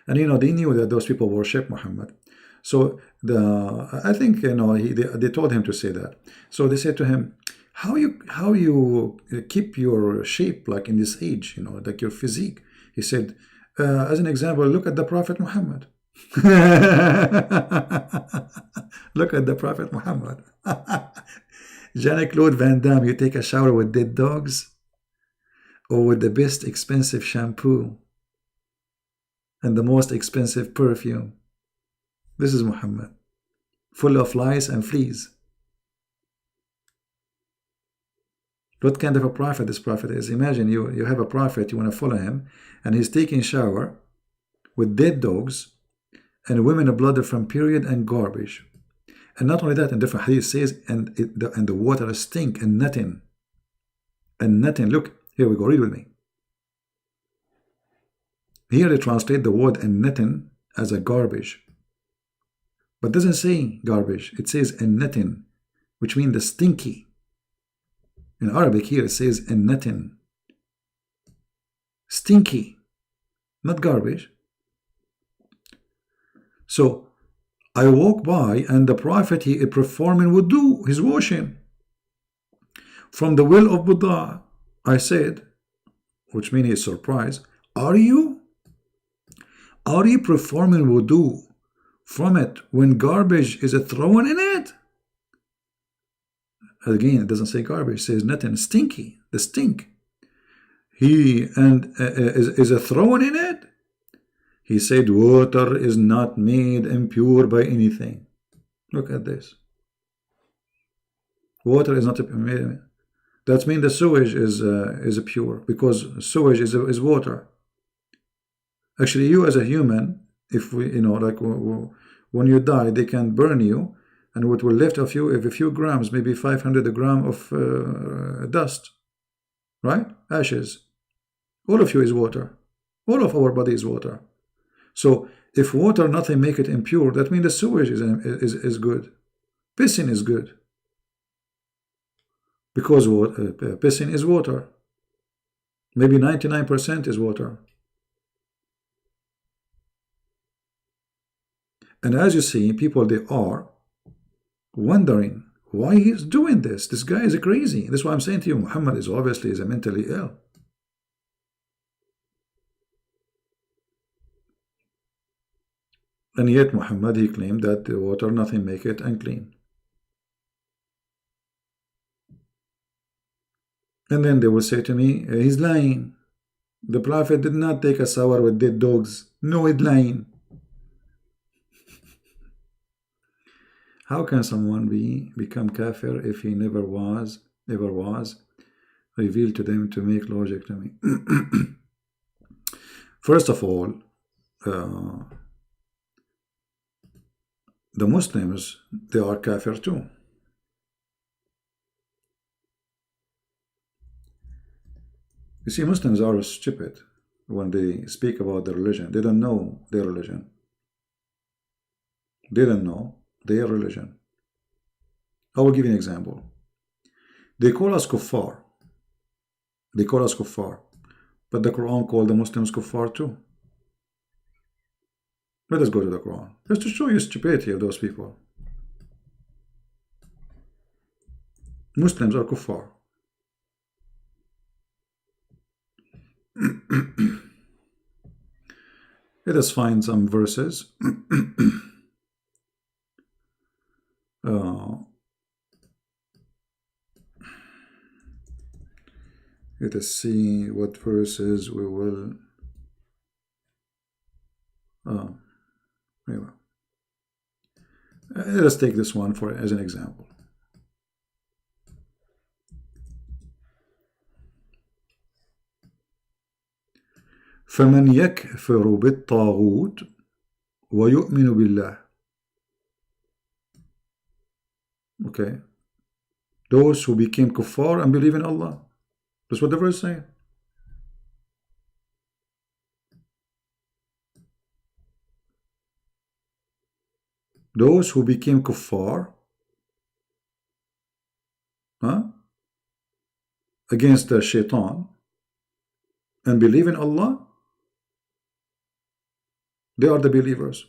and they knew that those people worship Muhammad. So I think they told him to say that. So they said to him, how you keep your shape like in this age, like your physique. He said, as an example, look at the Prophet Muhammad. Look at the Prophet Muhammad. Jean-Claude Van Damme, you take a shower with dead dogs or with the best expensive shampoo and the most expensive perfume. This is Muhammad, full of lies and fleas. What kind of a prophet this prophet is? Imagine you have a prophet, you want to follow him, and he's taking shower with dead dogs and women blood from period and garbage. And not only that, in different hadith says, and the water stink and nothing. And nothing. Look, here we go, read with me. Here they translate the word and nothing as a garbage. But it doesn't say garbage. It says annatin, which means the stinky. In Arabic here it says annatin. Stinky, not garbage. So I walk by and the Prophet, he performing wudu, he's washing from the well of Buddha. I said, which means he's surprised, are you performing wudu from it when garbage is thrown in it? Again, it doesn't say garbage, it says nothing, stinky, the stink. He is thrown in it? He said, water is not made impure by anything. Look at this. Water is not made. That means the sewage is pure, because sewage is water. Actually, you as a human, if we, like when you die, they can burn you, and what will left of you is a few grams, maybe 500 grams of dust, right? Ashes. All of you is water. All of our body is water. So if water nothing make it impure, that means the sewage is good. Pissing is good, because pissing is water. Maybe 99% is water. And as you see, people, they are wondering why he's doing this. This guy is crazy. That's why I'm saying to you, Muhammad is obviously a mentally ill. And yet Muhammad, he claimed that the water nothing make it unclean. And then they will say to me, he's lying. The Prophet did not take a shower with dead dogs. No, he's lying. How can someone become kafir if he never was revealed to them to make logic to me? First of all, the Muslims, they are kafir too. You see, Muslims are stupid when they speak about their religion. They don't know their religion. They don't know their religion. I will give you an example. They call us kuffar. They call us kuffar. But the Quran called the Muslims kuffar too. Let us go to the Quran. Just to show you stupidity of those people. Muslims are kuffar. Let us find some verses. Let us see what verses we will. Anyway. Let us take this one as an example. فمن يكفر بالطاغوت ويؤمن بالله. Okay. Those who became kuffar and believe in Allah. That's what the verse is saying. Those who became kuffar against the shaitan and believe in Allah, they are the believers.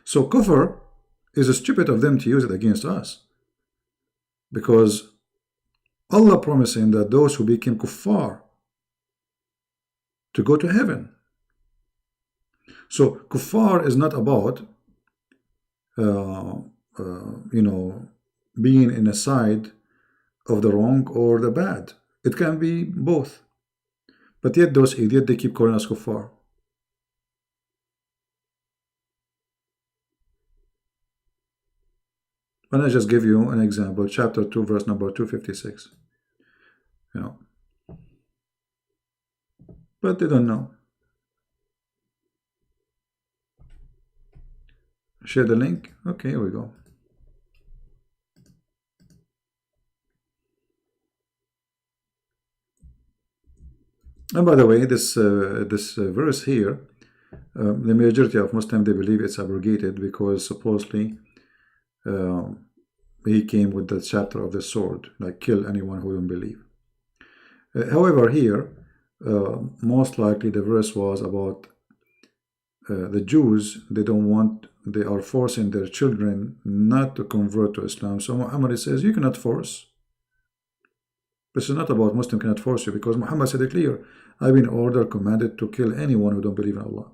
So kufr is stupid of them to use it against us, because Allah promising that those who became kuffar to go to heaven. So kuffar is not about being in a side of the wrong or the bad. It can be both. But yet those idiots, they keep calling us kuffar. And I just give you an example, chapter 2, verse number 256. But they don't know. Share the link. Okay, here we go. And by the way, this verse here, the majority of Muslims, they believe it's abrogated because supposedly he came with the chapter of the sword, like kill anyone who don't believe. However, here, most likely the verse was about the Jews. They are forcing their children not to convert to Islam. So Muhammad says, you cannot force. This is not about Muslim cannot force you, because Muhammad said it clear, I've been commanded to kill anyone who don't believe in Allah.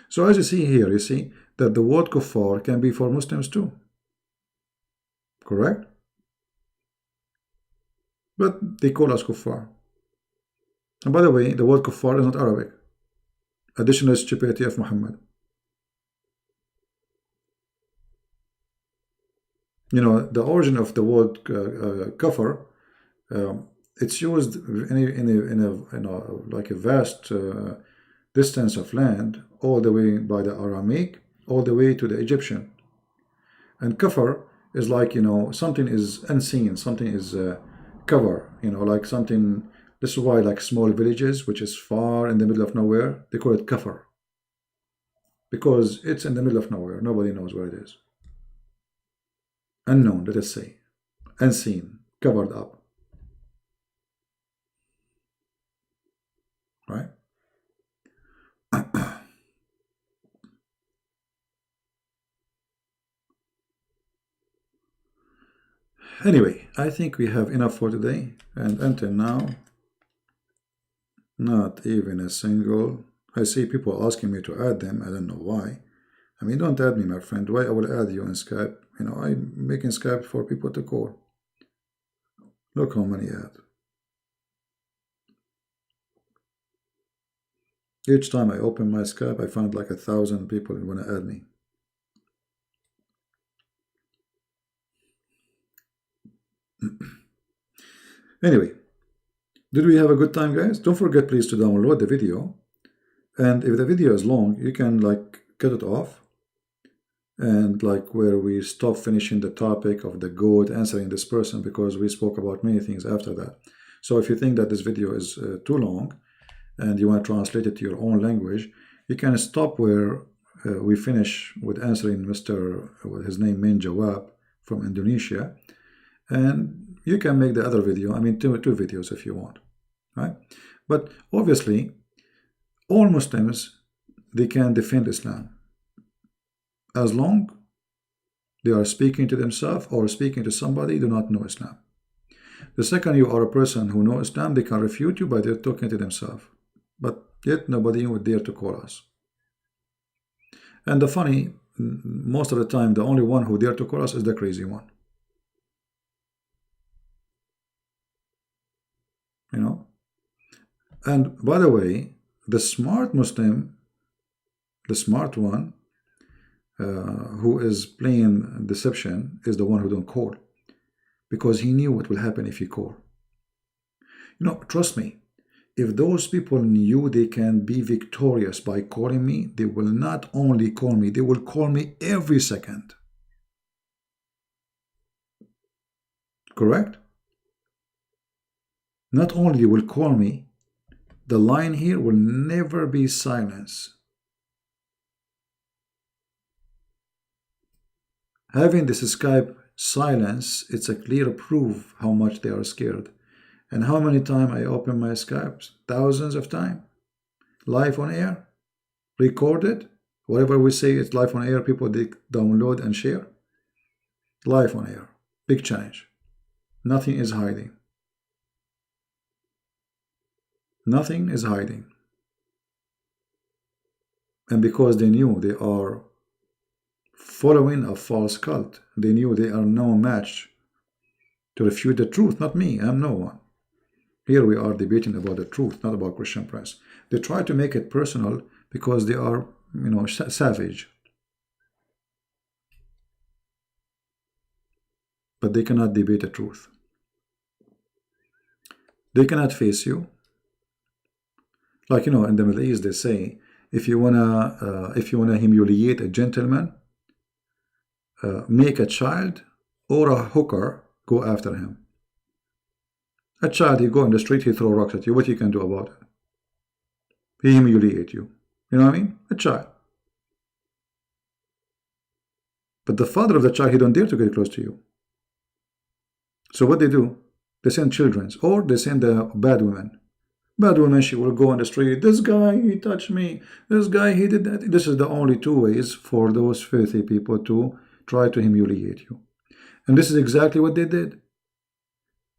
So as you see here, you see that the word kuffar can be for Muslims too. Correct? But they call us kuffar. And by the way, the word kuffar is not Arabic. Additional stupidity of Muhammad. The origin of the word kafir, it's used in like a vast distance of land, all the way by the Aramaic, all the way to the Egyptian. And kafir is like, something is unseen, something is cover, like something. This is why like small villages, which is far in the middle of nowhere, they call it kafir. Because it's in the middle of nowhere. Nobody knows where it is. Unknown, let us say. Unseen, covered up. Right? Anyway, I think we have enough for today. And until now, not even a single. I see people asking me to add them. I don't know why. I mean, don't add me, my friend. Why I will add you in Skype? I'm making Skype for people to call. Look how many add. Each time I open my Skype, I find like 1,000 people who want to add me. Anyway, did we have a good time, guys? Don't forget, please, to download the video. And if the video is long, you can like cut it off. And like where we stop finishing the topic of the goat answering this person, because we spoke about many things after that. So if you think that this video is too long and you want to translate it to your own language, you can stop where we finish with answering Mr. his name Menjawab from Indonesia, and you can make the other video, I mean two videos if you want, right? But obviously all Muslims, they can defend Islam as long they are speaking to themselves or speaking to somebody who do not know Islam. The second you are a person who knows Islam, they can refute you by their talking to themselves. But yet nobody would dare to call us. And the funny, most of the time, the only one who dare to call us is the crazy one. You know? And by the way, the smart Muslim, the smart one, who is playing deception is the one who don't call, because he knew what will happen if he call. You know, trust me, if those people knew they can be victorious by calling me, they will not only call me, they will call me every second. Correct? Not only they will call me, the line here will never be silenced. Having this Skype silence, it's a clear proof how much they are scared. And how many times I open my Skypes? Thousands of times. Live on air, recorded. Whatever we say, it's live on air. People, they download and share. Live on air. Big challenge. Nothing is hiding. Nothing is hiding. And because they knew they are following a false cult, they knew they are no match to refute the truth. Not me, I'm no one. Here we are debating about the truth, not about Christian Prince. They try to make it personal because they are, you know, savage. But they cannot debate the truth. They cannot face you. Like, you know, in the Middle East, they say, if you wanna humiliate a gentleman, make a child or a hooker go after him. A child, he go in the street, he throw rocks at you. What you can do about it? He humiliate you. You know what I mean? A child. But the father of the child, he don't dare to get close to you. So what they do? They send children, or they send the bad women. Bad woman, she will go on the street. This guy, he touched me. This guy, he did that. This is the only two ways for those filthy people to try to humiliate you. And this is exactly what they did.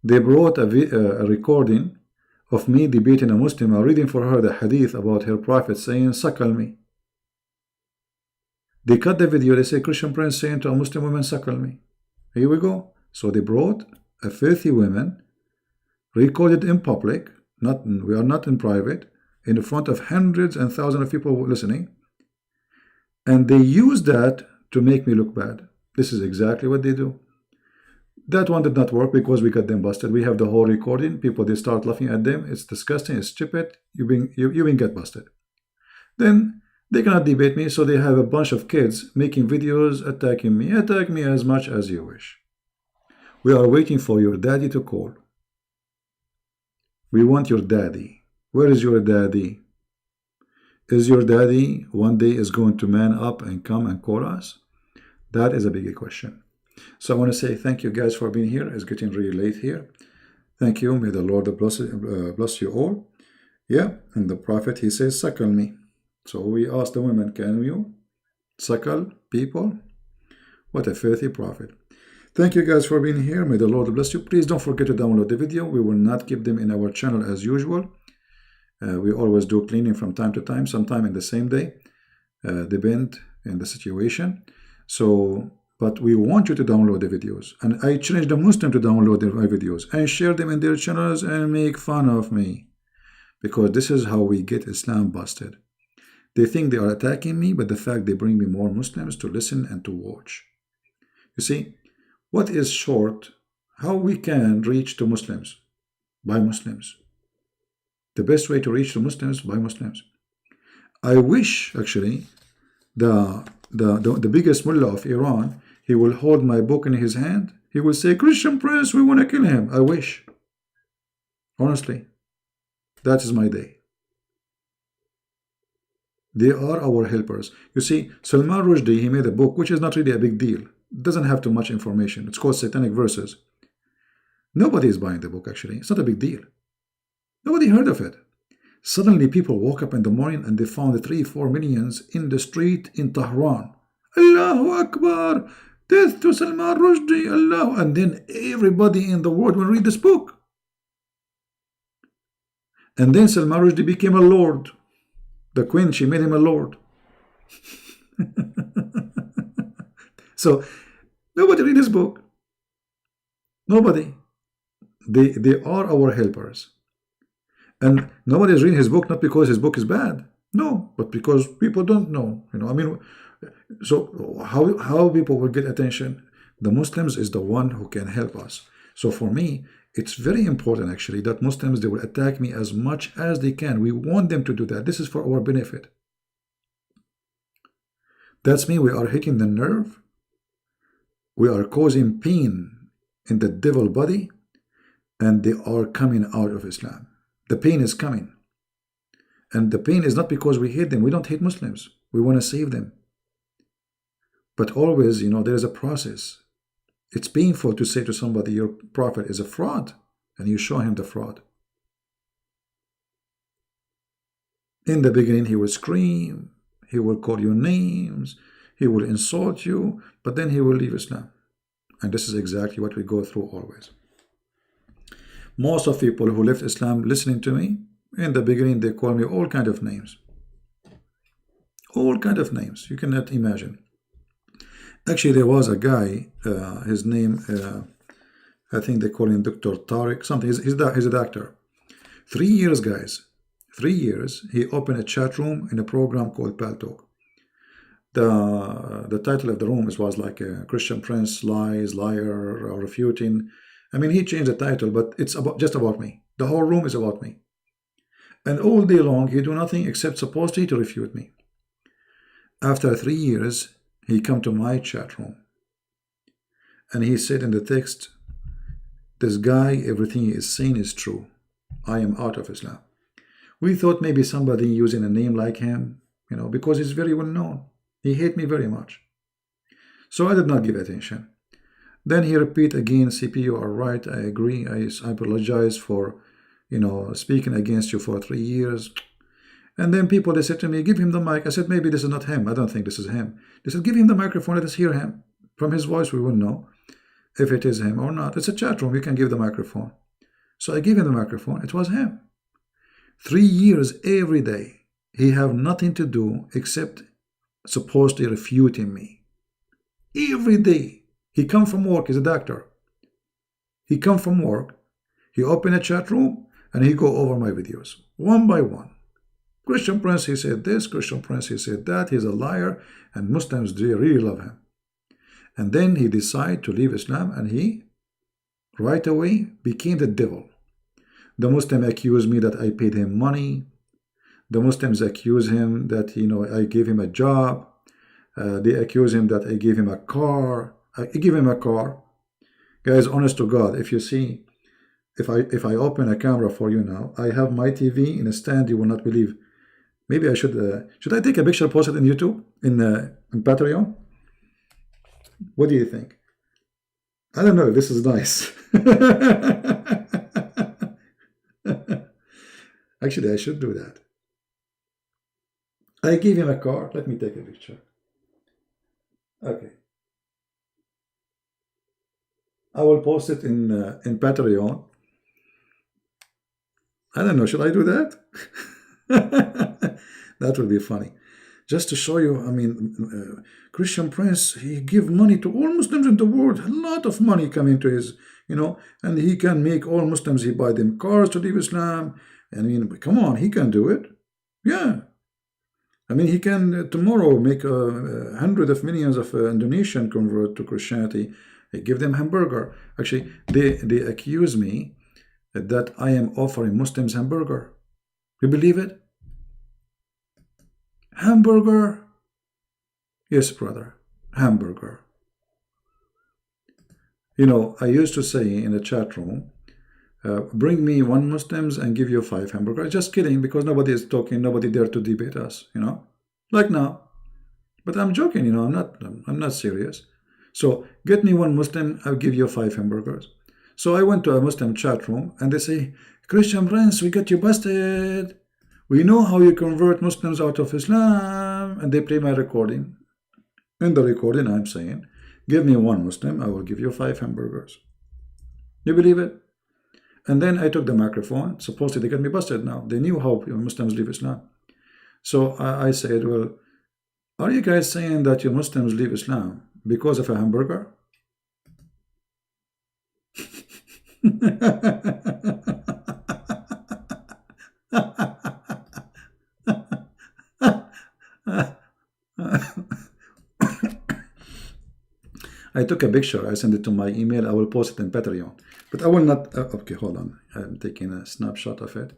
They brought a recording of me debating a Muslim, reading for her the hadith about her prophet saying, suckle me. They cut the video. They say, Christian Prince saying to a Muslim woman, suckle me. Here we go. So they brought a filthy woman, recorded in public, we are not in private, in front of hundreds and thousands of people listening, and they use that to make me look bad. This is exactly what they do. That one did not work because we got them busted. We have the whole recording. People, they start laughing at them. It's disgusting. It's stupid. You been get busted. Then they cannot debate me, so they have a bunch of kids making videos attacking me. Attack me as much as you wish. We are waiting for your daddy to call. We want your daddy. Where is your daddy? Is your daddy one day is going to man up and come and call us? That is a big question. So I want to say thank you guys for being here. It's getting really late here. Thank you. May the Lord bless you all. Yeah, and the prophet, he says, suckle me. So we asked the women, can you suckle people? What a filthy prophet. Thank you guys for being here. May the Lord bless you. Please don't forget to download the video. We will not keep them in our channel as usual. We always do cleaning from time to time, sometime in the same day, depend in the situation. So, but we want you to download the videos. And I challenge the Muslim to download my videos and share them in their channels and make fun of me. Because this is how we get Islam busted. They think they are attacking me, but the fact they bring me more Muslims to listen and to watch. You see, what is short? How we can reach to Muslims? By Muslims. The best way to reach to Muslims by Muslims. I wish actually the biggest mullah of Iran, he will hold my book in his hand. He will say, Christian Prince, we want to kill him. I wish. Honestly, that is my day. They are our helpers. You see, Salman Rushdie, he made a book which is not really a big deal. It doesn't have too much information. It's called Satanic Verses. Nobody is buying the book, actually. It's not a big deal. Nobody heard of it. Suddenly, people woke up in the morning and they found 3-4 millions in the street in Tehran. Allahu Akbar! Death to Salman Rushdie! Allah! And then everybody in the world will read this book. And then Salman Rushdie became a lord. The queen, she made him a lord. So, nobody read his book. Nobody. They are our helpers. And nobody is reading his book not because his book is bad. No, but because people don't know. I mean, so how people will get attention? The Muslims is the one who can help us. So for me, it's very important actually that Muslims, they will attack me as much as they can. We want them to do that. This is for our benefit. That's mean we are hitting the nerve. We are causing pain in the devil body, and they are coming out of Islam. The pain is coming. And the pain is not because we hate them. We don't hate Muslims. We want to save them. But always, there is a process. It's painful to say to somebody, your prophet is a fraud, and you show him the fraud. In the beginning, he will scream, he will call you names, he will insult you, but then he will leave Islam. And this is exactly what we go through always. Most of people who left Islam listening to me, in the beginning, they call me all kind of names. All kind of names. You cannot imagine. Actually, there was a guy, his name, I think they call him Dr. Tariq, something. He's a doctor. 3 years, guys. 3 years, he opened a chat room in a program called Paltalk. The title of the room was like Christian Prince, Lies, Liar, or Refuting. I mean, he changed the title, but it's just about me. The whole room is about me. And all day long, he do nothing except supposedly to refute me. After 3 years, he come to my chat room. And he said in the text, this guy, everything he is saying is true. I am out of Islam. We thought maybe somebody using a name like him, because he's very well known. He hate me very much. So I did not give attention. Then he repeat again, CP, you are right, I agree, I apologize for, speaking against you for 3 years. And then people, they said to me, give him the mic. I said, maybe this is not him. I don't think this is him. They said, give him the microphone, let us hear him. From his voice, we will know if it is him or not. It's a chat room, you can give the microphone. So I gave him the microphone, it was him. 3 years every day, he have nothing to do except supposedly refuting me. Every day. He come from work, he's a doctor. He come from work, he open a chat room, and he go over my videos, one by one. Christian Prince, he said this, Christian Prince, he said that, he's a liar, and Muslims, they really love him. And then he decided to leave Islam, and he, right away, became the devil. The Muslim accused me that I paid him money. The Muslims accuse him that, I gave him a job. They accuse him that I gave him a car. I give him a car. Guys, honest to God, if you see, if I open a camera for you now, I have my TV in a stand you will not believe. Maybe I should I take a picture, post it in YouTube, in Patreon? What do you think? I don't know if this is nice. Actually, I should do that. I gave him a car. Let me take a picture. Okay. I will post it in Patreon. I don't know. Should I do that? That would be funny. Just to show you, I mean, Christian Prince, he give money to all Muslims in the world. A lot of money coming to his, and he can make all Muslims, he buy them cars to leave Islam. I mean, come on, he can do it. Yeah. I mean, he can tomorrow make hundreds of millions of Indonesian convert to Christianity. He give them hamburger. Actually, they accuse me that I am offering Muslims hamburger. You believe it? Hamburger? Yes, brother. Hamburger. I used to say in the chat room, bring me one Muslims and give you 5 hamburgers. Just kidding, because nobody is talking, nobody dare to debate us, like now. But I'm joking, I'm not serious. So get me one Muslim, I'll give you 5 hamburgers. So I went to a Muslim chat room and they say, Christian Prince, we got you busted. We know how you convert Muslims out of Islam. And they play my recording. In the recording, I'm saying, give me one Muslim, I will give you 5 hamburgers. You believe it? And then I took the microphone. Supposedly they got me busted now. They knew how Muslims leave Islam. So I said, well, are you guys saying that you Muslims leave Islam because of a hamburger? I took a picture. I sent it to my email. I will post it in Patreon. But I will not. Okay, hold on. I'm taking a snapshot of it.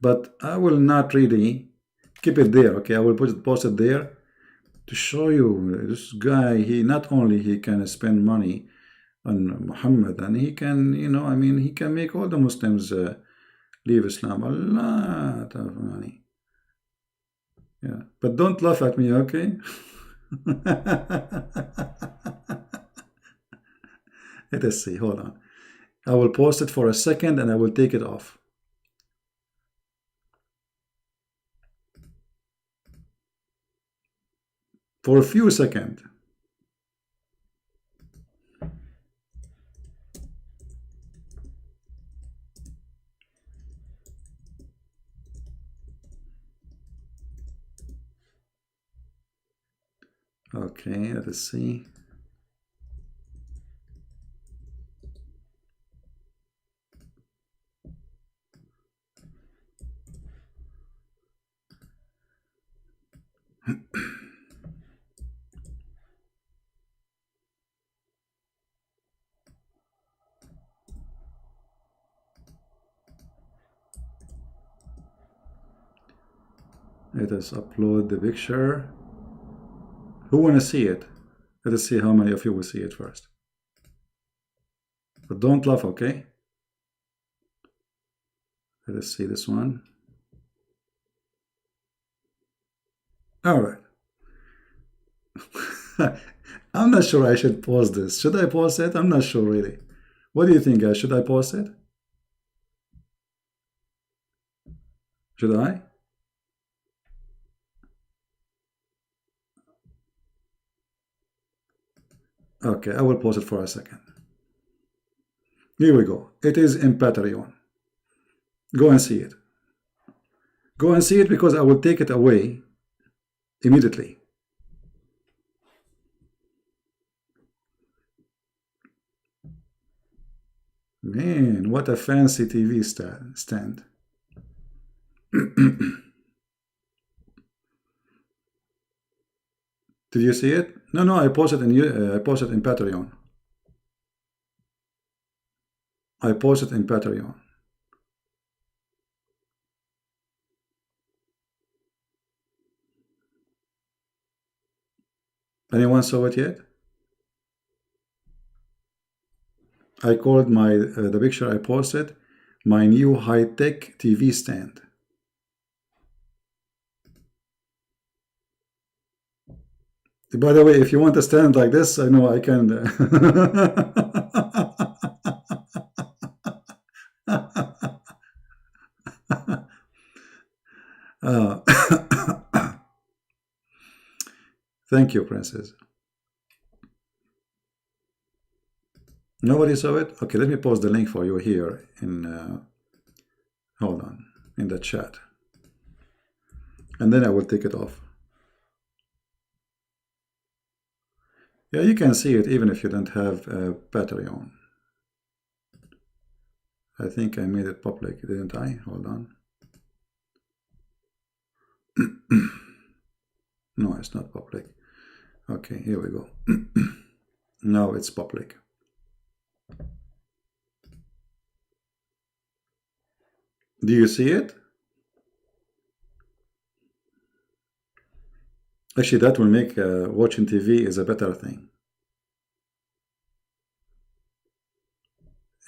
But I will not really keep it there. Okay, I will post it there to show you this guy. He not only he can spend money on Muhammad, and he can, he can make all the Muslims leave Islam. A lot of money. Yeah, but don't laugh at me, okay? Let us see. Hold on. I will post it for a second and I will take it off. For a few seconds. Okay, let us see. Let us upload the picture. Who want to see it? Let us see how many of you will see it first. But don't laugh, okay? Let us see this one. All right. I'm not sure I should post this. Should I post it? I'm not sure really. What do you think, guys? Should I post it? Should I? Okay, I will pause it for a second. Here we go. It is in Patreon. Go and see it. Go and see it because I will take it away immediately. Man, what a fancy TV stand. Did you see it? No, I posted in Patreon. I posted in Patreon. Anyone saw it yet? I called the picture I posted my new high-tech TV stand. By the way, if you want a stand like this, I know I can. Thank you, Princess. Nobody saw it? Okay, let me post the link for you here in, hold on, in the chat. And then I will take it off. Yeah, you can see it even if you don't have Patreon. I think I made it public, didn't I? Hold on. No, it's not public. Okay, here we go. Now it's public. Do you see it? Actually, that will make watching TV is a better thing.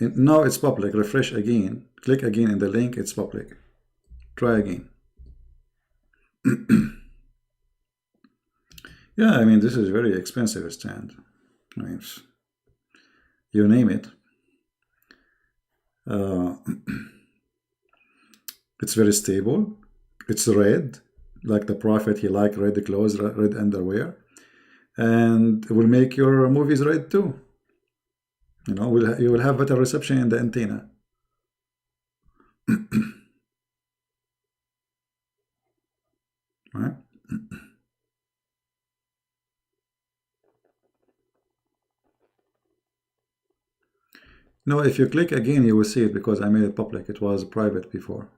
Now it's public. Refresh again. Click again in the link. It's public. Try again. Yeah, I mean, this is very expensive stand. I mean, you name it. It's very stable. It's red, like the Prophet. He liked red clothes, red underwear, and it will make your movies red too. You know, you will have better reception in the antenna. Right? No, if you click again, you will see it because I made it public. It was private before.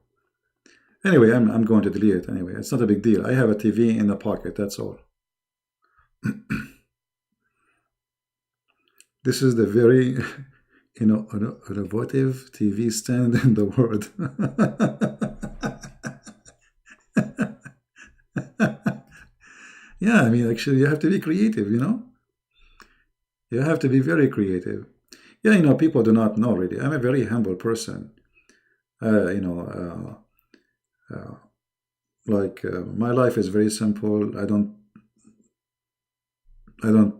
Anyway, I'm going to delete it anyway. It's not a big deal. I have a TV in the pocket, that's all. This is the very, innovative TV stand in the world. Yeah, I mean, actually, you have to be creative, You have to be very creative. Yeah, people do not know really. I'm a very humble person. My life is very simple. I don't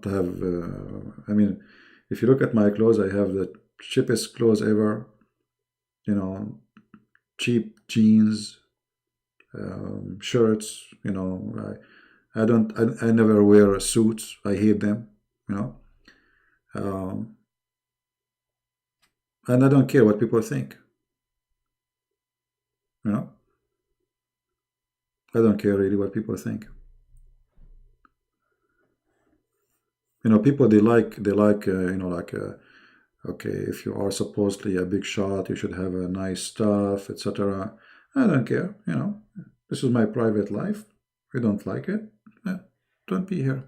have, I mean, if you look at my clothes, I have the cheapest clothes ever, cheap jeans, shirts, I never wear suits. I hate them, um, and I don't care what people think, I don't care really what people think. People they like okay, if you are supposedly a big shot, you should have a nice stuff, etc. I don't care, This is my private life. If you don't like it, don't be here.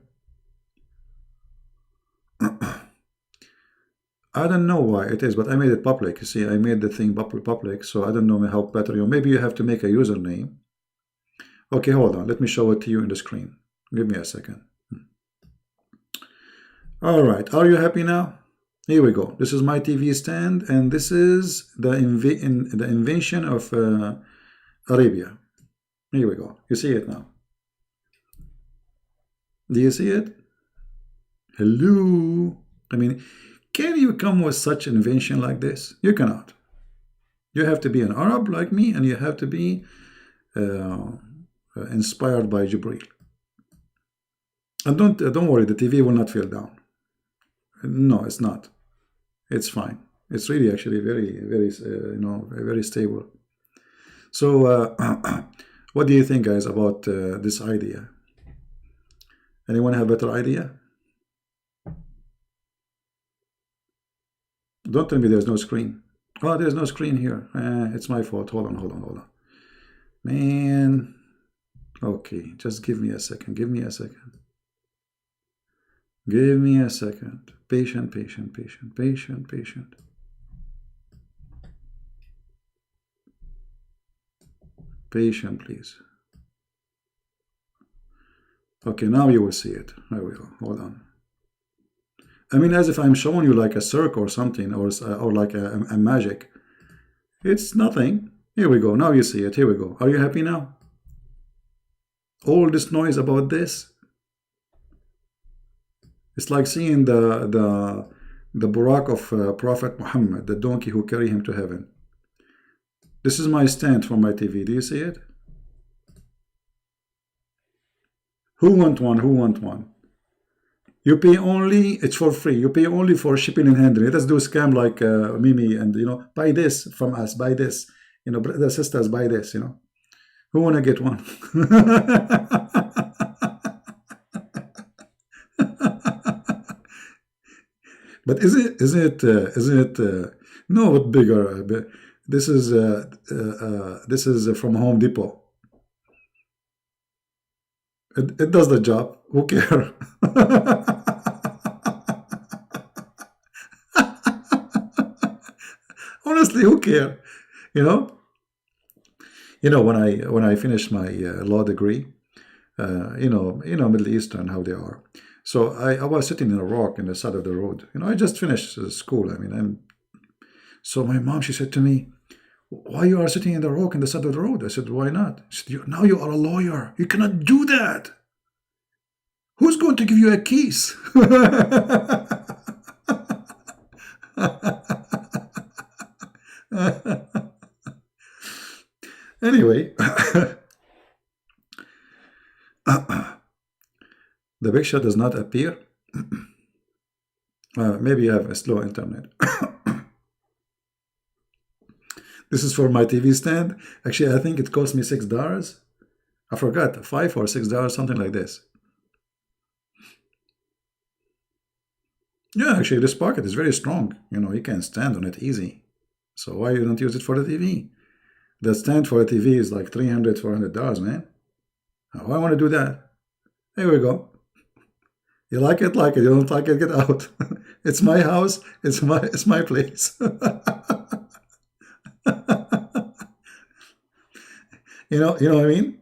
I don't know why it is, but I made it public. You see, I made the thing public, so I don't know how better maybe you have to make a username. Okay, hold on. Let me show it to you in the screen. Give me a second. All right. Are you happy now? Here we go. This is my TV stand, and this is the invention of Arabia. Here we go. You see it now. Do you see it? Hello. I mean, can you come with such invention like this? You cannot. You have to be an Arab like me, and you have to be inspired by Jibril. And don't worry, the TV will not fall down. No, it's not. It's fine. It's really actually very, very, very stable. So, what do you think, guys, about this idea? Anyone have a better idea? Don't tell me there's no screen. Oh, there's no screen here. It's my fault. Hold on. Man. Okay, just give me a second. Give me a second. Patient. Patient, please. Okay, now you will see it. There we go. Hold on. I mean, as if I'm showing you like a circle or something, or like a magic. It's nothing. Here we go. Now you see it. Here we go. Are you happy now? All this noise about this. It's like seeing the Burak of Prophet Muhammad, the donkey who carry him to heaven. This is my stand for my TV. Do you see it? Who want one? You pay only, it's for free. You pay only for shipping and handling. Let's do a scam like Mimi and, buy this from us, buy this. The sisters, buy this, Who want to get one? But isn't it no, what bigger? This is from Home Depot. It does the job. Who cares? Honestly, who cares? When I finished my law degree, Middle Eastern, how they are. So I was sitting in a rock in the side of the road. I just finished school. I mean, So my mom, she said to me, why you are sitting in the rock in the side of the road? I said, why not? She said, now you are a lawyer. You cannot do that. Who's going to give you a kiss? Anyway, the picture does not appear. Maybe you have a slow internet. This is for my TV stand. Actually, I think it cost me $6. I forgot, $5 or $6, something like this. Yeah, actually, this pocket is very strong. You can stand on it easy. So why you don't use it for the TV? The stand for the TV is like $300, $400, man. Why I want to do that? Here we go. You like it, like it. You don't like it, get out. It's my house. It's my place. You know what I mean?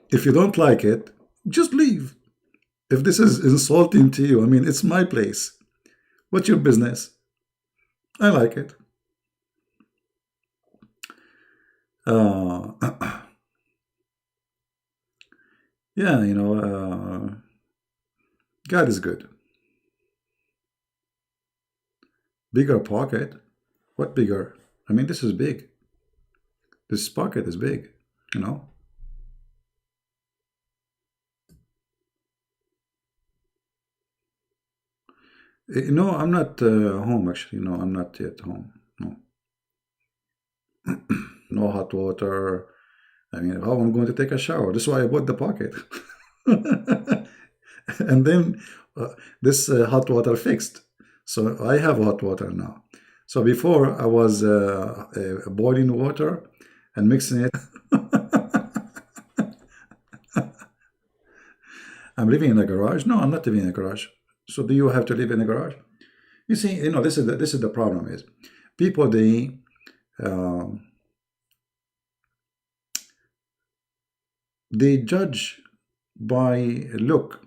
If you don't like it, just leave. If this is insulting to you, I mean, it's my place. What's your business? I like it. Yeah, God is good. Bigger pocket? What bigger? I mean, this is big. This pocket is big, No, I'm not home, actually. No, I'm not yet home. No. No hot water. I mean, how I'm going to take a shower? This is why I bought the pocket. And then this hot water fixed. So I have hot water now. So before I was boiling water and mixing it. I'm living in a garage. No, I'm not living in a garage. So do you have to live in a garage? You see, this is the problem is people they judge by look.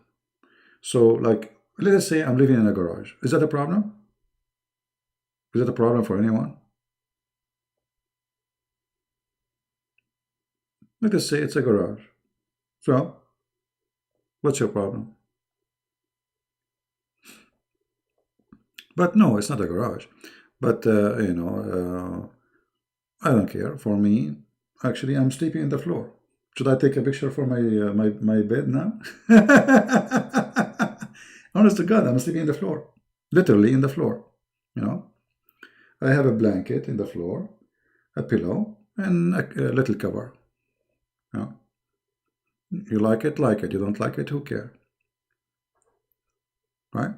So like, let us say I'm living in a garage. Is that a problem? Is that a problem for anyone? Let us say it's a garage. So, what's your problem? But no, it's not a garage. But, I don't care. For me, actually, I'm sleeping in the floor. Should I take a picture for my bed now? Honest to God, I'm sleeping in the floor. Literally in the floor. I have a blanket in the floor, a pillow, and a little cover. You like it, like it. You don't like it, who cares? Right?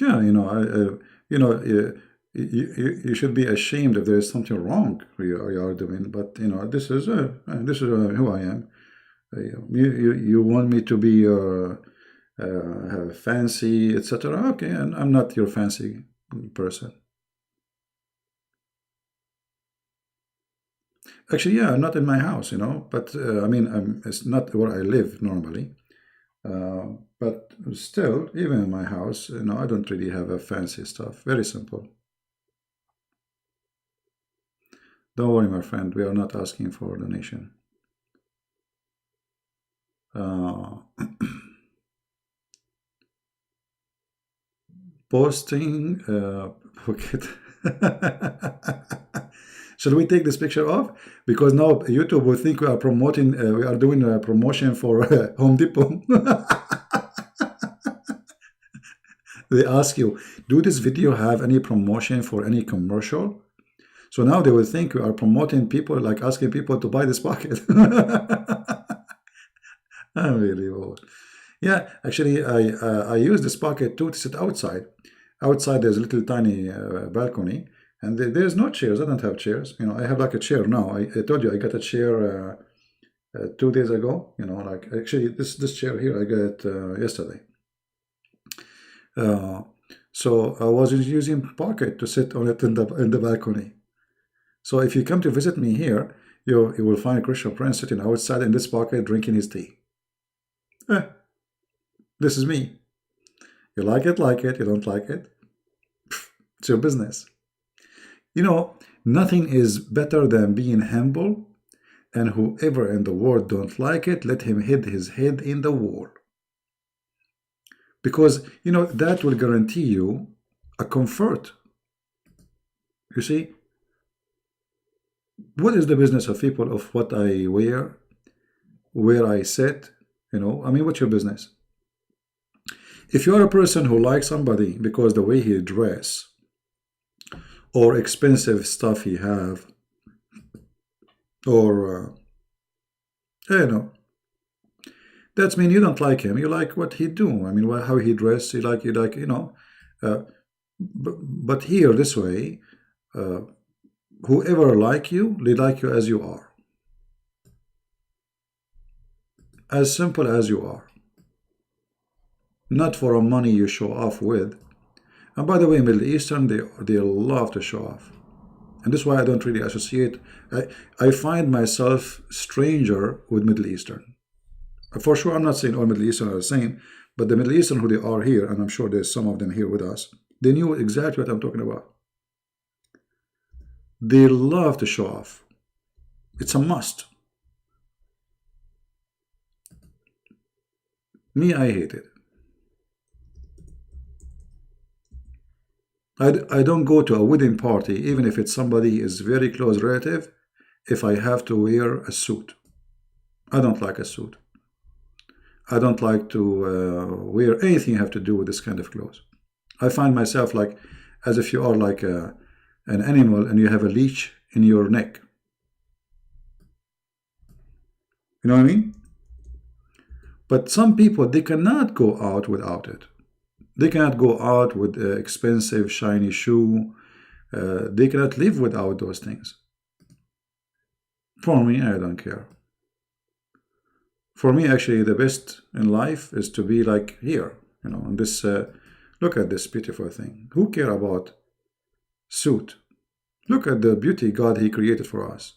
Yeah, you should be ashamed if there is something wrong you are doing. But this is who I am. You want me to be fancy, etc. Okay, and I'm not your fancy person. Actually, yeah, I'm not in my house, but I mean, it's not where I live normally. But still, even in my house, I don't really have a fancy stuff. Very simple. Don't worry, my friend. We are not asking for a donation. Posting. Forget. Shall we take this picture off? Because now YouTube will think we are promoting. We are doing a promotion for Home Depot. They ask you, do this video have any promotion for any commercial? So now they will think we are promoting people, like asking people to buy this pocket. Unbelievable. Yeah, actually, I use this pocket too to sit outside. Outside, there's a little tiny balcony, and there's no chairs. I don't have chairs. I have like a chair now. I told you I got a chair 2 days ago. Like actually, this chair here I got it yesterday. So I was using pocket to sit on it in the balcony. So if you come to visit me here, you will find a Christian Prince sitting outside in this pocket drinking his tea. This is me. You like it, like it. You don't like it, it's your business. You know, nothing is better than being humble, and whoever in the world don't like it, let him hit his head in the wall. Because, you know, that will guarantee you a comfort. You see, what is the business of people of what I wear, where I sit? You know, I mean, what's your business? If you're a person who likes somebody because the way he dress or expensive stuff he have, or you know, that means you don't like him. You like what he do. I mean, how he dress. You like, you know. Uh, but here, this way, uh, whoever like you, they like you as you are, as simple as you are, not for a money you show off with. And by the way, Middle Eastern, they love to show off, and this is why I don't really associate. I find myself stranger with Middle Eastern. For sure, I'm not saying all Middle Eastern are the same, but the Middle Eastern who they are here, and I'm sure there's some of them here with us, they knew exactly what I'm talking about. They love to show off. It's a must. Me, I hate it. I don't go to a wedding party, even if it's somebody is very close relative, if I have to wear a suit. I don't like a suit. I don't like to wear anything have to do with this kind of clothes. I find myself like as if you are like an animal and you have a leash in your neck. You know what I mean? But some people, they cannot go out without it. They cannot go out with expensive, shiny shoe. They cannot live without those things. For me, I don't care. For me, actually, the best in life is to be like here, you know, and this, look at this beautiful thing. Who care about suit? Look at the beauty God He created for us.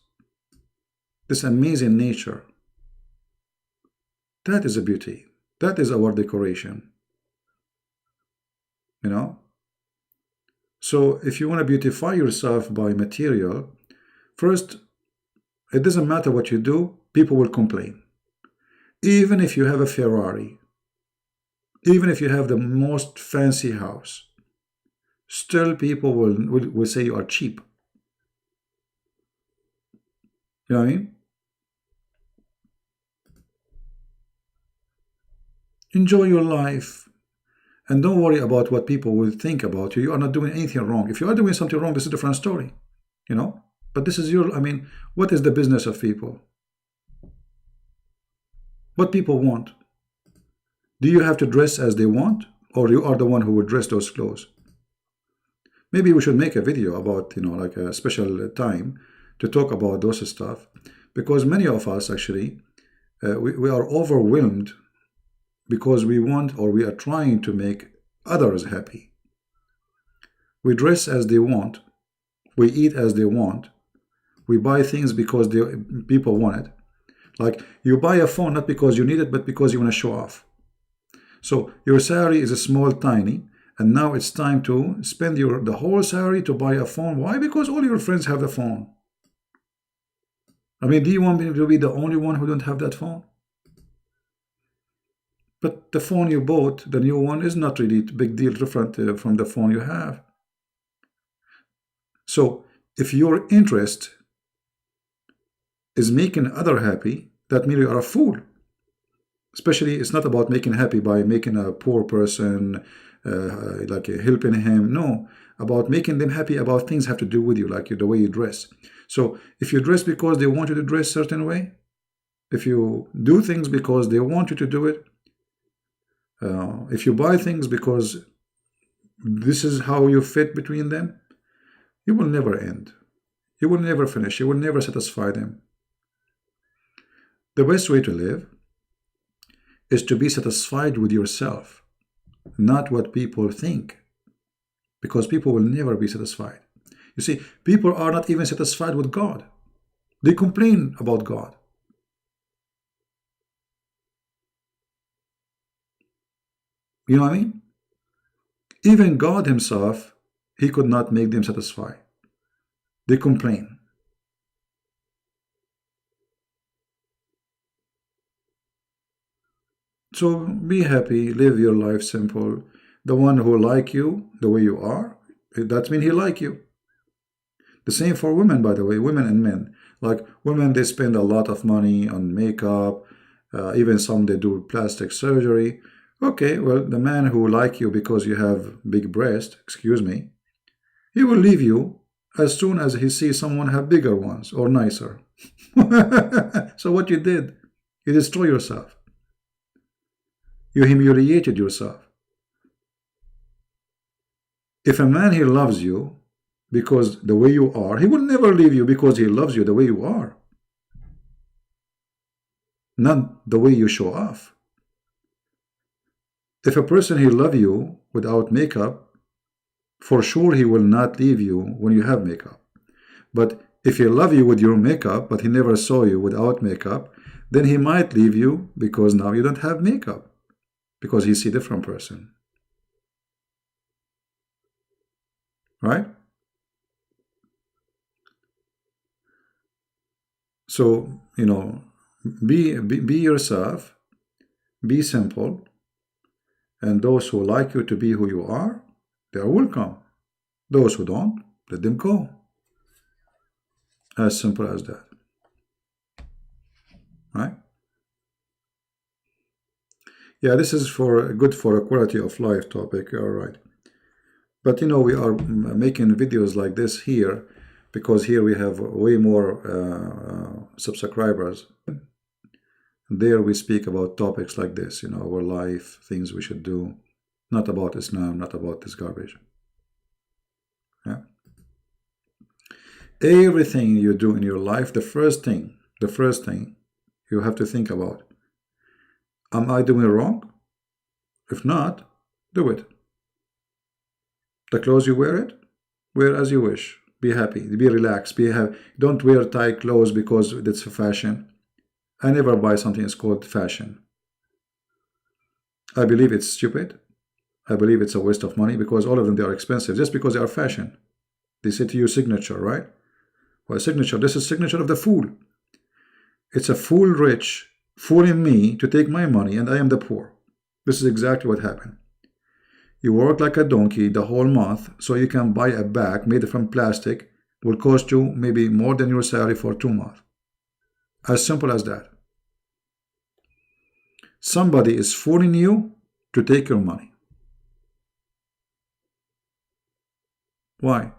This amazing nature. That is a beauty. That is our decoration. You know? So if you want to beautify yourself by material, first, it doesn't matter what you do, people will complain. Even if you have a Ferrari, even if you have the most fancy house, still people will say you are cheap. You know what I mean? Enjoy your life and don't worry about what people will think about you. You are not doing anything wrong. If you are doing something wrong, this is a different story, you know? But this is your, I mean, what is the business of people? What people want? Do you have to dress as they want, or you are the one who will dress those clothes? Maybe we should make a video about, you know, like a special time to talk about those stuff, because many of us actually, we are overwhelmed because we want or we are trying to make others happy. We dress as they want, we eat as they want, we buy things because people want it. Like you buy a phone not because you need it, but because you want to show off. So your salary is a small, tiny, and now it's time to spend the whole salary to buy a phone. Why? Because all your friends have the phone. I mean, do you want me to be the only one who don't have that phone? But the phone you bought, the new one, is not really a big deal different from the phone you have. So if your interest is making other happy, that means you are a fool. Especially, it's not about making happy by making a poor person, like helping him. No, about making them happy about things have to do with you, like the way you dress. So if you dress because they want you to dress a certain way, if you do things because they want you to do it, if you buy things because this is how you fit between them, you will never end. You will never finish. You will never satisfy them. The best way to live is to be satisfied with yourself, not what people think, because people will never be satisfied. You see, people are not even satisfied with God. They complain about God. You know what I mean? Even God himself, he could not make them satisfy. They complain. So be happy, live your life simple. The one who like you the way you are, that means he like you. The same for women, by the way, women and men. Like women, they spend a lot of money on makeup. Even some they do plastic surgery. Okay, well, the man who like you because you have big breast, excuse me, he will leave you as soon as he sees someone have bigger ones or nicer. So what you did, you destroy yourself. You humiliated yourself. If a man he loves you because the way you are, he will never leave you because he loves you the way you are, not the way you show off. If a person he love you without makeup, for sure he will not leave you when you have makeup. But if he love you with your makeup, but he never saw you without makeup, then he might leave you because now you don't have makeup, because he see different person. Right? So, you know, be yourself, be simple, and those who like you to be who you are, they are welcome. Those who don't, let them go. As simple as that. Right? Yeah, this is for good for a quality of life topic. You're right. But you know, we are making videos like this here because here we have way more subscribers. There we speak about topics like this, you know, our life, things we should do, not about Islam, not about this garbage. Yeah. Everything you do in your life, the first thing you have to think about, am I doing wrong? If not, do it. The clothes you wear as you wish. Be happy, be relaxed, be happy. Don't wear tight clothes because it's a fashion. I never buy something that's called fashion. I believe it's stupid. I believe it's a waste of money because all of them, they are expensive just because they are fashion. They say to you signature, right? Well, signature, this is signature of the fool. It's a fool rich fooling me to take my money and I am the poor. This is exactly what happened. You work like a donkey the whole month so you can buy a bag made from plastic. It will cost you maybe more than your salary for 2 months. As simple as that. Somebody is fooling you to take your money. Why?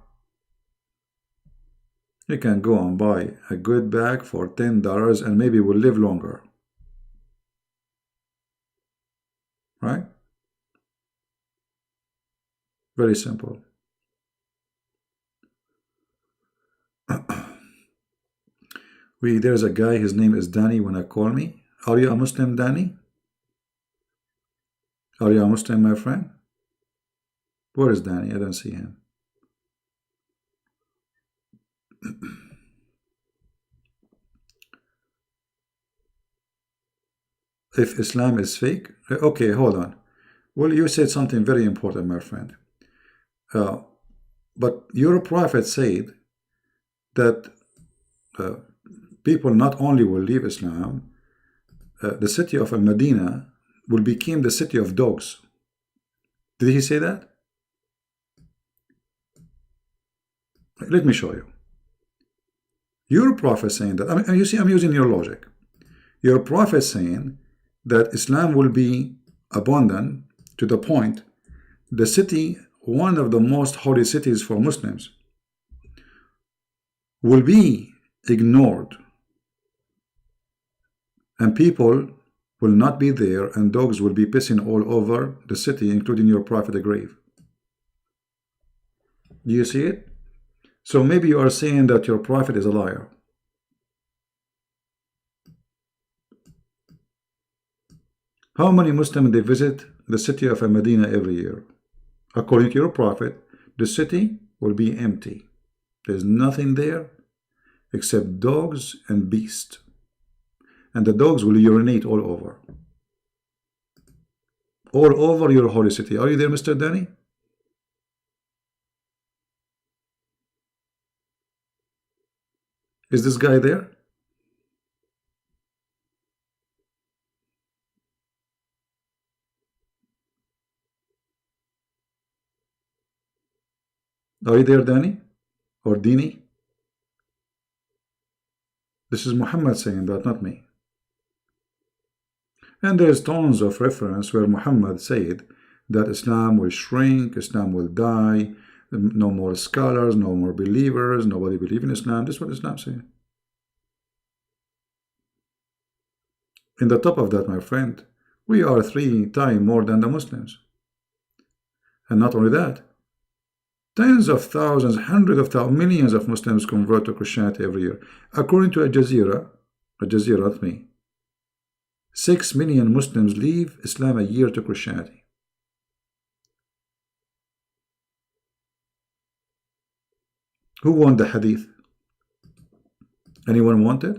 You can go and buy a good bag for $10 and maybe will live longer. Right? Very simple. There's a guy, his name is Danny. When I call me, are you a Muslim, Danny? Are you a Muslim, my friend? Where is Danny? I don't see him. If Islam is fake, okay, hold on. Well, you said something very important, my friend. But your prophet said that people not only will leave Islam, the city of Medina will become the city of dogs. Did he say that? Let me show you. Your prophet saying that, I mean, you see, I'm using your logic. Your prophet saying that Islam will be abundant to the point the city, one of the most holy cities for Muslims, will be ignored and people will not be there and dogs will be pissing all over the city, including your prophet's grave. Do you see it? So maybe you are saying that your prophet is a liar. How many Muslims they visit the city of Medina every year? According to your prophet, the city will be empty. There's nothing there except dogs and beasts. And the dogs will urinate all over. All over your holy city. Are you there, Mr. Danny? Is this guy there? Are you there, Danny? Or Dini? This is Muhammad saying that, not me. And there's tons of reference where Muhammad said that Islam will shrink, Islam will die, no more scholars, no more believers, nobody believe in Islam. This is what Islam says. In the top of that, my friend, we are 3 times more than the Muslims. And not only that, tens of thousands, hundreds of thousands, millions of Muslims convert to Christianity every year. According to Al Jazeera, not me, 6 million Muslims leave Islam a year to Christianity. Who won the hadith? Anyone want it?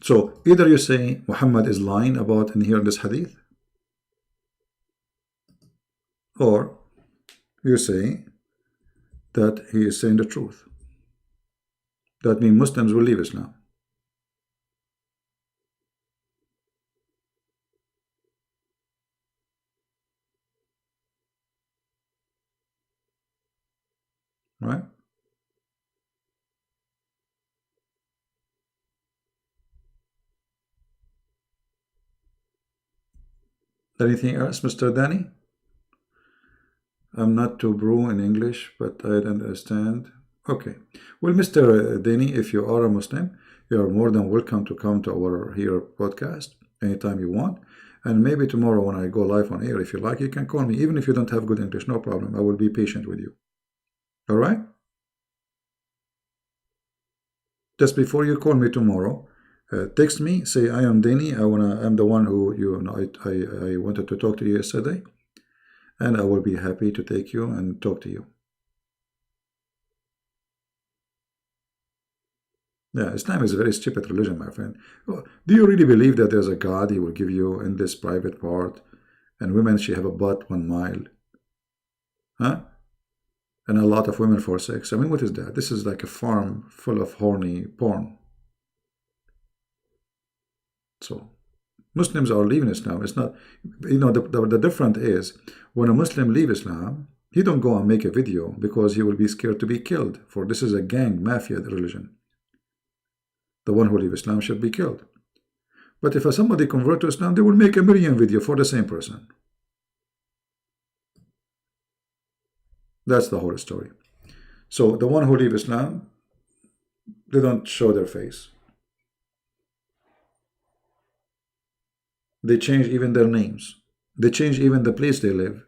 So either you say Muhammad is lying about in here in this hadith, or you say that he is saying the truth. That means Muslims will leave Islam. Right? Anything else, Mr. Danny? I'm not too bro in English, but I understand. Okay. Well, Mr. Danny, if you are a Muslim, you are more than welcome to come to our here podcast anytime you want. And maybe tomorrow when I go live on air, if you like, you can call me. Even if you don't have good English, no problem. I will be patient with you. All right? Just before you call me tomorrow, text me, say I am Danny. I'm the one who I wanted to talk to you yesterday, and I will be happy to take you and talk to you. Yeah, Islam is a very stupid religion, my friend. Do you really believe that there's a God he will give you in this private part, and women should have a butt 1 mile? Huh? And a lot of women for sex. I mean, what is that? This is like a farm full of horny porn. So Muslims are leaving Islam. It's not, the difference is when a Muslim leaves Islam, he don't go and make a video because he will be scared to be killed. For this is a gang, mafia religion. The one who leaves Islam should be killed. But if somebody convert to Islam, they will make a million video for the same person. That's the whole story. So the one who leave Islam, they don't show their face. They change even their names. They change even the place they live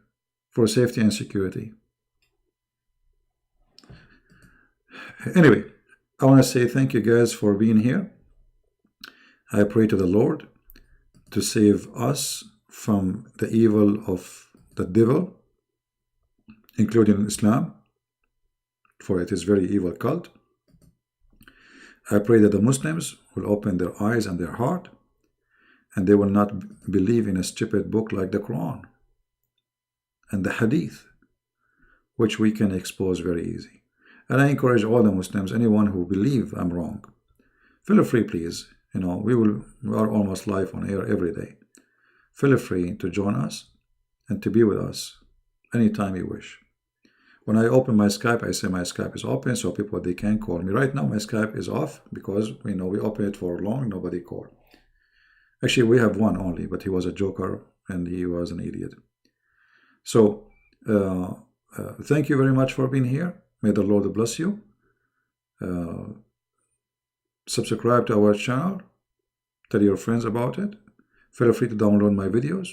for safety and security. Anyway, I want to say thank you guys for being here. I pray to the Lord to save us from the evil of the devil, including Islam, for it is very evil cult. I pray that the Muslims will open their eyes and their heart, and they will not believe in a stupid book like the Quran and the Hadith, which we can expose very easy. And I encourage all the Muslims, anyone who believe I'm wrong, feel free, please. We are almost live on air every day. Feel free to join us and to be with us anytime you wish. When I open my Skype, I say my Skype is open so people, they can call me. Right now, my Skype is off because we open it for long, nobody called. Actually, we have one only, but he was a joker and he was an idiot. So, thank you very much for being here. May the Lord bless you. Subscribe to our channel. Tell your friends about it. Feel free to download my videos.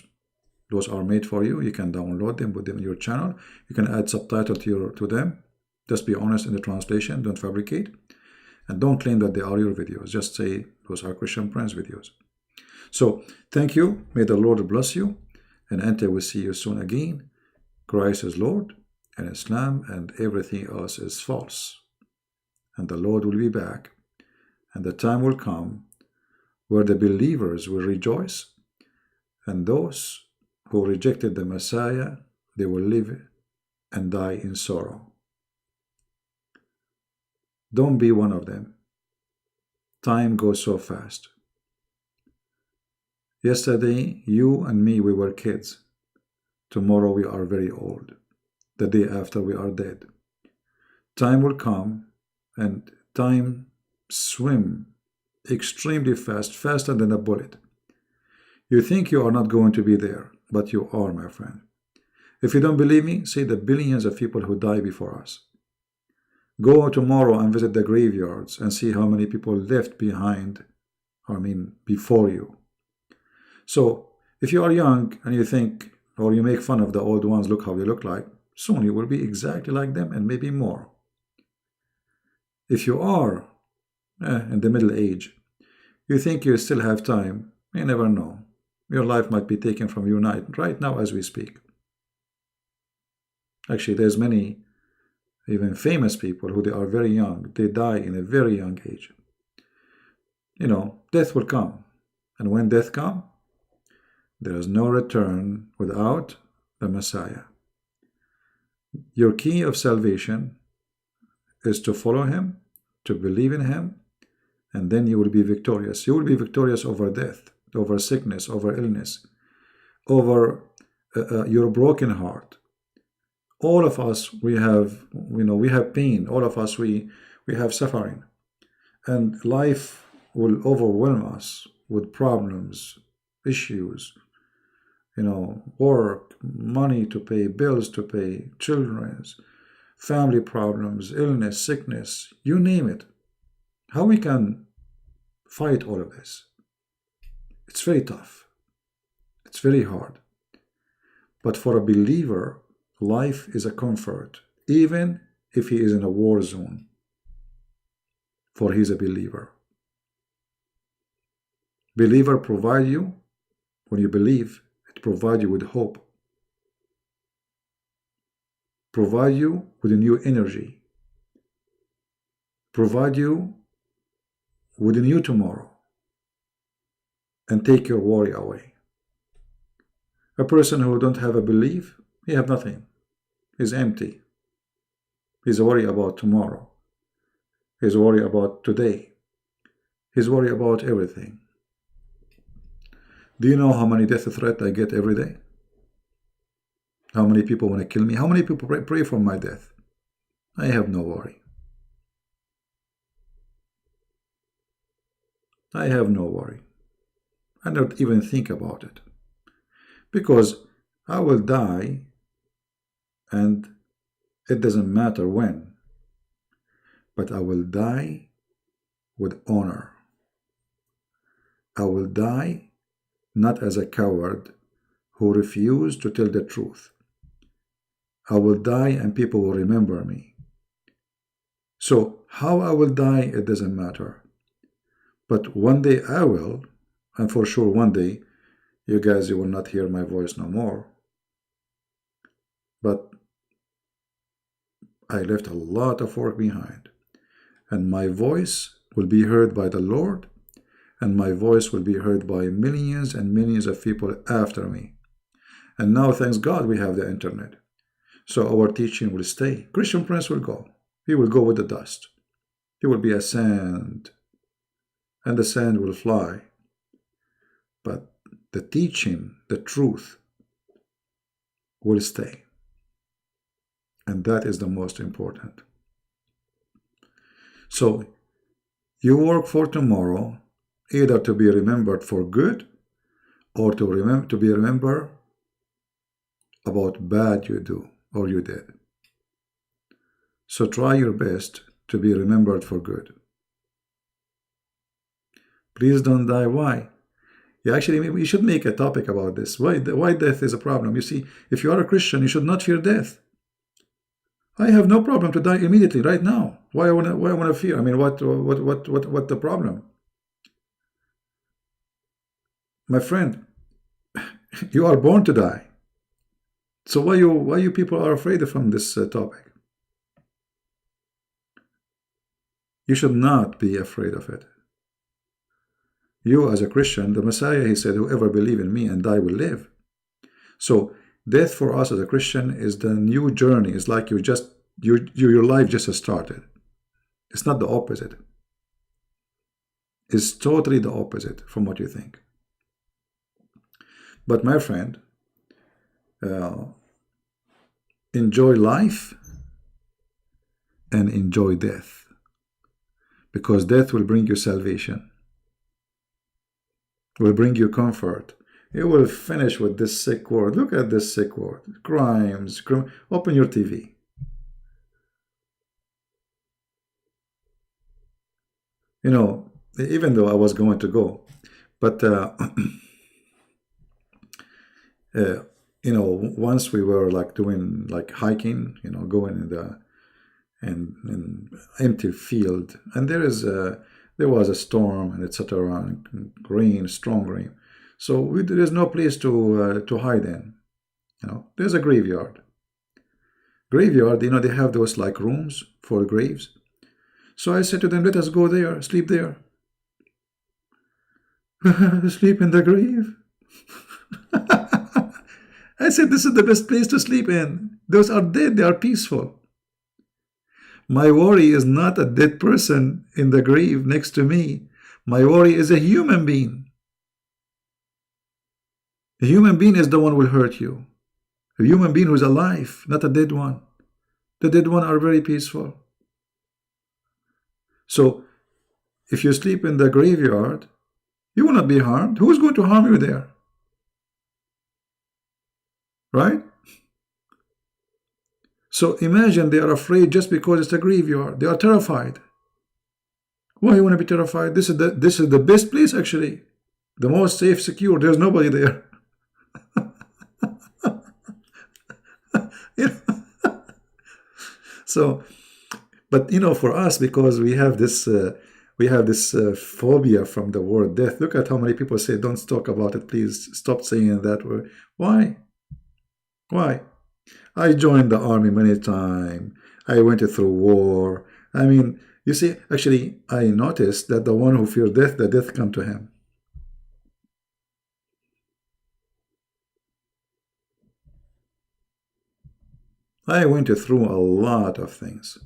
Those are made for you. You can download them, put them in your channel. You can add subtitles to them. Just be honest in the translation. Don't fabricate. And don't claim that they are your videos. Just say those are Christian Prince videos. So, thank you. May the Lord bless you. And until we see you soon again, Christ is Lord, and Islam and everything else is false. And the Lord will be back. And the time will come where the believers will rejoice, and those who rejected the Messiah, they will live and die in sorrow. Don't be one of them. Time goes so fast. Yesterday, you and me, we were kids. Tomorrow we are very old. The day after we are dead. Time will come and time swim extremely fast, faster than a bullet. You think you are not going to be there, but you are, my friend. If you don't believe me, see the billions of people who die before us. Go tomorrow and visit the graveyards and see how many people left behind, before you. So, if you are young and you think, or you make fun of the old ones, look how they look like, soon you will be exactly like them and maybe more. If you are in the middle age, you think you still have time, you never know. Your life might be taken from you right now as we speak. Actually, there's many, even famous people who they are very young. They die in a very young age. You know, death will come. And when death comes, there is no return without the Messiah. Your key of salvation is to follow him, to believe in him, and then you will be victorious. You will be victorious over death, over sickness, over illness, over your broken heart. All of us, we have pain. All of us, we have suffering. And life will overwhelm us with problems, issues, work, money to pay, bills to pay, children's, family problems, illness, sickness, you name it. How we can fight all of this? It's very tough. It's very hard. But for a believer, life is a comfort, even if he is in a war zone, for he is a believer. Believer provide you, when you believe, it provide you with hope, provide you with a new energy, provide you with a new tomorrow, and take your worry away. A person who don't have a belief, he have nothing. He's empty. He's worried about tomorrow. He's worried about today. He's worried about everything. Do you know how many death threats I get every day? How many people want to kill me? How many people pray for my death? I have no worry. I have no worry. I don't even think about it. Because I will die, and it doesn't matter when, but I will die with honor. I will die not as a coward who refused to tell the truth. I will die and people will remember me. So how I will die, it doesn't matter. But one day I will, and for sure one day, you will not hear my voice no more. But I left a lot of work behind. And my voice will be heard by the Lord, and my voice will be heard by millions and millions of people after me. And now, thanks God, we have the internet. So our teaching will stay. Christian Prince will go. He will go with the dust. He will be a sand, and the sand will fly. But the teaching, the truth, will stay. And that is the most important. So, you work for tomorrow, either to be remembered for good, or to be remembered about bad you do or you did. So try your best to be remembered for good. Please don't die. Why? Yeah, actually, we should make a topic about this. Why death is a problem. You see, if you are a Christian, you should not fear death. I have no problem to die immediately, right now. Why I want to fear? I mean, what the problem? My friend, you are born to die. So why you people are afraid from this topic? You should not be afraid of it. You, as a Christian, the Messiah, he said, whoever believe in me and die will live. So death for us as a Christian is the new journey. It's like your life just has started. It's not the opposite. It's totally the opposite from what you think. But my friend, enjoy life and enjoy death, because death will bring you salvation, will bring you comfort. It will finish with this sick world. Look at this sick world. Crimes. Open your TV. You know, even though I was going to go, but you know, once we were like doing like hiking, you know, going in the in empty field, and there was a storm and etc. and rain, strong rain. So there is no place to hide in. You know, there's a graveyard. Graveyard, you know, they have those like rooms for graves. So I said to them, let us go there, sleep there. Sleep in the grave. I said, this is the best place to sleep in. Those are dead, they are peaceful. My worry is not a dead person in the grave next to me. My worry is a human being. A human being is the one who will hurt you. A human being who is alive, not a dead one. The dead one are very peaceful. So, if you sleep in the graveyard, you will not be harmed. Who's going to harm you there? Right? So imagine they are afraid just because it's a graveyard. They are terrified. Why you want to be terrified? This is the best place actually. The most safe, secure. There's nobody there. You know? So, but you know, for us, because we have this phobia from the word death. Look at how many people say, "Don't talk about it, please. Stop saying that word." Why? Why? I joined the army many times. I went through war. I mean, you see, actually, I noticed that the one who fears death, the death come to him. I went through a lot of things.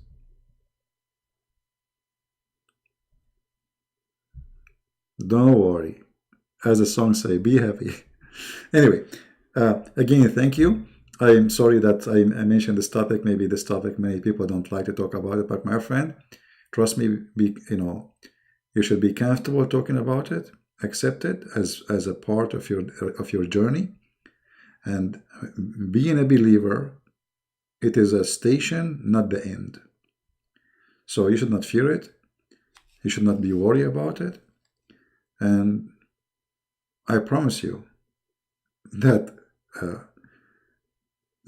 Don't worry. As the song say, be happy. Anyway, again, thank you. I'm sorry that I mentioned this topic. Maybe this topic, many people don't like to talk about it, but my friend, trust me, you should be comfortable talking about it. Accept it as a part of your journey. And being a believer, it is a station, not the end. So you should not fear it. You should not be worried about it. And I promise you that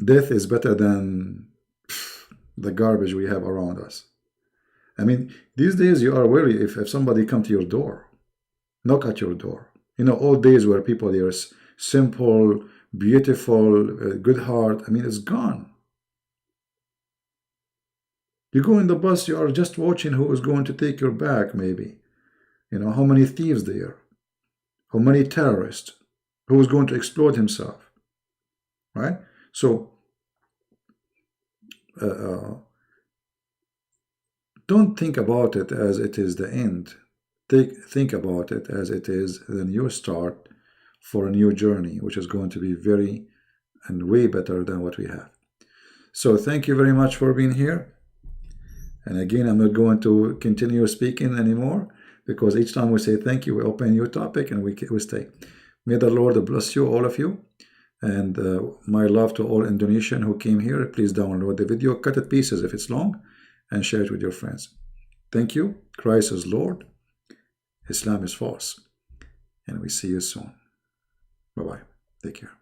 death is better than the garbage we have around us. I mean, these days you are worried if somebody come to your door, knock at your door. You know, old days where people, they are simple, beautiful, good heart. I mean, it's gone. You go in the bus, you are just watching who is going to take your bag, maybe. You know, how many thieves there, how many terrorists, who is going to explode himself, right? So, don't think about it as it is the end. Think about it as it is the new start for a new journey, which is going to be very and way better than what we have. So thank you very much for being here. And again, I'm not going to continue speaking anymore, because each time we say thank you, we open a new topic and we stay. May the Lord bless you, all of you. And my love to all Indonesian who came here. Please download the video, cut it pieces if it's long, and share it with your friends. Thank you. Christ is Lord. Islam is false. And we see you soon. Bye-bye. Take care.